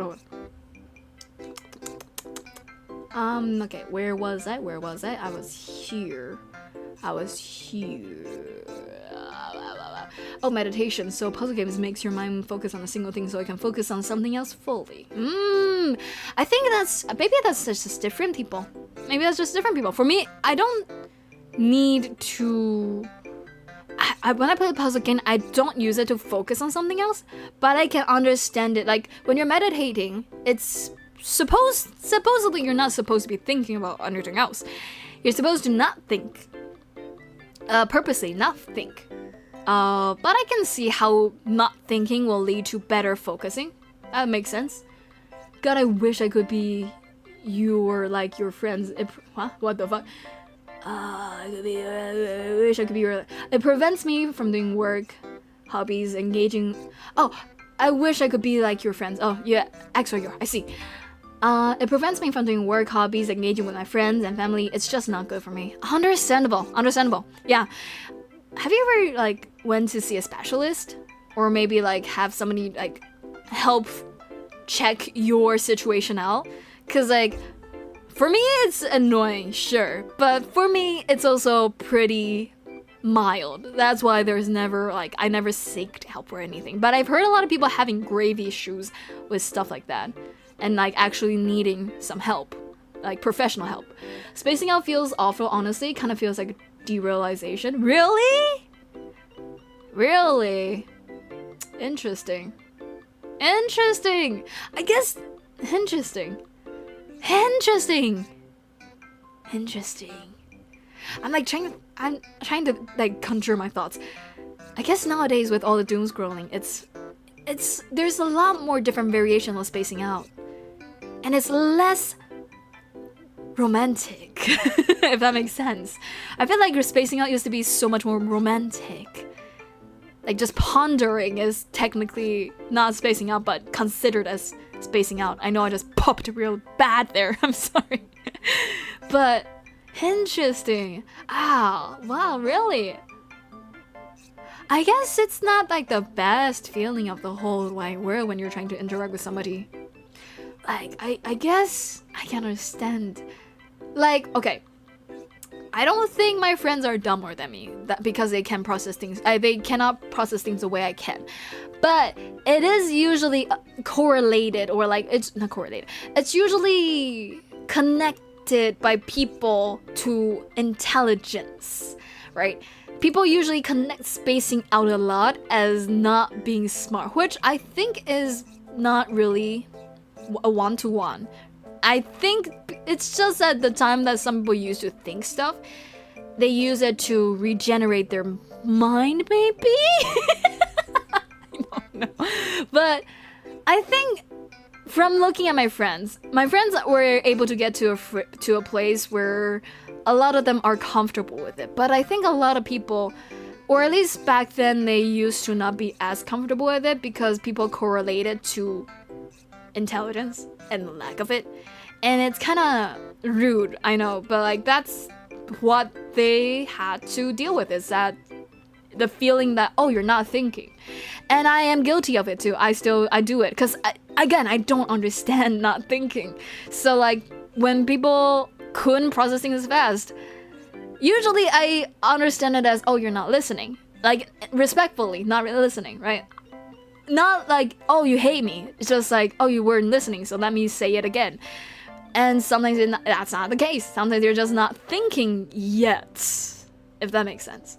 on. Okay. Where was I? I was here. Oh, meditation. So puzzle games makes your mind focus on a single thing so it can focus on something else fully. I think maybe that's just different people. For me, I don't need to... when I play a puzzle game, I don't use it to focus on something else, but I can understand it. Like, when you're meditating, it's supposedly you're not supposed to be thinking about anything else. You're supposed to not think. Purposely not think. But I can see how not thinking will lead to better focusing. That makes sense. God, I wish I could be your friends. Huh? What the fuck? I wish I could be your... It prevents me from doing work, hobbies, engaging... Oh, I wish I could be like your friends. Oh, yeah, X or your... I see. It prevents me from doing work, hobbies, engaging with my friends and family. It's just not good for me. Understandable. Yeah. Have you ever, went to see a specialist? Or maybe, have somebody, help check your situation out? Because, for me, it's annoying, sure. But for me, it's also pretty mild. That's why there's never, I never seeked help or anything. But I've heard a lot of people having grave issues with stuff like that. And, actually needing some help. Professional help. Spacing out feels awful, honestly. Kind of feels like derealization. Really? Interesting. I guess... Interesting. I'm trying to conjure my thoughts. I guess nowadays with all the doom scrolling, there's a lot more different variation of spacing out. And it's less romantic, if that makes sense. I feel like your spacing out used to be so much more romantic. Just pondering is technically not spacing out, but considered as spacing out. I know I just popped real bad there. I'm sorry. But interesting. Wow, really? I guess it's not the best feeling of the whole wide world when you're trying to interact with somebody. I guess I can understand. Okay. I don't think my friends are dumber than me because they can process things. They cannot process things the way I can. But it is usually correlated, or it's not correlated. It's usually connected by people to intelligence, right? People usually connect spacing out a lot as not being smart, which I think is not really a one-to-one. I think it's just at the time that some people used to think stuff, they use it to regenerate their mind, maybe? I don't know. But I think from looking at my friends were able to get to a place where a lot of them are comfortable with it. But I think a lot of people, or at least back then, they used to not be as comfortable with it because people correlate it to intelligence and the lack of it. And it's kind of rude, I know, but that's what they had to deal with, is that the feeling that, oh, you're not thinking. And I am guilty of it too. I do it because again, I don't understand not thinking. So when people couldn't process things fast, usually I understand it as, oh, you're not listening. Respectfully, not really listening, right? Not oh, you hate me. It's just oh, you weren't listening, so let me say it again. And sometimes that's not the case. Sometimes you're just not thinking yet, if that makes sense.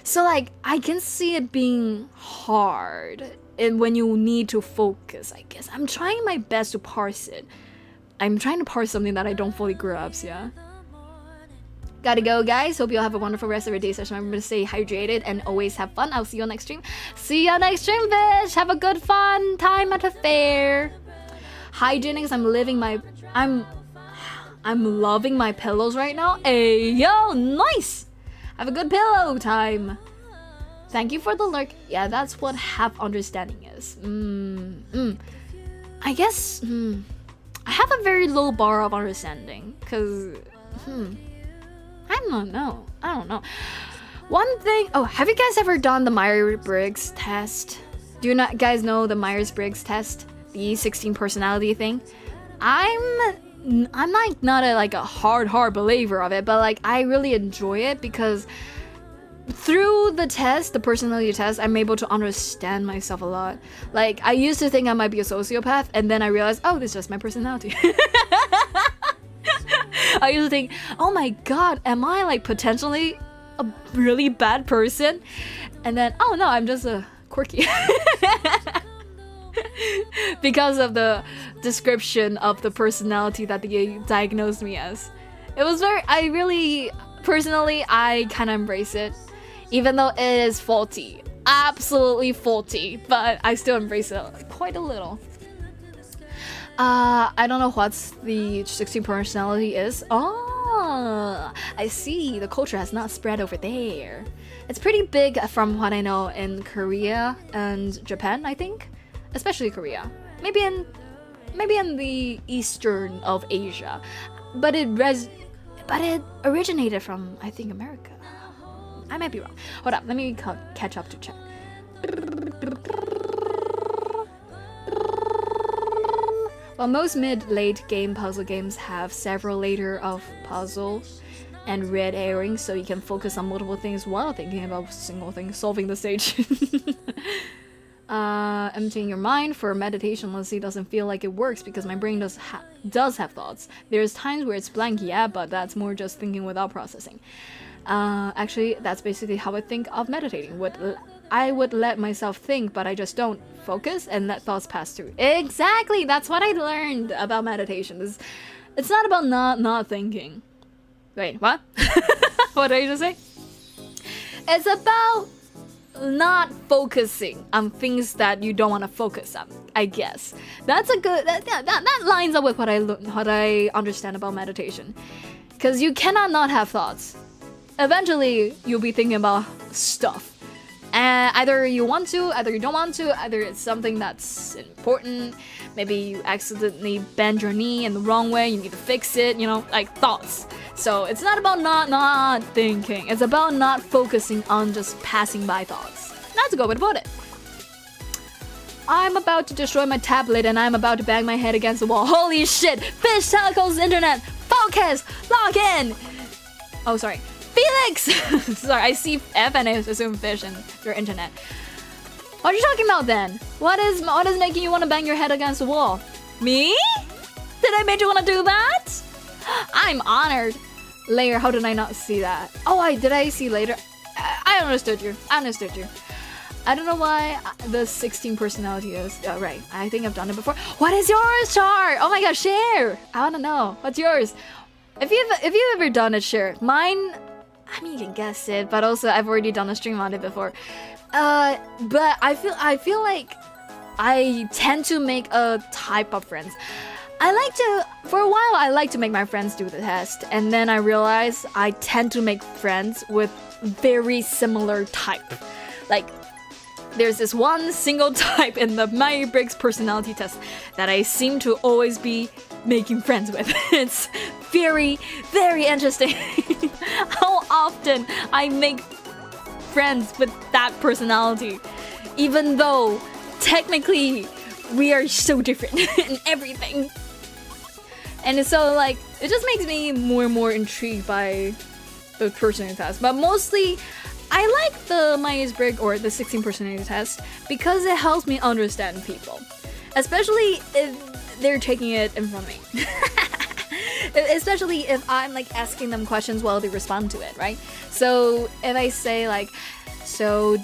So I can see it being hard when you need to focus, I guess. I'm trying my best to parse it. I'm trying to parse something that I don't fully grasp, yeah? Gotta go, guys. Hope you all have a wonderful rest of your day session. Remember to stay hydrated and always have fun. I'll see you on next stream. See you next stream, bitch. Have a good fun time at the fair. Hi, Jaenix. I'm loving my pillows right now. Hey, yo, nice. Have a good pillow time. Thank you for the lurk. Yeah, that's what half understanding is. I guess I have a very low bar of understanding, cause I don't know. One thing. Oh, have you guys ever done the Myers-Briggs test? Do you not guys know the Myers-Briggs test, the 16 personality thing? I'm like not a hard believer of it, but like I really enjoy it because through the test, the personality test, I'm able to understand myself a lot. Like I used to think I might be a sociopath, and then I realized, oh, this is just my personality. I used to think, oh my god, am I like potentially a really bad person? And then, oh no, I'm just a quirky. Because of the description of the personality that they diagnosed me as. It was personally, I kind of embrace it. Even though it is faulty. Absolutely faulty. But I still embrace it quite a little. I don't know what the 16 personality is. Oh, I see. The culture has not spread over there. It's pretty big from what I know in Korea and Japan, I think. Especially Korea. Maybe in the eastern of Asia. But it originated from, I think, America. I might be wrong. Hold up, let me catch up to check. While most mid-late game puzzle games have several layers of puzzles and red herrings, so you can focus on multiple things while thinking about a single thing, solving the stage. Emptying your mind for meditation, let's see, doesn't feel like it works because my brain does have thoughts. There's times where it's blank, yeah, but that's more just thinking without processing. Actually, that's basically how I think of meditating. I would let myself think, but I just don't focus and let thoughts pass through. Exactly, that's what I learned about meditation. It's not about not thinking. Wait, what? What did I just say? It's about not focusing on things that you don't want to focus on, I guess. That's a good that lines up with what I understand about meditation. Because you cannot not have thoughts. Eventually you'll be thinking about stuff. And either you want to, either you don't want to, either it's something that's important, maybe you accidentally bend your knee in the wrong way, you need to fix it, you know, like thoughts. So it's not about not thinking, it's about not focusing on just passing by thoughts. That's a good way to put it. I'm about to destroy my tablet and I'm about to bang my head against the wall. Holy shit! Fish Teleco's internet! Focus! Log in! Oh, sorry. Felix! Sorry, I see F and I assume fish and your internet. What are you talking about then? What is making you want to bang your head against the wall? Me? Did I make you want to do that? I'm honored. Later, how did I not see that? Oh, did I see later? I understood you. I don't know why the 16 personality is. Oh, right. I think I've done it before. What is yours, Char? Oh my gosh, share. I want to know. What's yours? If you've ever done it, share. Mine, I mean, you can guess it, but also I've already done a stream on it before. But I feel like I tend to make a type of friends. For a while, I like to make my friends do the test, and then I realize I tend to make friends with very similar type. Like, there's this one single type in the Myers-Briggs personality test that I seem to always be making friends with. It's very, very interesting how often I make friends with that personality, even though technically we are so different in everything. And so like it just makes me more and more intrigued by the personality test. But mostly I like the Myers-Briggs or the 16 personality test because it helps me understand people, especially if they're taking it in front of me. Especially if I'm like asking them questions while they respond to it, right? So if I say like, so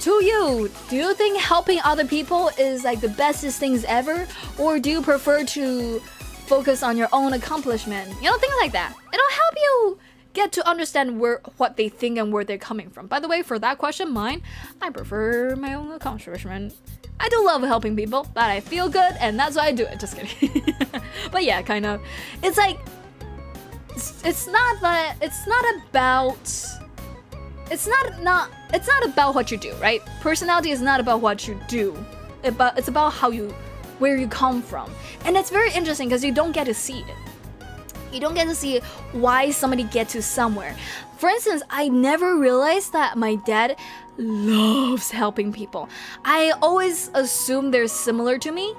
to you, do you think helping other people is like the bestest things ever? Or do you prefer to focus on your own accomplishment? You know, things like that. It'll help you get to understand what they think and where they're coming from. By the way, for that question, I prefer my own accomplishment. I do love helping people, but I feel good, and that's why I do it. Just kidding. But yeah, kind of. It's like, it's not it's not about what you do, right? Personality is not about what you do. It's about where you come from. And it's very interesting because you don't get to see it. You don't get to see why somebody gets to somewhere. For instance, I never realized that my dad loves helping people. I always assume they're similar to me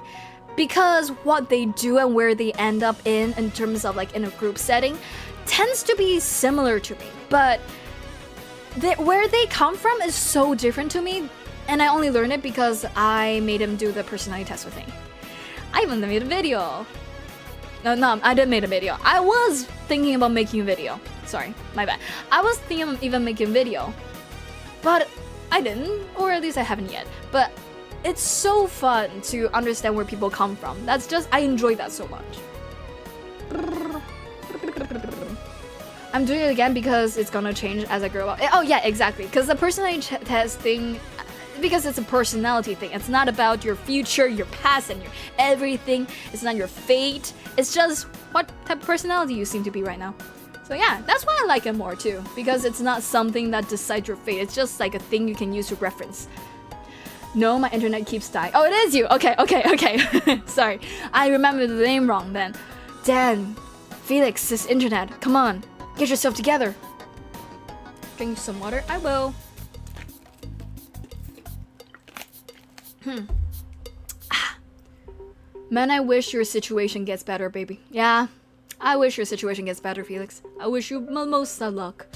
because what they do and where they end up in terms of like in a group setting tends to be similar to me. But where they come from is so different to me, and I only learned it because I made him do the personality test with me. I even made a video. No, I didn't make a video. I was thinking about making a video. Sorry, my bad. I was thinking of even making a video, but I didn't, or at least I haven't yet. But it's so fun to understand where people come from. I enjoy that so much. I'm doing it again because it's gonna change as I grow up. Oh yeah, exactly. Because the personality test thing, because it's a personality thing. It's not about your future, your past, and your everything. It's not your fate. It's just what type of personality you seem to be right now. So yeah, that's why I like it more too. Because it's not something that decides your fate. It's just like a thing you can use to reference. No, my internet keeps dying. Oh, it is you. Okay. Sorry, I remembered the name wrong then. Dan, Felix, this internet. Come on, get yourself together. Drink some water. I will. Man, I wish your situation gets better, baby. Yeah, I wish your situation gets better, Felix. I wish you most of luck.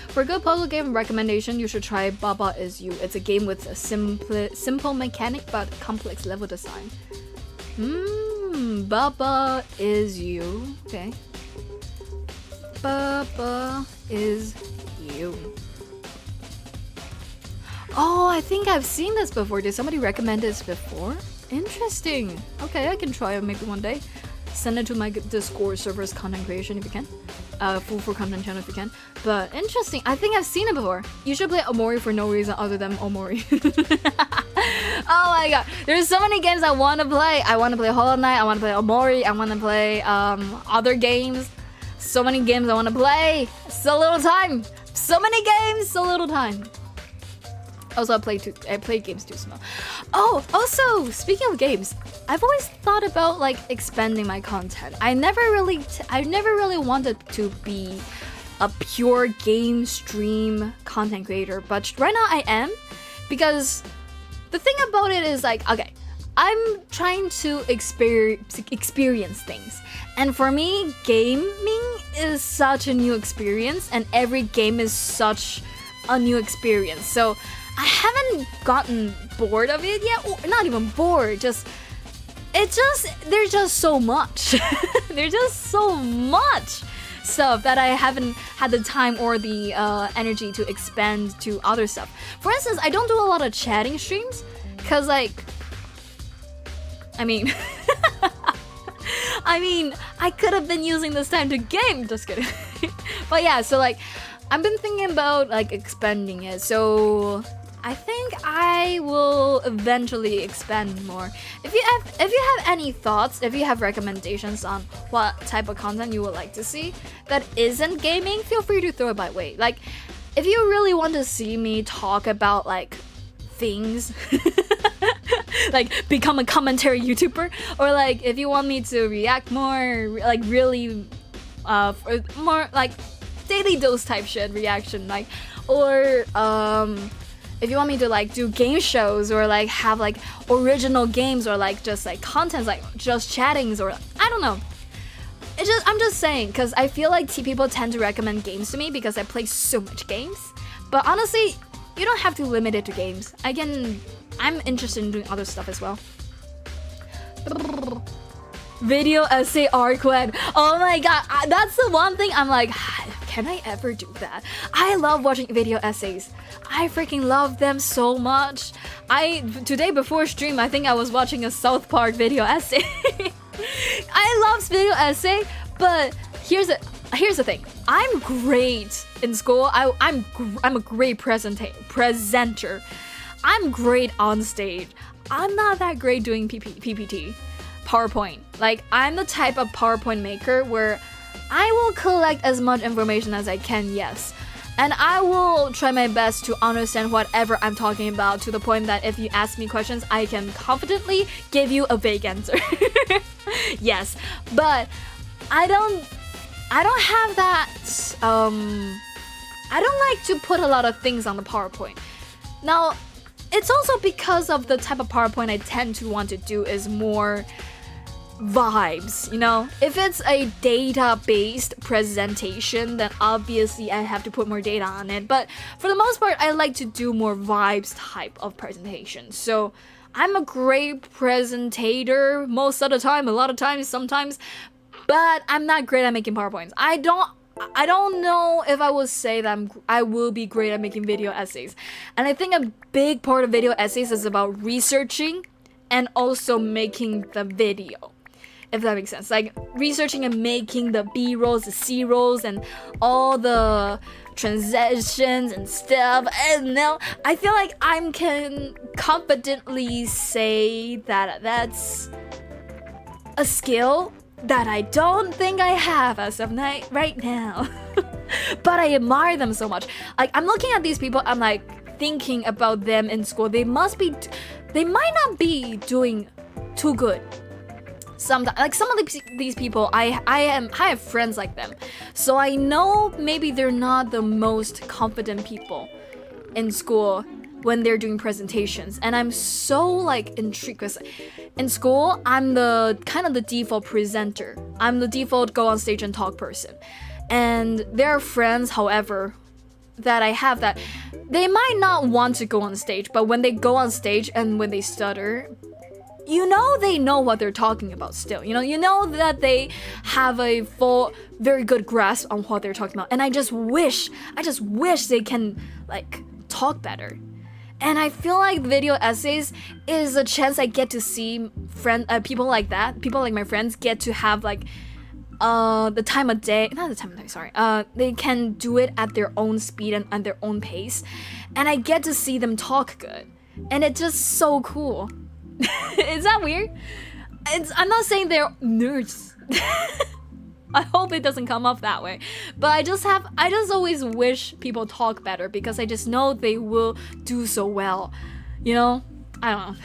For a good puzzle game recommendation, you should try Baba Is You. It's a game with a simple mechanic but complex level design. Baba Is You. Okay. Baba Is You. Oh, I think I've seen this before. Did somebody recommend this before? Interesting. Okay, I can try it maybe one day. Send it to my Discord server's content creation if you can. Full for content channel if you can. But interesting. I think I've seen it before. You should play Omori for no reason other than Omori. Oh my god. There's so many games I want to play. I want to play Hollow Knight. I want to play Omori. I want to play other games. So many games I want to play. So little time. So many games. So little time. Also, I play games too small. Oh, also, speaking of games, I've always thought about like expanding my content. I never really wanted to be a pure game stream content creator, but right now I am, because the thing about it is like, okay, I'm trying to experience things, and for me, gaming is such a new experience, and every game is such a new experience. So I haven't gotten bored of it yet. Or not even bored, there's just so much. There's just so much stuff that I haven't had the time or the energy to expand to other stuff. For instance, I don't do a lot of chatting streams because like, I mean I could have been using this time to game. Just kidding. But yeah, so like I've been thinking about like expanding it. So I think I will eventually expand more. If you have any thoughts, if you have recommendations on what type of content you would like to see that isn't gaming, feel free to throw it my way. Like, if you really want to see me talk about like things, like become a commentary YouTuber, or like if you want me to react more, like really, more like daily dose type shit reaction, like, or if you want me to like do game shows or like have like original games or like just like contents like just chattings or I don't know. I'm just saying because I feel like people tend to recommend games to me because I play so much games. But honestly, you don't have to limit it to games. I'm interested in doing other stuff as well. Video essay art quest. Oh my god, that's the one thing I'm like, can I ever do that? I love watching video essays. I freaking love them so much. Today before stream, I think I was watching a South Park video essay. I love video essay, but here's the thing. I'm great in school. I'm a great presenter. I'm great on stage. I'm not that great doing PPT. PowerPoint. Like, I'm the type of PowerPoint maker where I will collect as much information as I can, yes. And I will try my best to understand whatever I'm talking about, to the point that if you ask me questions, I can confidently give you a vague answer. Yes, but I don't have that, I don't like to put a lot of things on the PowerPoint. Now, it's also because of the type of PowerPoint I tend to want to do is more vibes, you know? If it's a data-based presentation, then obviously I have to put more data on it. But for the most part, I like to do more vibes type of presentation. So I'm a great presentator most of the time, a lot of times, sometimes, but I'm not great at making PowerPoints. I don't know if I will say that I will be great at making video essays. And I think a big part of video essays is about researching and also making the video, if that makes sense. Like researching and making the B-rolls, the C-rolls, and all the transitions and stuff. And now I feel like I can confidently say that that's a skill that I don't think I have as of right now. But I admire them so much. Like, I'm looking at these people, I'm like thinking about them in school. They might not be doing too good. Some of these people, I have friends like them. So I know maybe they're not the most confident people in school when they're doing presentations. And I'm so like intrigued because in school, I'm the kind of the default presenter. I'm the default go on stage and talk person. And there are friends, however, that I have that they might not want to go on stage, but when they go on stage and when they stutter, you know they know what they're talking about still. You know that they have a full, very good grasp on what they're talking about. And I just wish they can like talk better. And I feel like video essays is a chance I get to see people like that. People like my friends get to have like the time of day, not the time of day, sorry. They can do it at their own speed and at their own pace. And I get to see them talk good. And it's just so cool. Is that weird? I'm not saying they're nerds. I hope it doesn't come off that way. But I just always wish people talk better because I just know they will do so well. You know? I don't know.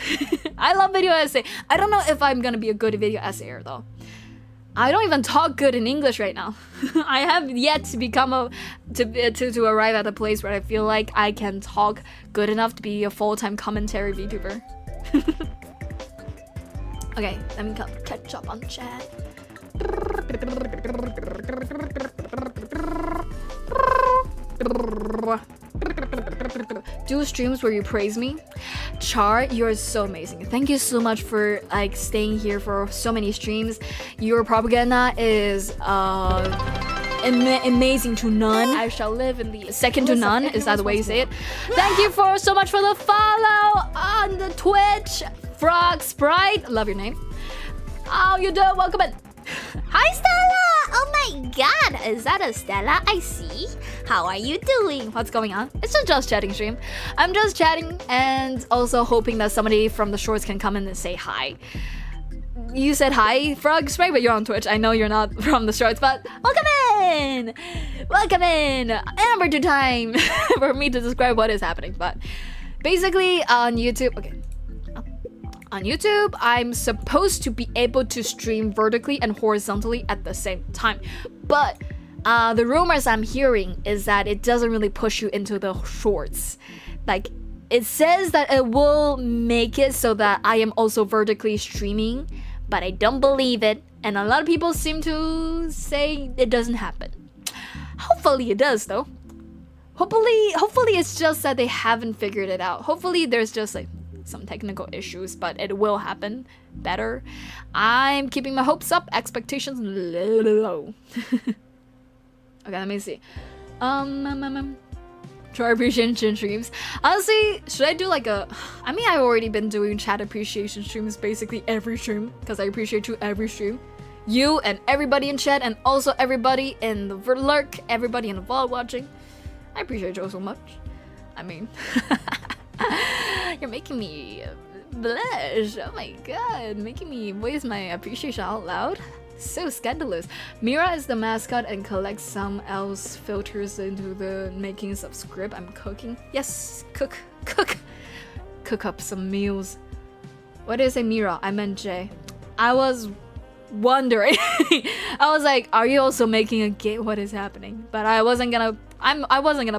I love video essay. I don't know if I'm gonna be a good video essayer though. I don't even talk good in English right now. I have yet to become to arrive at a place where I feel like I can talk good enough to be a full-time commentary VTuber. Okay, let me catch up on chat. Do streams where you praise me. Char, you're so amazing. Thank you so much for like staying here for so many streams. Your propaganda is amazing to none. I shall live in the second to none. Is that the way you say it? Thank you so much for the follow on the Twitch. Frog Sprite, love your name. How you doing? Welcome in. Hi, Stella! Oh my god, is that a Stella? I see. How are you doing? What's going on? It's a just chatting stream. I'm just chatting and also hoping that somebody from the shorts can come in and say hi. You said hi, Frog Sprite, but you're on Twitch. I know you're not from the shorts, but welcome in! Welcome in! Amber to time for me to describe what is happening. But basically on YouTube, okay. On YouTube, I'm supposed to be able to stream vertically and horizontally at the same time. But the rumors I'm hearing is that it doesn't really push you into the shorts. Like, it says that it will make it so that I am also vertically streaming, but I don't believe it. And a lot of people seem to say it doesn't happen. Hopefully it does, though. Hopefully it's just that they haven't figured it out. Hopefully there's just like some technical issues, but it will happen better. I'm keeping my hopes up, expectations low. Okay, let me see. Try appreciation streams. Honestly, should I do like a... I mean, I've already been doing chat appreciation streams basically every stream, because I appreciate you every stream. You and everybody in chat, and also everybody in the lurk, everybody in the VOD watching. I appreciate you so much. I mean... You're making me blush. Oh my god, making me voice my appreciation out loud. So scandalous. Mira is the mascot and collects some else filters into the makings of script. I'm cooking. Yes, cook. Cook up some meals. What did I say, Mira? I meant Jay. I was wondering. I was like, are you also making a game? What is happening? But I wasn't gonna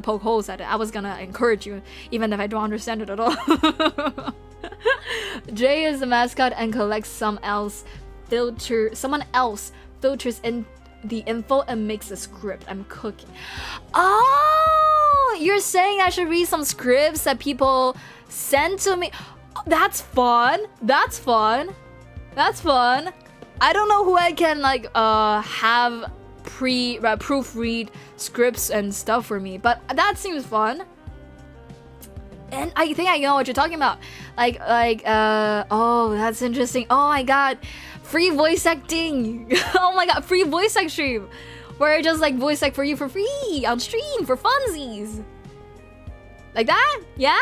poke holes at it. I was gonna encourage you, even if I don't understand it at all. Jay is the mascot and collects someone else filters in the info and makes a script. I'm cooking. Oh, you're saying I should read some scripts that people send to me? That's fun. I don't know who I can like have proofread scripts and stuff for me, but that seems fun. And I think I know what you're talking about. Oh, that's interesting. Oh my god, free voice acting. Oh my god, free voice act stream, where I just like voice act for you for free on stream for funsies. Like that? Yeah.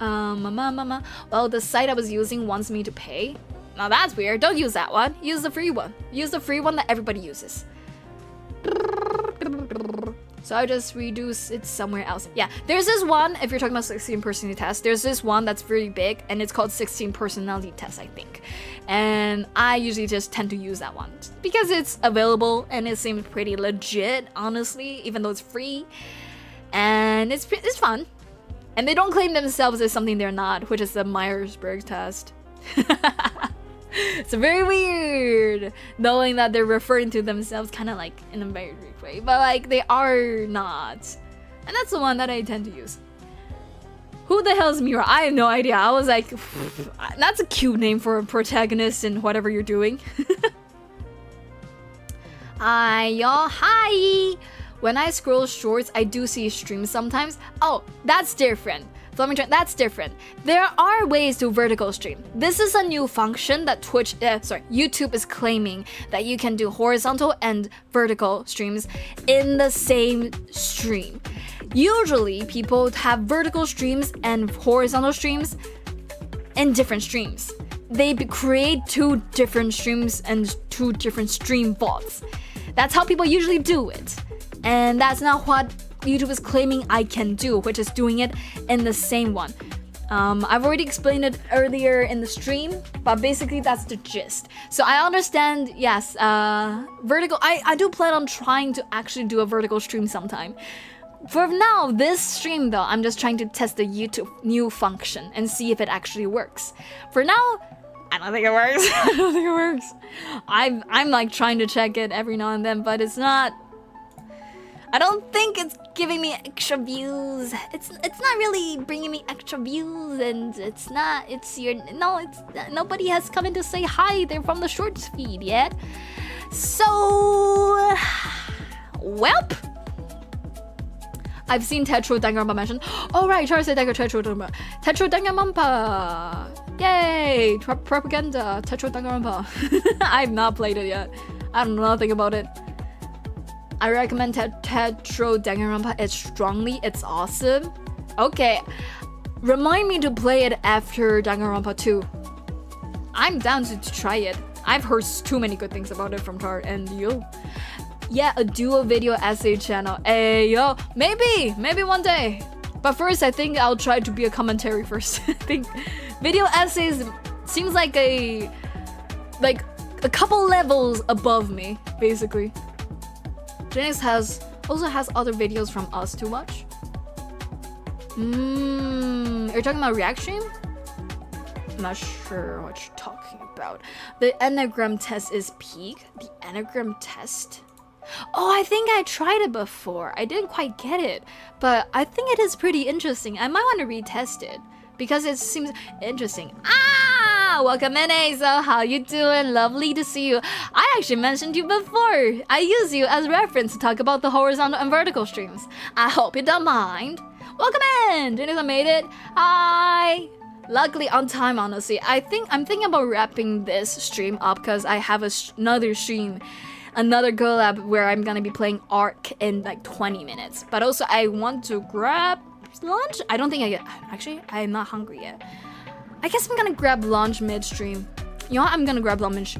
Well, the site I was using wants me to pay. Now that's weird. Don't use that one. Use the free one. Use the free one that everybody uses. So I'll just reduce it somewhere else. Yeah, there's this one, if you're talking about 16 personality test, there's this one that's very big and it's called 16 personality test, I think. And I usually just tend to use that one because it's available and it seems pretty legit, honestly, even though it's free. And it's fun. And they don't claim themselves as something they're not, which is the Myers-Briggs test. It's very weird knowing that they're referring to themselves kind of like in a very weird way, but like they are not. And that's the one that I tend to use. Who the hell is Mira? I have no idea. I was like, that's a cute name for a protagonist in whatever you're doing. Hi, y'all. Hi. When I scroll shorts, I do see streams sometimes. Oh, that's different. That's different. There are ways to vertical stream. This is a new function that YouTube is claiming that you can do horizontal and vertical streams in the same stream. Usually, people have vertical streams and horizontal streams in different streams. They create two different streams and two different stream vaults. That's how people usually do it. And that's not what YouTube is claiming I can do, which is doing it in the same one. I've already explained it earlier in the stream, but basically that's the gist. So I understand, yes, vertical. I do plan on trying to actually do a vertical stream sometime. For now, this stream though, I'm just trying to test the YouTube new function and see if it actually works. For now, I don't think it works. I'm like trying to check it every now and then, but it's not. I don't think it's giving me extra views. It's not really bringing me extra views, and nobody has come in to say hi. They're from the shorts feed yet. So, welp. I've seen Tetro Danganronpa mentioned. Oh right, Charles said Tetro Danganronpa. Yay, propaganda. Tetro Danganronpa. I've not played it yet. I don't know nothing about it. I recommend Tetro Danganronpa strongly. It's awesome. Okay, remind me to play it after Danganronpa 2. I'm down to try it. I've heard too many good things about it from Tar and you. Yeah, a dual video essay channel. Hey yo, maybe one day. But first, I think I'll try to be a commentary first. I think video essays seems like a couple levels above me, basically. Jaenix also has other videos from us to watch. You're talking about react stream? I'm not sure what you're talking about. The anagram test is peak. The anagram test? Oh, I think I tried it before. I didn't quite get it, but I think it is pretty interesting. I might want to retest it because it seems interesting. Welcome in, Azo. How you doing? Lovely to see you. I actually mentioned you before. I use you as reference to talk about the horizontal and vertical streams. I hope you don't mind. Welcome in. Jaenix made it. Hi. Luckily on time, honestly. I'm thinking about wrapping this stream up because I have another stream, another collab where I'm gonna be playing Ark in like 20 minutes. But also I want to grab lunch. I don't think I get. Actually, I'm not hungry yet. I guess I'm gonna grab lunch midstream. You know what? I'm gonna grab lunch.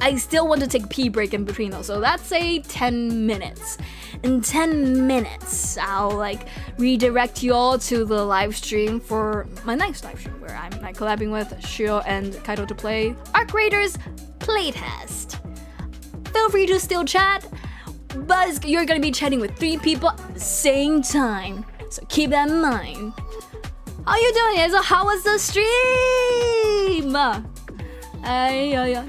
I still want to take a pee break in between though, so that's say 10 minutes. In 10 minutes, I'll like redirect you all to the live stream for my next live stream where I'm like collabing with Shio and Kaito to play Arc Raiders playtest. Feel free to still chat, but you're gonna be chatting with 3 people at the same time, so keep that in mind. How you doing, Hazel? How was the stream?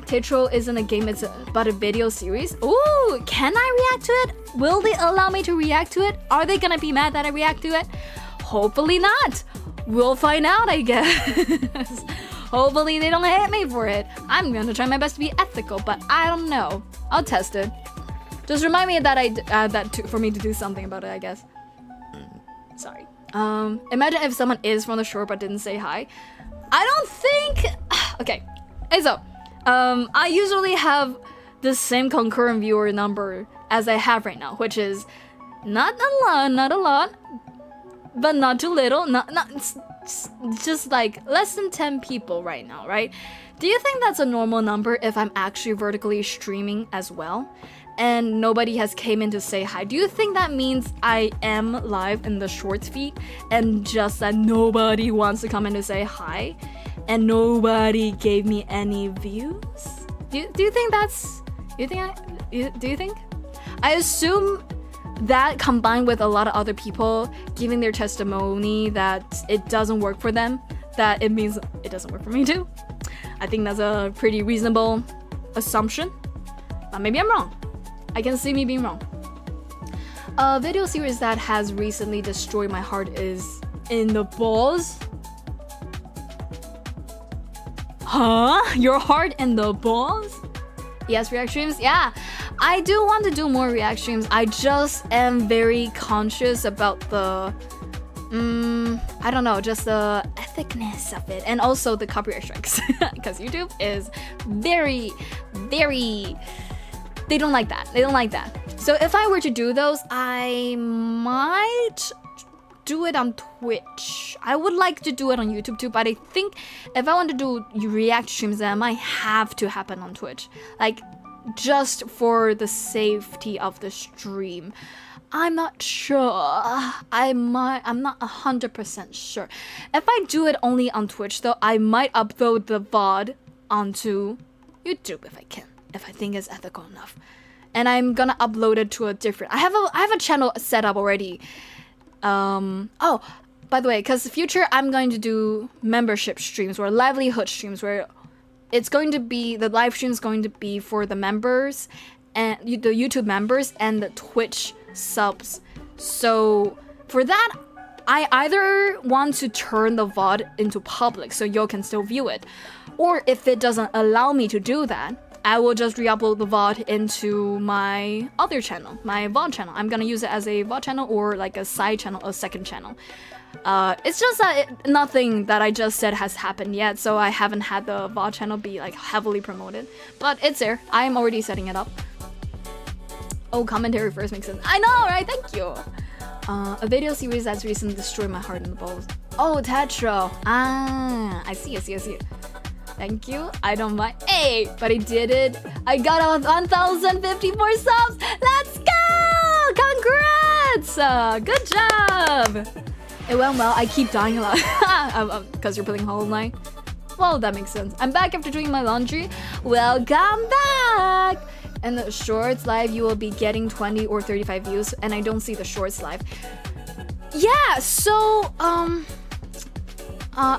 Tetro isn't a game, it's but a video series. Ooh, can I react to it? Will they allow me to react to it? Are they gonna be mad that I react to it? Hopefully not. We'll find out, I guess. Hopefully they don't hate me for it. I'm gonna try my best to be ethical, but I don't know. I'll test it. Just remind me that for me to do something about it, I guess. Sorry. Imagine if someone is from the shore but didn't say hi. I don't think... Okay. Hey, so, I usually have the same concurrent viewer number as I have right now, which is not a lot, but not too little, just like less than 10 people right now, right? Do you think that's a normal number if I'm actually vertically streaming as well, and nobody has came in to say hi? Do you think that means I am live in the shorts feed, and just that nobody wants to come in to say hi? And nobody gave me any views? Do you think that's... Do you think? I assume that combined with a lot of other people giving their testimony that it doesn't work for them, that it means it doesn't work for me too. I think that's a pretty reasonable assumption. But maybe I'm wrong. I can see me being wrong. A video series that has recently destroyed my heart is In the Balls. Huh? Your heart in the balls? Yes, react streams? Yeah, I do want to do more react streams. I just am very conscious about the, I don't know, just the ethicness of it. And also the copyright strikes. Because YouTube is very, they don't like that. They don't like that. So if I were to do those, I might do it on Twitch. I would like to do it on YouTube too, but I think if I want to do react streams, then it might have to happen on Twitch. Like, just for the safety of the stream. I'm not sure. I'm not 100% sure. If I do it only on Twitch though, I might upload the VOD onto YouTube if I can. If I think it's ethical enough. And I'm gonna upload it to a different... I have a channel set up already. Oh, by the way, because the future I'm going to do membership streams or livelihood streams where it's going to be, the live stream is going to be for the members and the YouTube members and the Twitch subs. So for that, I either want to turn the VOD into public so you can still view it, or if it doesn't allow me to do that, I will just re-upload the VOD into my other channel, my VOD channel. I'm gonna use it as a VOD channel or like a side channel, a second channel. It's just that nothing that I just said has happened yet, so I haven't had the VOD channel be like heavily promoted. But it's there. I am already setting it up. Oh, commentary first makes sense. I know, right? Thank you. A video series that's recently destroyed my heart in the balls. Oh, Tetro. Ah, I see. Thank you. I don't mind. Hey, but I did it. I got 1,054 subs. Let's go! Congrats! Good job. It went well. I keep dying a lot. Because you're playing Hollow Knight. Well, that makes sense. I'm back after doing my laundry. Welcome back! And the shorts live, you will be getting 20 or 35 views. And I don't see the shorts live. Yeah, so,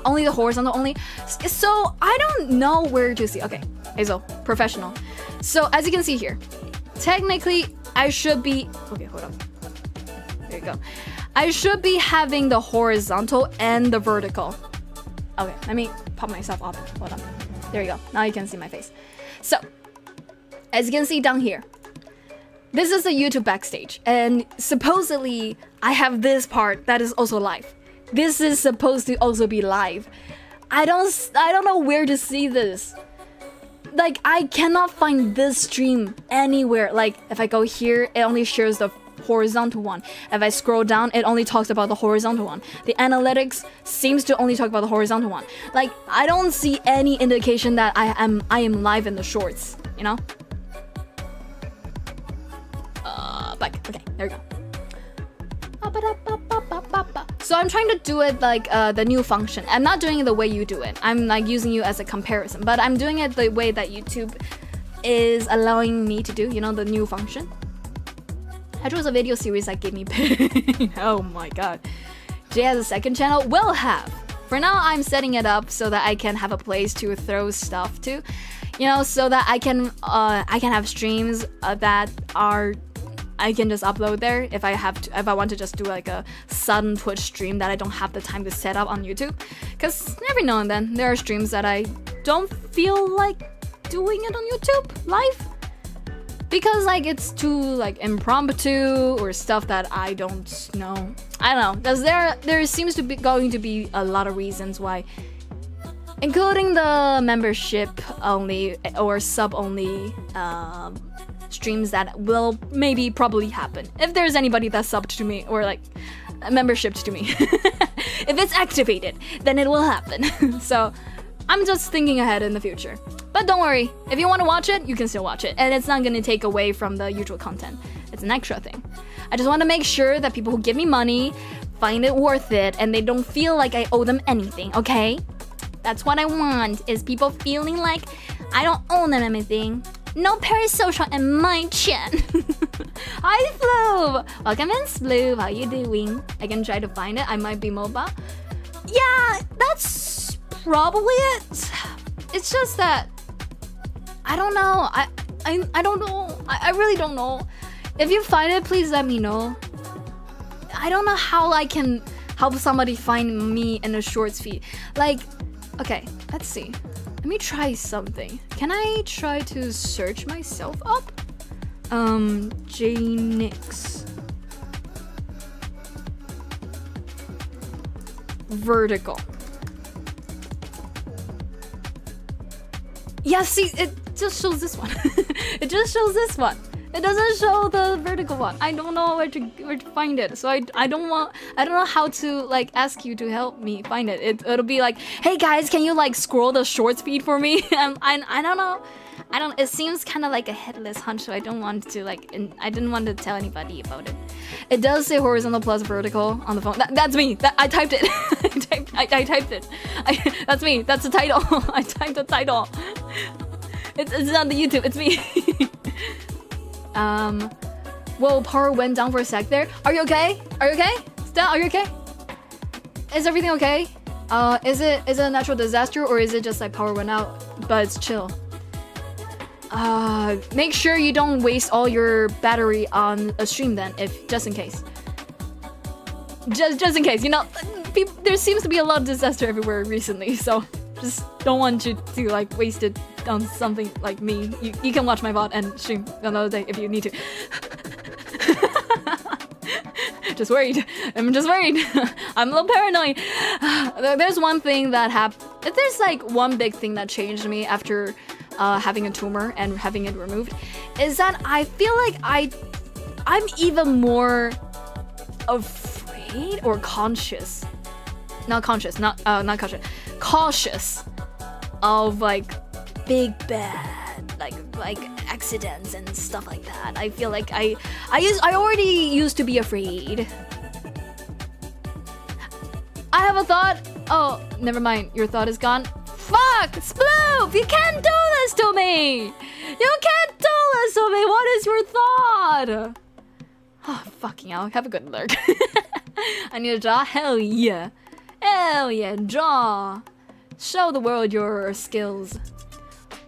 only the horizontal only. So I don't know where to see. Okay, Hazel, professional. So as you can see here, technically I should be, okay, hold on. There you go. I should be having the horizontal and the vertical. Okay, let me pop myself up. Hold on. There you go. Now you can see my face. So as you can see down here, this is the YouTube backstage. And supposedly I have this part that is also live. This is supposed to also be live. I don't know where to see this. Like, I cannot find this stream anywhere. Like, if I go here, it only shows the horizontal one. If I scroll down, it only talks about the horizontal one. The analytics seems to only talk about the horizontal one. Like, I don't see any indication that I am live in the shorts, you know? Back. Okay, there we go. So I'm trying to do it like the new function. I'm not doing it the way you do it. I'm like using you as a comparison, but I'm doing it the way that YouTube is allowing me to do, you know, the new function. I chose a video series that gave me pain. Oh my god. Jay has a second channel? Will have. For now, I'm setting it up so that I can have a place to throw stuff to, you know, so that I can have streams that are I can just upload there if I want to just do like a sudden Twitch stream that I don't have the time to set up on YouTube. Because every now and then there are streams that I don't feel like doing it on YouTube live. Because like it's too like impromptu or stuff that I don't know. I don't know. Because there seems to be going to be a lot of reasons why, including the membership only or sub only streams that will probably happen. If there's anybody that's subbed to me or like membership to me. If it's activated, then it will happen. So I'm just thinking ahead in the future. But don't worry, if you want to watch it, you can still watch it. And it's not going to take away from the usual content. It's an extra thing. I just want to make sure that people who give me money find it worth it and they don't feel like I owe them anything, okay? That's what I want, is people feeling like I don't owe them anything. No parasocial in my chat. Hi, Floob! Welcome in, Floob. How you doing? I can try to find it. I might be mobile. Yeah, that's probably it. It's just that I don't know. I don't know. I really don't know. If you find it, please let me know. I don't know how I can help somebody find me in the shorts feed. Like, okay, let's see. Let me try something. Can I try to search myself up? Jaenix Vertical. Yeah, see, it just shows this one. It just shows this one. It doesn't show the vertical one. I don't know where to find it. So I don't know how to like ask you to help me find it. It'll be like, hey guys, can you like scroll the shorts feed for me? I don't know. It seems kind of like a headless hunch, so I don't want to like. I didn't want to tell anybody about it. It does say horizontal plus vertical on the phone. That's me. I typed it. I typed it. That's me. That's the title. I typed the title. It's on the YouTube. It's me. Whoa, power went down for a sec there. Are you okay? Are you okay? Stella, are you okay? Is everything okay? Is it a natural disaster or is it just like power went out, but it's chill? Make sure you don't waste all your battery on a stream then, if just in case. Just in case, you know, there seems to be a lot of disaster everywhere recently, so just don't want you to like waste it on something like me. You can watch my VOD and stream another day if you need to. Just worried. I'm just worried. I'm a little paranoid. There's one thing that happened. There's like one big thing that changed me after having a tumor and having it removed, is that I feel like I'm even more afraid or cautious of like big bad like accidents and stuff like that. I feel like I already used to be afraid. I have a thought. Oh, never mind. Your thought is gone. Fuck! Sploof! You can't do this to me! You can't do this to me! What is your thought? Oh, fucking hell. Have a good lurk. I need to draw? Hell yeah. Hell yeah, draw. Show the world your skills.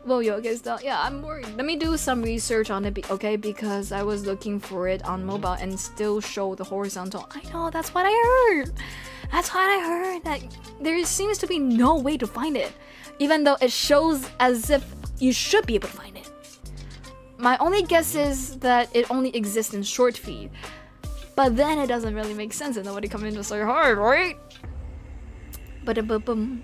Well, yo, okay, still, yeah, I'm worried. Let me do some research on it, okay? Because I was looking for it on mobile and still show the horizontal. I know, that's what I heard. That's what I heard. That there seems to be no way to find it, even though it shows as if you should be able to find it. My only guess is that it only exists in short feed, but then it doesn't really make sense and nobody come in to say hi, right? Ba-da-ba-bum.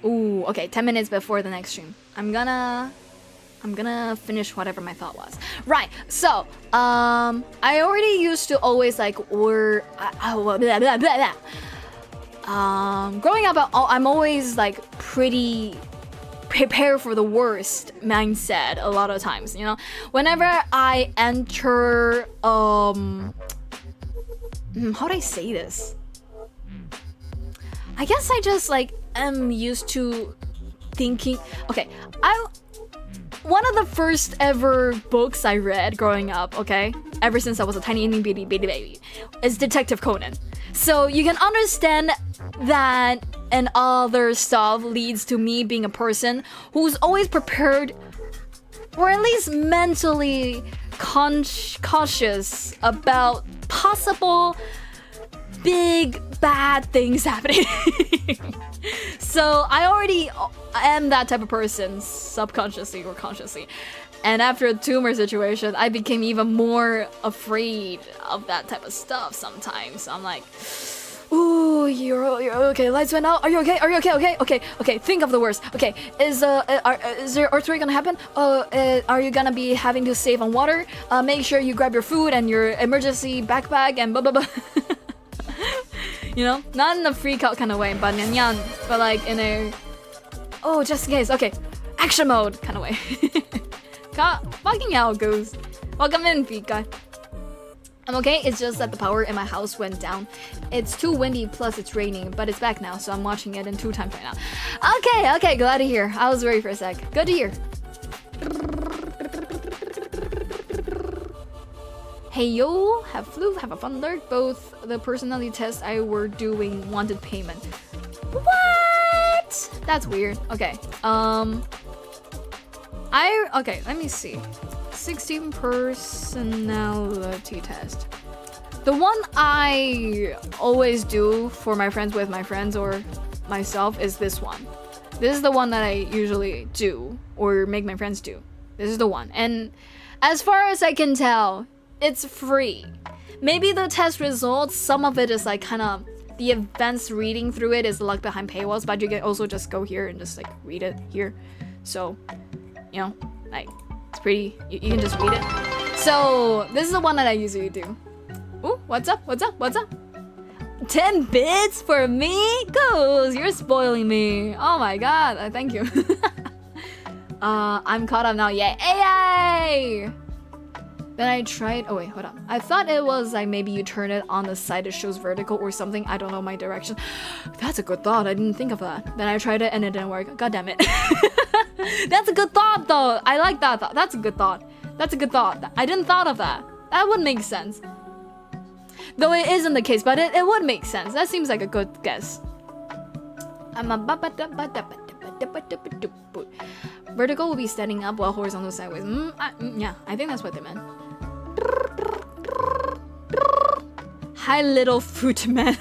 Ooh, okay, 10 minutes before the next stream. I'm gonna I'm gonna finish whatever my thought was. Right, so, I already used to always like, growing up, I'm always like pretty prepare for the worst mindset a lot of times, you know? Whenever I enter, how do I say this? I guess I just like am used to thinking, okay, one of the first ever books I read growing up, okay, ever since I was a tiny bitty baby, is Detective Conan. So you can understand that and other stuff leads to me being a person who's always prepared, or at least mentally cautious about possible big bad things happening. So I already am that type of person, subconsciously or consciously. And after a tumor situation, I became even more afraid of that type of stuff sometimes. I'm like, ooh, you're okay. Lights went out. Are you okay? Are you okay? Okay. Think of the worst. Okay, is there earthquake gonna happen? Are you gonna be having to save on water? Make sure you grab your food and your emergency backpack and blah blah blah. You know, not in a freak out kind of way, but like in a just in case. Okay, action mode kind of way. Fucking hell, goose. Welcome in, Pika. I'm okay, it's just that the power in my house went down. It's too windy, plus it's raining, but it's back now, so I'm watching it in 2 times right now. Okay, glad to hear. I was worried for a sec. Good to hear. Hey yo, have flu, have a fun lurk. Both the personality tests I were doing wanted payment. What? That's weird. Okay, let me see. 16 personality test. The one I always do for my friends with my friends or myself is this one. This is the one that I usually do or make my friends do. This is the one. And as far as I can tell, it's free. Maybe the test results, some of it is like kind of the advanced reading through it is locked behind paywalls, but you can also just go here and just like read it here. So, you know, like it's pretty, you can just read it. So this is the one that I usually do. Ooh, what's up? 10 bits for me? Goose, you're spoiling me. Oh my god, thank you. I'm caught up now, yay! Then I tried, oh wait, hold on. I thought it was like maybe you turn it on the side that shows vertical or something. I don't know my direction. That's a good thought, I didn't think of that. Then I tried it and it didn't work, god damn it. That's a good thought though, I like that thought. That's a good thought. I didn't thought of that. That would make sense. Though it isn't the case, but it would make sense. That seems like a good guess. Vertical will be standing up while horizontal sideways. Yeah, I think that's what they meant. Hi, little footman.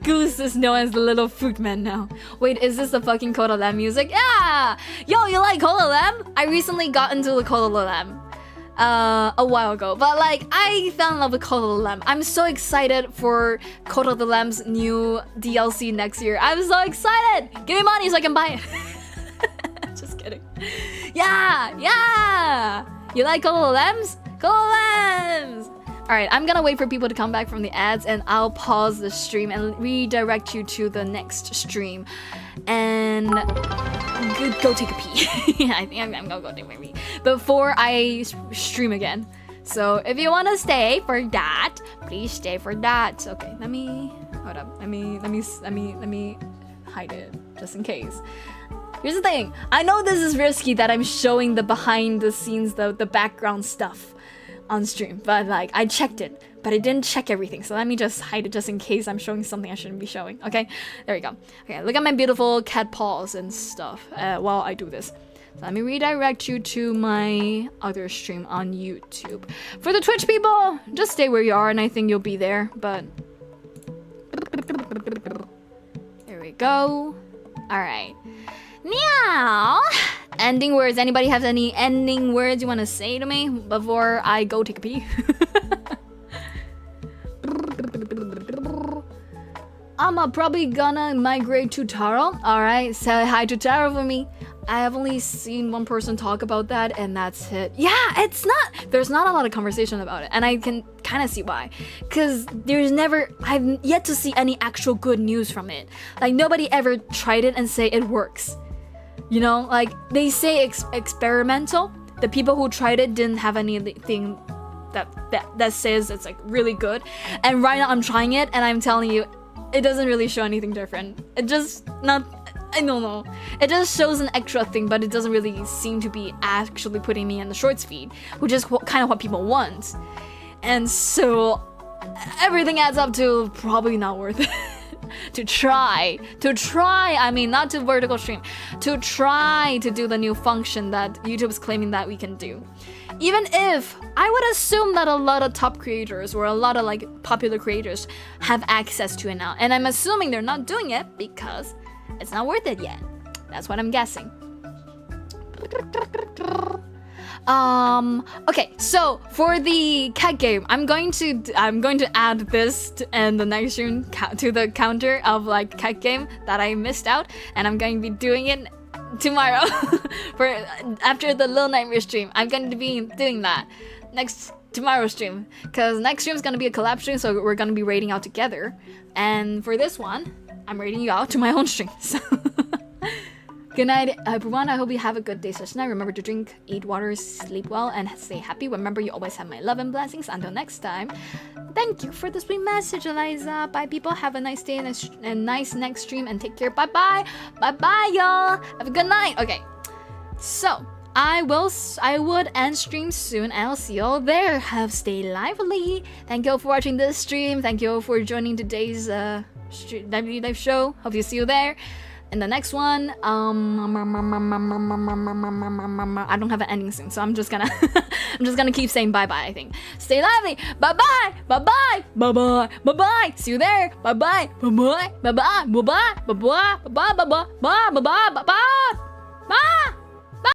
Goose is known as the little footman now. Wait, is this the fucking Coda Lamb music? Yeah! Yo, you like Coda Lamb? I recently got into the Coda Lamb a while ago, but like I fell in love with Coda Lamb. I'm so excited for Coda the Lamb's new DLC next year. I'm so excited! Give me money so I can buy it. Just kidding. Yeah! You like Coda Lambs? Coda Lambs! Alright, I'm gonna wait for people to come back from the ads and I'll pause the stream and redirect you to the next stream. And go take a pee. I think I'm gonna go take a pee before I stream again. So if you wanna stay for that, please stay for that. Okay, let me hide it just in case. Here's the thing. I know this is risky that I'm showing the behind the scenes, the background stuff on stream, but like I checked it, but I didn't check everything, so let me just hide it just in case I'm showing something I shouldn't be showing. Okay, there we go. Okay, look at my beautiful cat paws and stuff while I do this. So let me redirect you to my other stream on YouTube. For the Twitch people, just stay where you are and I think you'll be there, but there we go. Alright, now ending words. Anybody have any ending words you want to say to me before I go take a pee? I'm probably gonna migrate to Taro. Alright, say hi to Taro for me. I have only seen one person talk about that, and that's it. Yeah, there's not a lot of conversation about it, and I can kind of see why. Because I've yet to see any actual good news from it. Like, nobody ever tried it and say it works. You know, like, they say experimental. The people who tried it didn't have anything that says it's like really good. And right now I'm trying it, and I'm telling you, it doesn't really show anything different. It just I don't know. It just shows an extra thing, but it doesn't really seem to be actually putting me in the shorts feed, which is kind of what people want. And so everything adds up to probably not worth it. to try, I mean, not to vertical stream, to try to do the new function that YouTube is claiming that we can do. Even if I would assume that a lot of top creators or a lot of like popular creators have access to it now, and I'm assuming they're not doing it because it's not worth it yet. That's what I'm guessing. Okay, so for the cat game, I'm going to add this in the next stream to the counter of like cat game that I missed out, and I'm going to be doing it tomorrow for after the Little Nightmare stream. I'm going to be doing that tomorrow stream, because next stream is going to be a collab stream, so we're going to be raiding out together. And for this one, I'm raiding you out to my own stream. So good night, everyone. I hope you have a good day night. Remember to drink, eat water, sleep well, and stay happy. Remember, you always have my love and blessings. Until next time, thank you for the sweet message, Eliza. Bye, people. Have a nice day and a nice next stream, and take care. Bye-bye. Bye-bye, y'all. Have a good night. Okay, so I would end stream soon. I'll see y'all there. Stay lively. Thank you all for watching this stream. Thank you all for joining today's live show. Hope to see you there. In the next one, I don't have an ending soon, so I'm just gonna keep saying bye bye. I think. Stay lively. Bye bye. Bye bye. Bye bye. Bye bye. See you there. Bye bye. Bye bye. Bye bye. Bye bye. Bye bye. Bye bye. Bye bye. Bye bye. Bye bye. Bye.